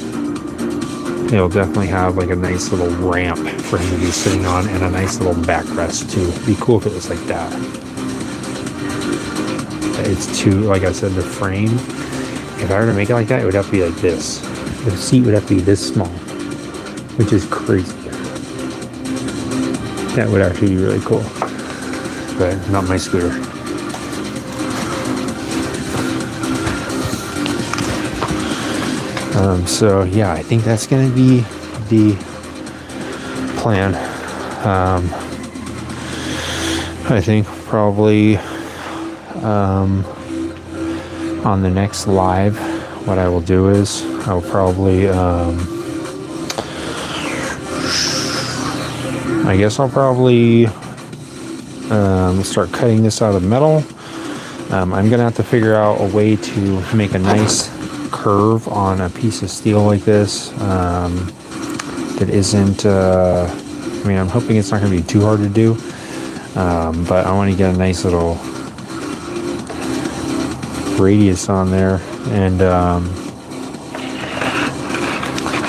It'll definitely have like a nice little ramp for him to be sitting on and a nice little backrest too. It'd be cool if it was like that. It's too, like I said, the frame, if I were to make it like that, it would have to be like this. The seat would have to be this small, which is crazy. That would actually be really cool, but not my scooter. So yeah, I think that's going to be the plan. I think probably on the next live, what I will do is I'll probably I guess I'll probably start cutting this out of metal. I'm gonna have to figure out a way to make a nice curve on a piece of steel like this that isn't I mean, I'm hoping it's not going to be too hard to do, but I want to get a nice little radius on there, and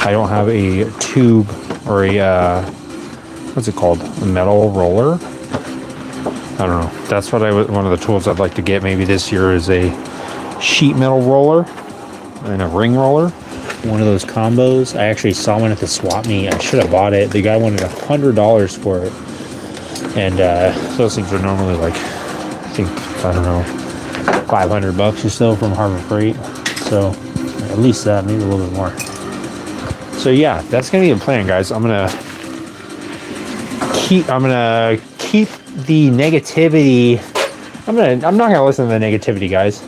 I don't have a tube or a what's it called, a metal roller. I don't know, that's what one of the tools I'd like to get maybe this year is a sheet metal roller and a ring roller, one of those combos. I actually saw one at the swap meet. I should have bought it. The guy wanted $100 for it, and those things are normally like, I think, I don't know, $500 or so from Harbor Freight. So at least that, maybe a little bit more. So yeah, that's gonna be the plan, guys. I'm gonna keep the negativity. I'm not gonna listen to the negativity, guys.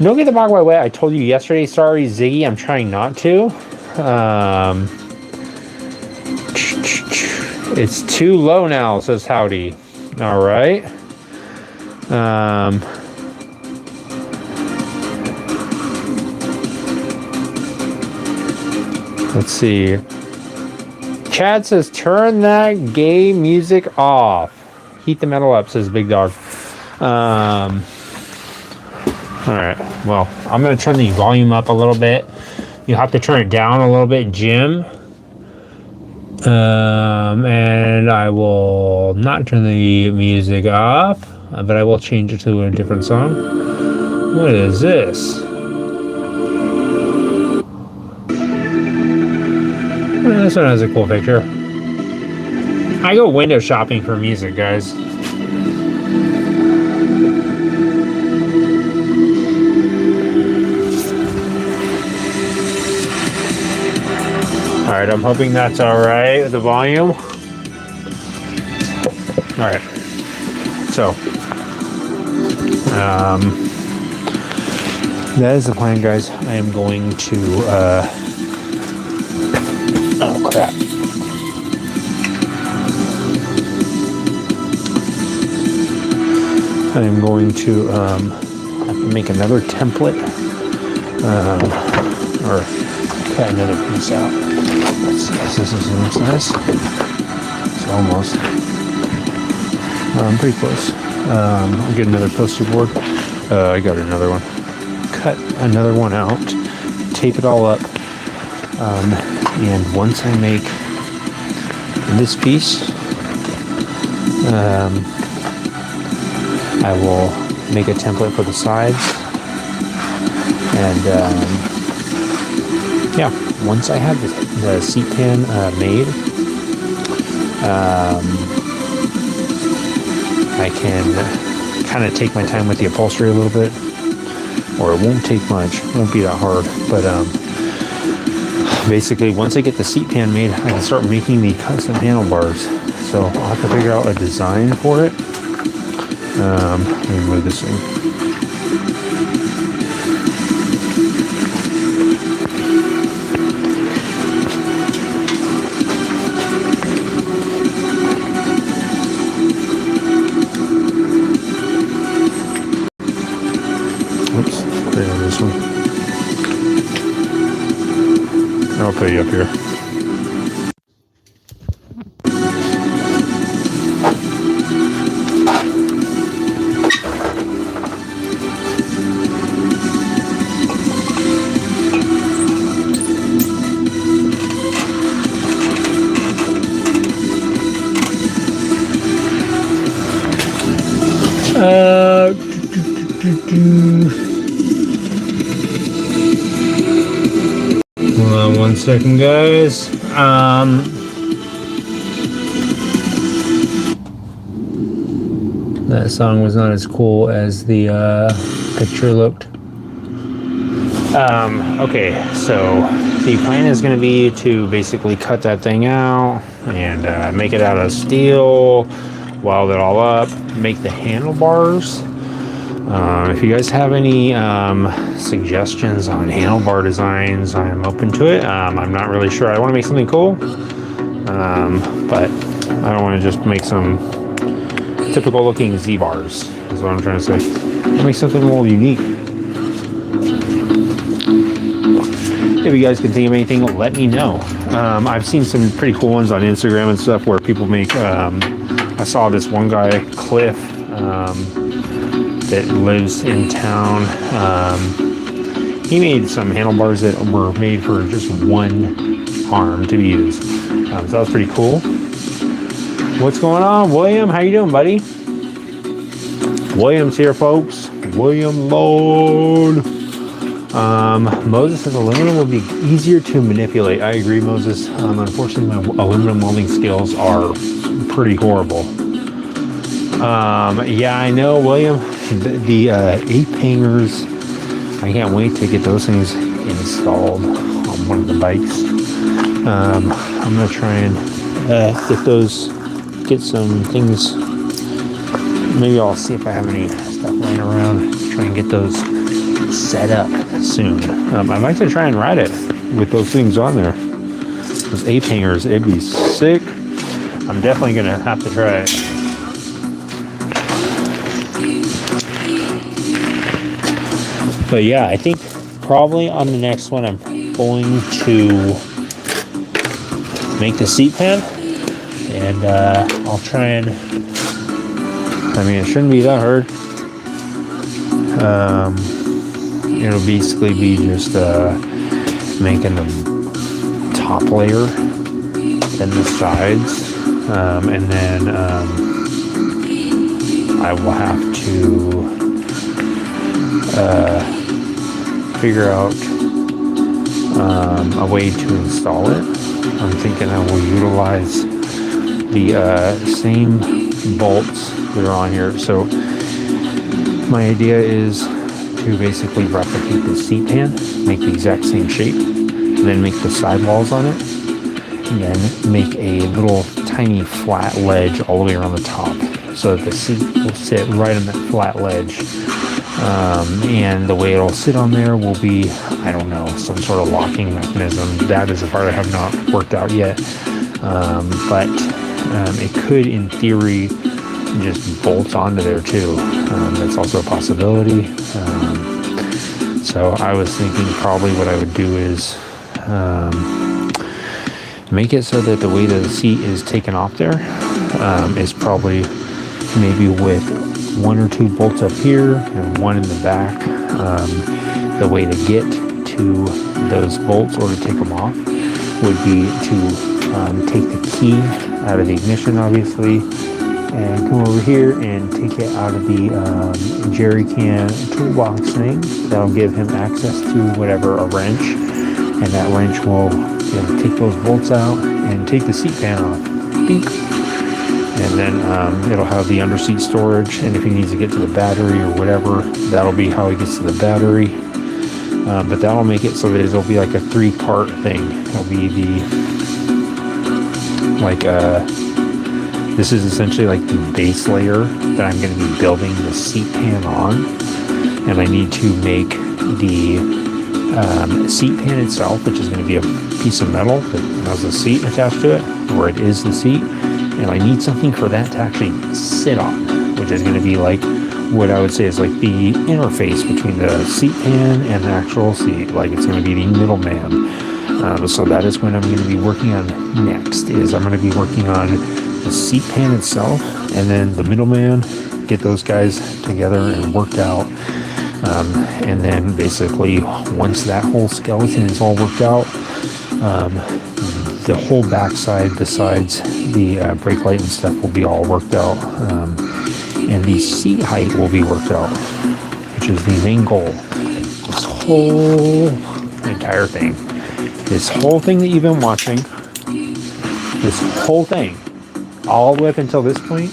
Don't get the Mogwai wet. I told you yesterday. Sorry, Ziggy. I'm trying not to. It's too low now, says Howdy. All right. Let's see. Chad says, turn that gay music off. Heat the metal up, says Big Dog. All right, well, I'm going to turn the volume up a little bit. You have to turn it down a little bit, Jim. And I will not turn the music off, but I will change it to a different song. What is this? Well, this one has a cool picture. I go window shopping for music, guys. Alright, I'm hoping that's alright with the volume. Alright. So, that is the plan, guys. I am going to, oh crap. I am going to have to make another template, or cut another piece out. Let's see if this looks nice. It's almost. Pretty close. I'll get another poster board. I got another one. Cut another one out, tape it all up, and once I make this piece, I will make a template for the sides, and yeah, once I have the seat pan made, I can kind of take my time with the upholstery a little bit, or it won't take much, it won't be that hard, but basically once I get the seat pan made, I can start making the custom handlebars. So I'll have to figure out a design for it. Let me move this thing. Oops, there this one. I'll put you up here. Hold on 1 second, guys. That song was not as cool as the picture looked. Okay, so the plan is going to be to basically cut that thing out and make it out of steel, weld it all up, make the handlebars. If you guys have any suggestions on handlebar designs, I'm open to it. I'm not really sure. I want to make something cool, but I don't want to just make some typical looking Z-bars, is what I'm trying to say. I'll make something a little unique. If you guys can think of anything, let me know. I've seen some pretty cool ones on Instagram and stuff where people make, I saw this one guy, Cliff, that lives in town. He made some handlebars that were made for just one arm to be used. So that was pretty cool. What's going on, William? How you doing, buddy? William's here, folks. William Lord. Moses says aluminum will be easier to manipulate. I agree, Moses. Unfortunately, my aluminum welding skills are pretty horrible. Yeah, I know, William. The ape hangers, I can't wait to get those things installed on one of the bikes. I'm gonna try and get some things. Maybe I'll see if I have any stuff laying around. Try and get those set up soon. I'd like to try and ride it with those things on there. Those ape hangers, it'd be sick. I'm definitely gonna have to try it. But yeah, I think probably on the next one I'm going to make the seat pan, and I'll try and, I mean, it shouldn't be that hard. It'll basically be just making the top layer, then the sides, and then I will have to figure out a way to install it. I'm thinking I will utilize the same bolts that are on here. So my idea is to basically replicate the seat pan, make the exact same shape, and then make the sidewalls on it, and then make a little tiny flat ledge all the way around the top, so that the seat will sit right on that flat ledge. And the way it'll sit on there will be, I don't know, some sort of locking mechanism. That is the part I have not worked out yet. But it could, in theory, just bolt onto there too. That's also a possibility. So I was thinking probably what I would do is make it so that the way that the seat is taken off there is probably maybe with 1 or 2 bolts up here and 1 in the back. The way to get to those bolts or to take them off would be to take the key out of the ignition, obviously, and come over here and take it out of the jerry can toolbox thing. That'll give him access to whatever, a wrench, and that wrench will be able to take those bolts out and take the seat pan off. Beep. And then it'll have the underseat storage, and if he needs to get to the battery or whatever, that'll be how he gets to the battery. But that'll make it so that it'll be like a 3-part thing. It'll be this is essentially like the base layer that I'm going to be building the seat pan on, and I need to make the seat pan itself, which is going to be a piece of metal that has a seat attached to it, where it is the seat, and I need something for that to actually sit on, which is going to be like what I would say is like the interface between the seat pan and the actual seat. Like it's going to be the middleman. So that is what I'm going to be working on next. Is I'm going to be working on the seat pan itself, and then the middleman. Get those guys together and worked out. And then basically once that whole skeleton is all worked out, the whole backside, the sides, the brake light and stuff will be all worked out. And the seat height will be worked out, which is the main goal. This whole entire thing, this whole thing that you've been watching, this whole thing, all the way up until this point,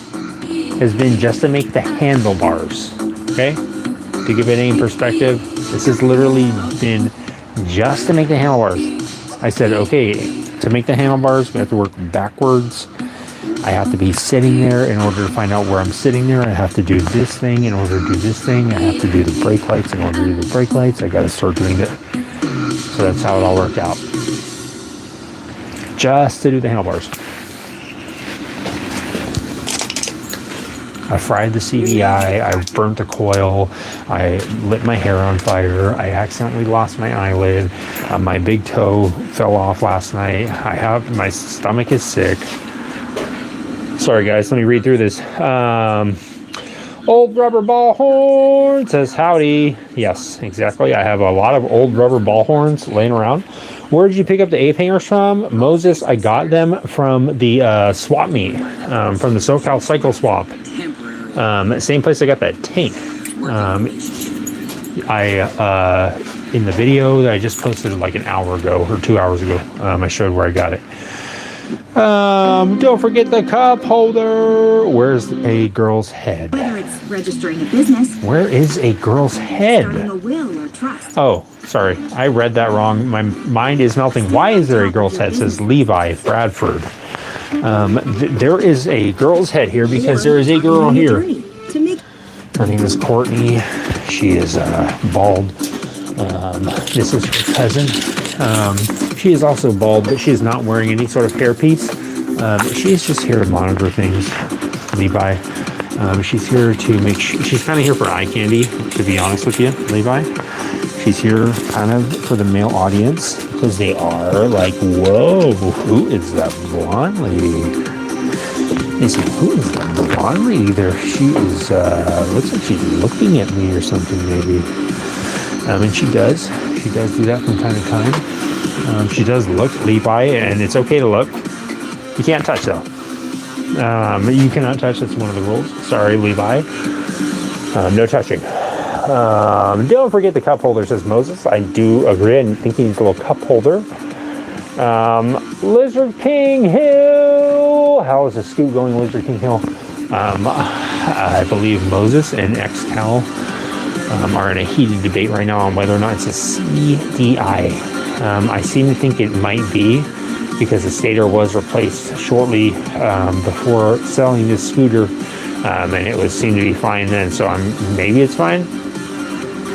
has been just to make the handlebars, okay? To give it any perspective, this has literally been just to make the handlebars. I said, okay, to make the handlebars, we have to work backwards. I have to be sitting there in order to find out where I'm sitting there. I have to do this thing in order to do this thing. I have to do the brake lights in order to do the brake lights. I got to start doing it. So that's how it all worked out. Just to do the handlebars. I fried the CDI, I burnt the coil, I lit my hair on fire, I accidentally lost my eyelid, my big toe fell off last night, my stomach is sick. Sorry guys, let me read through this. Old rubber ball horn says howdy. Yes, exactly. I have a lot of old rubber ball horns laying around. Where did you pick up the ape hangers from? Moses, I got them from the swap meet, from the SoCal Cycle Swap. Same place I got that tank. In the video that I just posted like an hour ago or 2 hours ago, I showed where I got it. Don't forget the cup holder. Where's a girl's head? Whether it's registering a business, where is a girl's head? starting a will or trust. Oh, sorry. I read that wrong. My mind is melting. Why is there a girl's head? It says Levi Bradford. There is a girl's head here because there is a girl here. Her name is Courtney. She is bald. This is her cousin. She is also bald, but she is not wearing any sort of hairpiece. She is just here to monitor things, Levi. She's here to make sure, she's kind of here for eye candy, to be honest with you, Levi. She's here kind of for the male audience because they are like, whoa, who is that blonde lady? They say, who is that blonde lady there? She is, looks like she's looking at me or something maybe. And she does do that from time to time. She does look, Levi, and it's okay to look. You can't touch though. You cannot touch, that's one of the rules. Sorry, Levi. No touching. Don't forget the cup holder, says Moses. I do agree. I think he needs a little cup holder. Lizard King Hill. How is the scoot going, Lizard King Hill? I believe Moses and XCal are in a heated debate right now on whether or not it's a CDI. I seem to think it might be because the stator was replaced shortly before selling this scooter, and it seemed to be fine then. So maybe it's fine.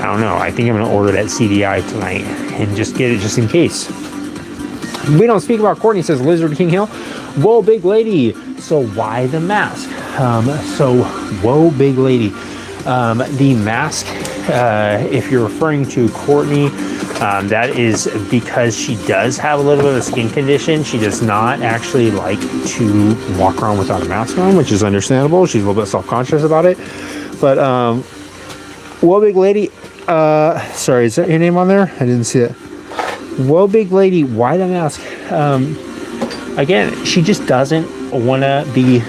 I don't know. I think I'm going to order that CDI tonight and just get it just in case. We don't speak about Courtney, says Lizard King Hill. Whoa, big lady. So why the mask? Whoa, big lady. The mask, if you're referring to Courtney, That is because she does have a little bit of a skin condition. She does not actually like to walk around without a mask on, which is understandable. She's a little bit self-conscious about it. But, well, big lady, sorry, is that your name on there? I didn't see it. Well, big lady, why the mask? Again, she just doesn't want to be,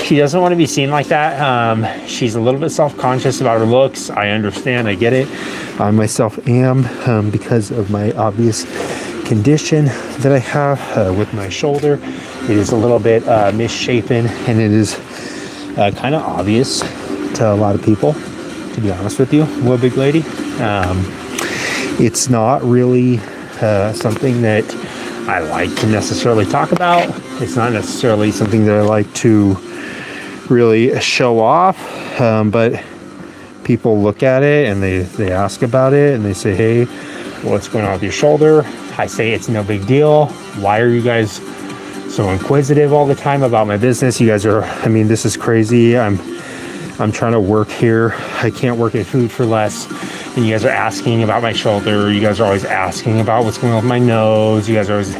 she doesn't want to be seen like that. She's a little bit self-conscious about her looks. I understand, I get it. I myself am, because of my obvious condition that I have with my shoulder. It is a little bit misshapen, and it is kind of obvious to a lot of people, to be honest with you, well, big lady. It's not really something that I like to necessarily talk about. It's not necessarily something that I like to really show off, but people look at it and they ask about it and they say, hey, what's going on with your shoulder? I say it's no big deal. Why are you guys so inquisitive all the time about my business? You guys are, this is crazy. I'm trying to work here. I can't work at Food for Less. And you guys are asking about my shoulder. You guys are always asking about what's going on with my nose. You guys are always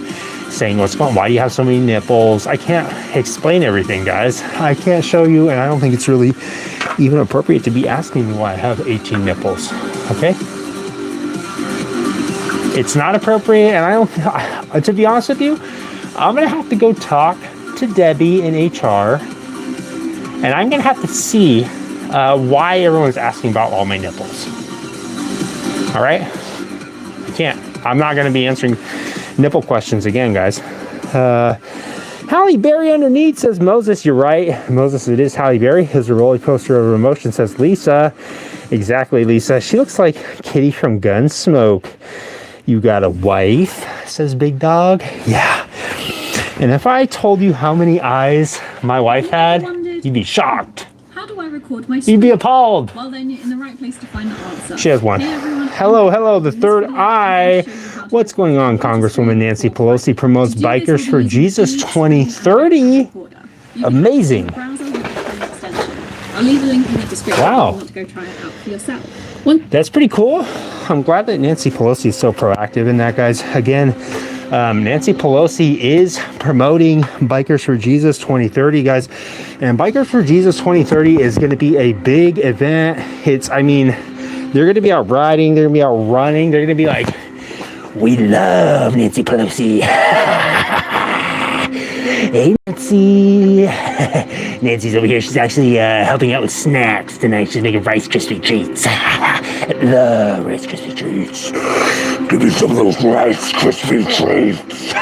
saying what's going on. Why do you have so many nipples? I can't explain everything, guys. I can't show you, and I don't think it's really even appropriate to be asking me why I have 18 nipples. Okay? It's not appropriate, and I don't, to be honest with you, I'm gonna have to go talk to Debbie in HR, and I'm gonna have to see why everyone's asking about all my nipples. All right? I can't. I'm not gonna be answering nipple questions again, guys. Halle Berry underneath says, Moses, you're right. Moses, it is Halle Berry. His roller coaster of emotion, says Lisa. Exactly, Lisa. She looks like Kitty from Gunsmoke. You got a wife, says Big Dog. Yeah. And if I told you how many eyes my wife had, you'd be shocked. How do I record my You'd be appalled. Well, then you're in the right place to find the answer. She has one. Hey, everyone. Hello, the third eye. What's going on? Congresswoman Nancy Pelosi promotes Bikers for Jesus 2030. Amazing. I'll leave a link in the description Wow. if you want to go try it out for yourself. That's pretty cool. I'm glad that Nancy Pelosi is so proactive in that, guys. Again, Nancy Pelosi is promoting Bikers for Jesus 2030, guys. And Bikers for Jesus 2030 is going to be a big event. They're going to be out riding. They're going to be out running. They're going to be like, we love Nancy Pelosi. Hey, Nancy. Nancy's over here. She's actually helping out with snacks tonight. She's making Rice Krispie treats. Love Rice Krispie treats. Give me some of those Rice Krispie treats.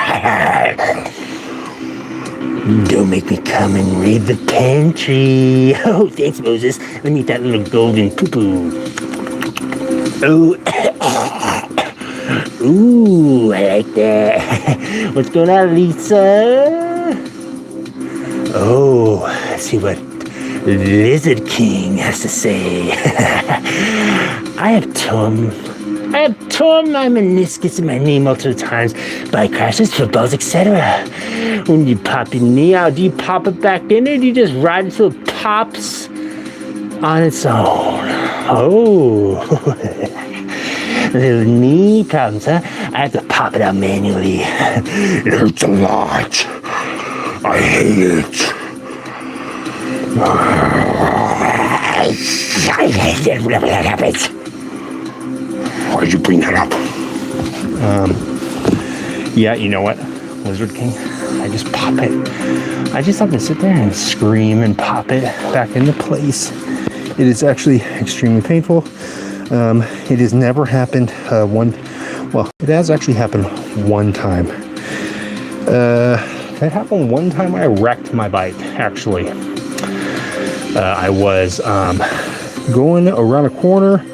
Don't make me come and raid the pantry. Oh, thanks, Moses. Let me eat that little golden poo-poo. Oh. Ooh, I like that. What's going on, Lisa? Oh, let's see what Lizard King has to say. I have torn my meniscus in my knee multiple times by crashes, footballs, etc. When you pop your knee out, do you pop it back in, or do you just ride until it pops on its own? Oh. Little knee problems, huh? I have to pop it out manually. It hurts a lot. I hate it. I hate it whenever that happens. Why'd you bring that up? Yeah, you know what, Lizard King? I just pop it. I just have to sit there and scream and pop it back into place. It is actually extremely painful. It has never happened it has actually happened one time. That happened one time. I wrecked my bike, actually. I was going around a corner,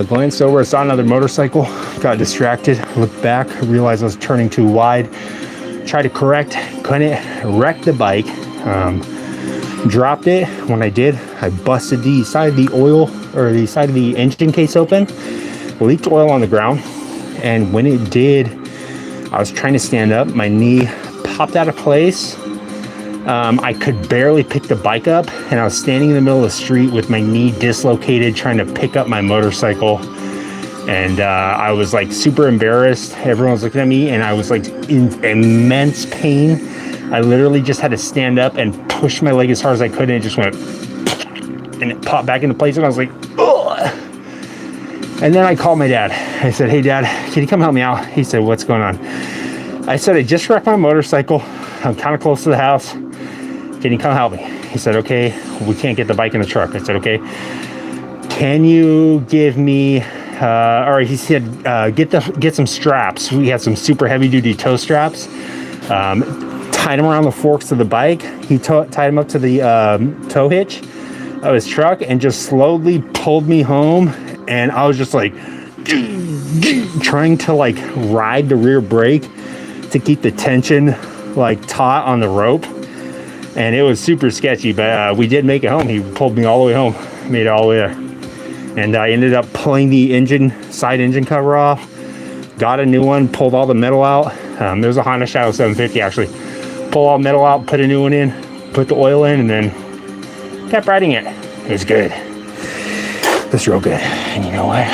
glanced over, I saw another motorcycle, got distracted, looked back, realized I was turning too wide, tried to correct, couldn't, wrecked the bike, dropped it. When I did, I busted the side of the oil, or the side of the engine case open, leaked oil on the ground, and when it did, I was trying to stand up, my knee popped out of place. I could barely pick the bike up, and I was standing in the middle of the street with my knee dislocated, trying to pick up my motorcycle. And I was like super embarrassed. Everyone was looking at me and I was like in immense pain. I literally just had to stand up and push my leg as hard as I could, and it just went and it popped back into place, and I was like, ugh. And then I called my dad. I said, hey Dad, can you come help me out? He said, what's going on? I said, I just wrecked my motorcycle. I'm kind of close to the house. Can you come help me? He said, okay, we can't get the bike in the truck. I said, okay. Can you give me, or he said, get some straps. We had some super heavy duty tow straps. Tied them around the forks of the bike. He tied them up to the tow hitch of his truck and just slowly pulled me home. And I was just like trying to like ride the rear brake to keep the tension like taut on the rope. And it was super sketchy, but we did make it home. He pulled me all the way home, made it all the way there. And I ended up pulling the side engine cover off, got a new one, pulled all the metal out. There was a Honda Shadow 750 actually. Pull all the metal out, put a new one in, put the oil in, and then kept riding it. It was good. It's real good. And you know what?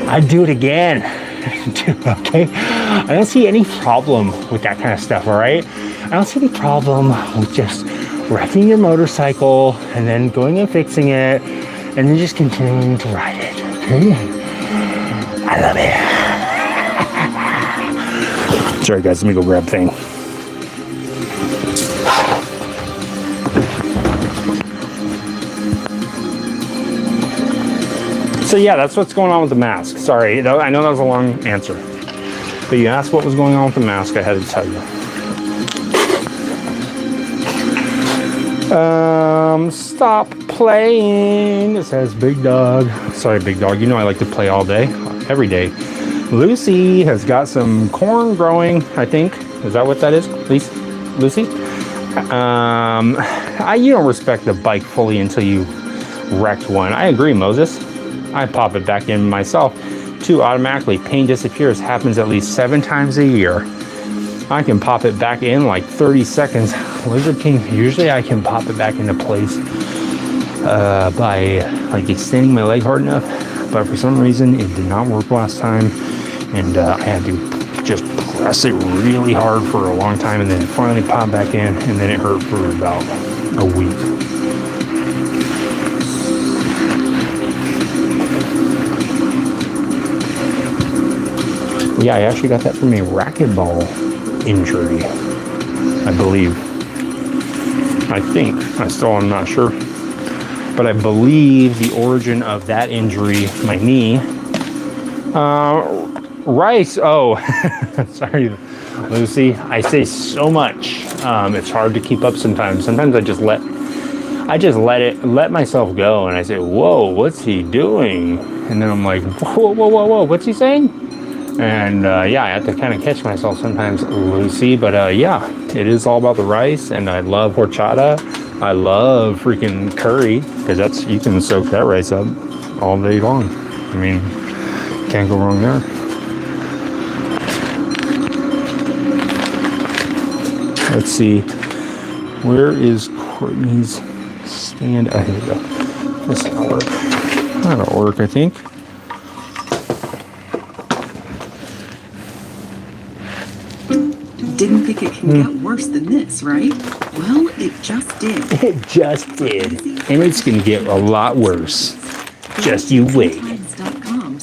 I'd do it again. Okay? I don't see any problem with that kind of stuff, all right? I don't see any problem with just wrecking your motorcycle and then going and fixing it and then just continuing to ride it, okay? I love it. Sorry guys, let me go grab a thing. So yeah, that's what's going on with the mask. Sorry, I know that was a long answer. But you asked what was going on with the mask, I had to tell you. Stop playing. It says Big Dog. Sorry, Big Dog. You know I like to play all day, every day. Lucy has got some corn growing, I think. Is that what that is, Lucy? You don't respect the bike fully until you wrecked one. I agree, Moses. I pop it back in myself. 2, automatically. Pain disappears. Happens at least 7 times a year. I can pop it back in like 30 seconds. Lizard King, usually I can pop it back into place by like extending my leg hard enough. But for some reason, it did not work last time. And I had to just press it really hard for a long time and then finally pop back in. And then it hurt for about a week. Yeah, I actually got that from a racquetball injury, I believe. I think. I'm not sure. But I believe the origin of that injury, my knee, rice. Oh, sorry, Lucy. I say so much. It's hard to keep up sometimes. Sometimes I just let myself go, and I say, "Whoa, what's he doing?" And then I'm like, "Whoa, what's he saying?" And yeah, I have to kind of catch myself sometimes, Lucy. But yeah, it is all about the rice, and I love horchata. I love freaking curry, because you can soak that rice up all day long. I mean, can't go wrong there. Let's see, where is Courtney's stand? Oh, here we go. This will work. That'll work, I think. Didn't think it can get worse than this, right? Well, it just did. It just did. And it's going to get a lot worse. Just you wait.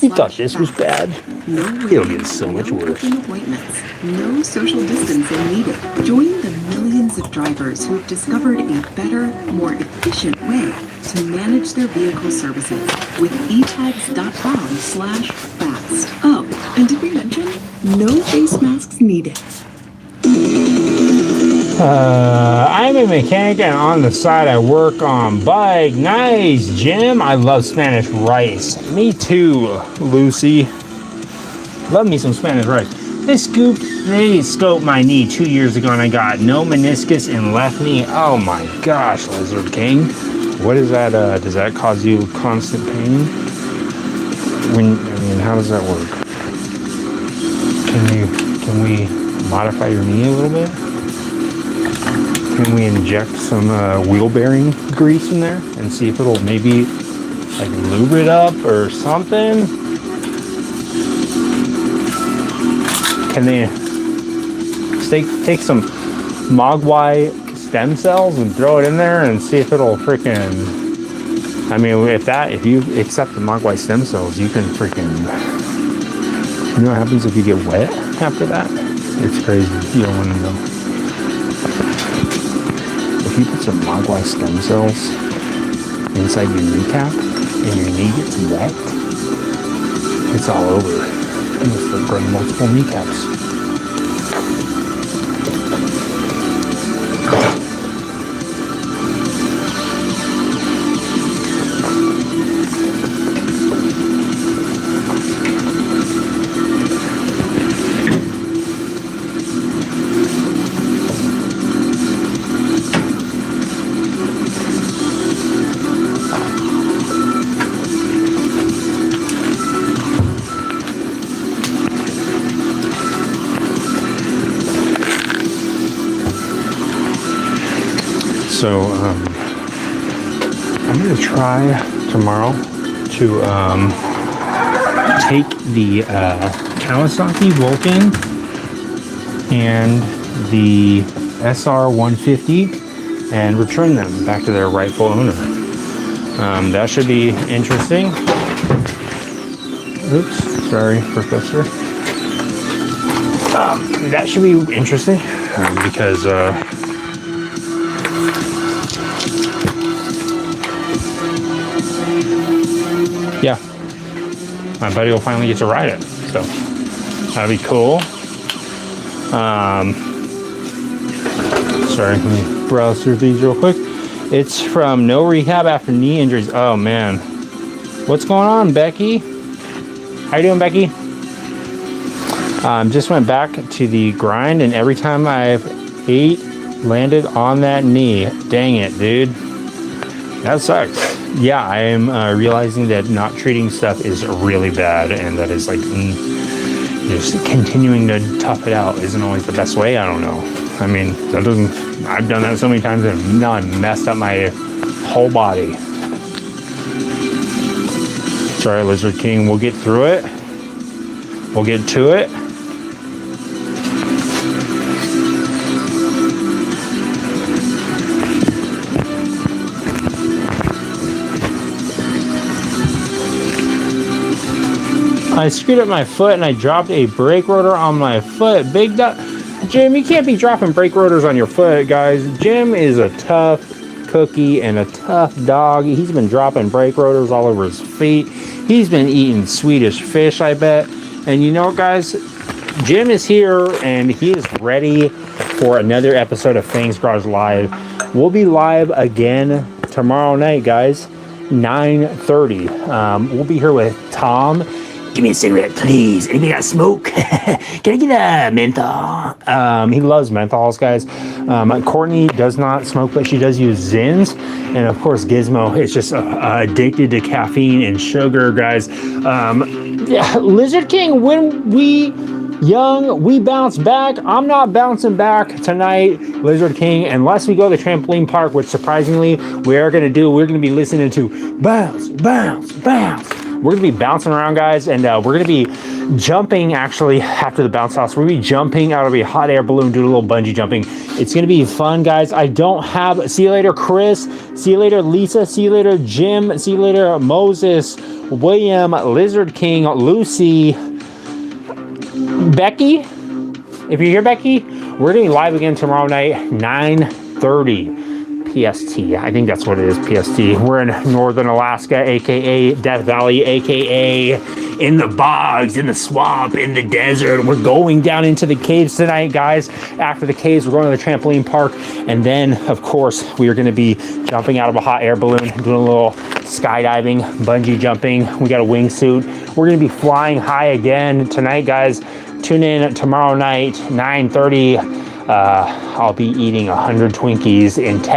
You thought this was bad? It'll get so much worse. Appointments. No social distancing needed. Join the millions of drivers who have discovered a better, more efficient way to manage their vehicle services with etags.com/fast. Oh, and did we mention no face masks needed? I'm a mechanic, and on the side I work on bike. Nice, Jim. I love Spanish rice. Me too, Lucy. Love me some Spanish rice. They scoped my knee 2 years ago, and I got no meniscus in left knee. Oh my gosh, Lizard King. What is that? Does that cause you constant pain? How does that work? Can we modify your knee a little bit? Can we inject some wheel bearing grease in there and see if it'll maybe like lube it up or something? can they take some Mogwai stem cells and throw it in there and see if it'll freaking, I mean, if you accept the Mogwai stem cells, you can freaking, you know what happens if you get wet after that? It's crazy. You don't want to know. If you put some Mogwai stem cells inside your kneecap and your knee gets wet, it's all over. You must start growing multiple kneecaps. So I'm going to try tomorrow to take the Kawasaki Vulcan and the SR150 and return them back to their rightful owner. That should be interesting. Oops, sorry, Professor. That should be interesting because yeah, my buddy will finally get to ride it, so that'll be cool. Sorry, let me browse through these real quick. It's from No Rehab After Knee Injuries. Oh man, what's going on, Becky? How you doing, Becky? Just went back to the grind, and every time I've landed on that knee. Dang it, dude. That sucks. Yeah, I am realizing that not treating stuff is really bad, and that is like just continuing to tough it out isn't always the best way. I don't know. I mean, that doesn't. I've done that so many times, and now I messed up my whole body. Sorry, Lizard King. We'll get through it. We'll get to it. I screwed up my foot and I dropped a brake rotor on my foot. Big dog. Jim, you can't be dropping brake rotors on your foot, guys. Jim is a tough cookie and a tough dog. He's been dropping brake rotors all over his feet. He's been eating Swedish fish, I bet. And you know what, guys? Jim is here and he is ready for another episode of Fangs Garage Live. We'll be live again tomorrow night, guys. 9:30. We'll be here with Tom. Give me a cigarette, please. Anybody got smoke? Can I get a menthol? He loves menthols, guys. Courtney does not smoke, but she does use Zins. And of course, Gizmo is just addicted to caffeine and sugar, guys. Yeah, Lizard King, when we young, we bounce back. I'm not bouncing back tonight, Lizard King, unless we go to the trampoline park, which surprisingly we are going to do. We're going to be listening to bounce, bounce, bounce. We're going to be bouncing around, guys, and we're going to be jumping, actually, after the bounce house. We're going to be jumping out of a hot air balloon, doing a little bungee jumping. It's going to be fun, guys. I don't have... See you later, Chris. See you later, Lisa. See you later, Jim. See you later, Moses, William, Lizard King, Lucy, Becky. If you're here, Becky, we're going to be live again tomorrow night, 9:30. PST. I think that's what it is, PST. We're in northern Alaska, aka Death Valley, aka in the bogs, in the swamp, in the desert. We're going down into the caves tonight, guys. After the caves, we're going to the trampoline park, and then, of course, we are going to be jumping out of a hot air balloon, doing a little skydiving, bungee jumping. We got a wingsuit. We're going to be flying high again tonight, guys. Tune in tomorrow night, 9:30. I'll be eating 100 Twinkies in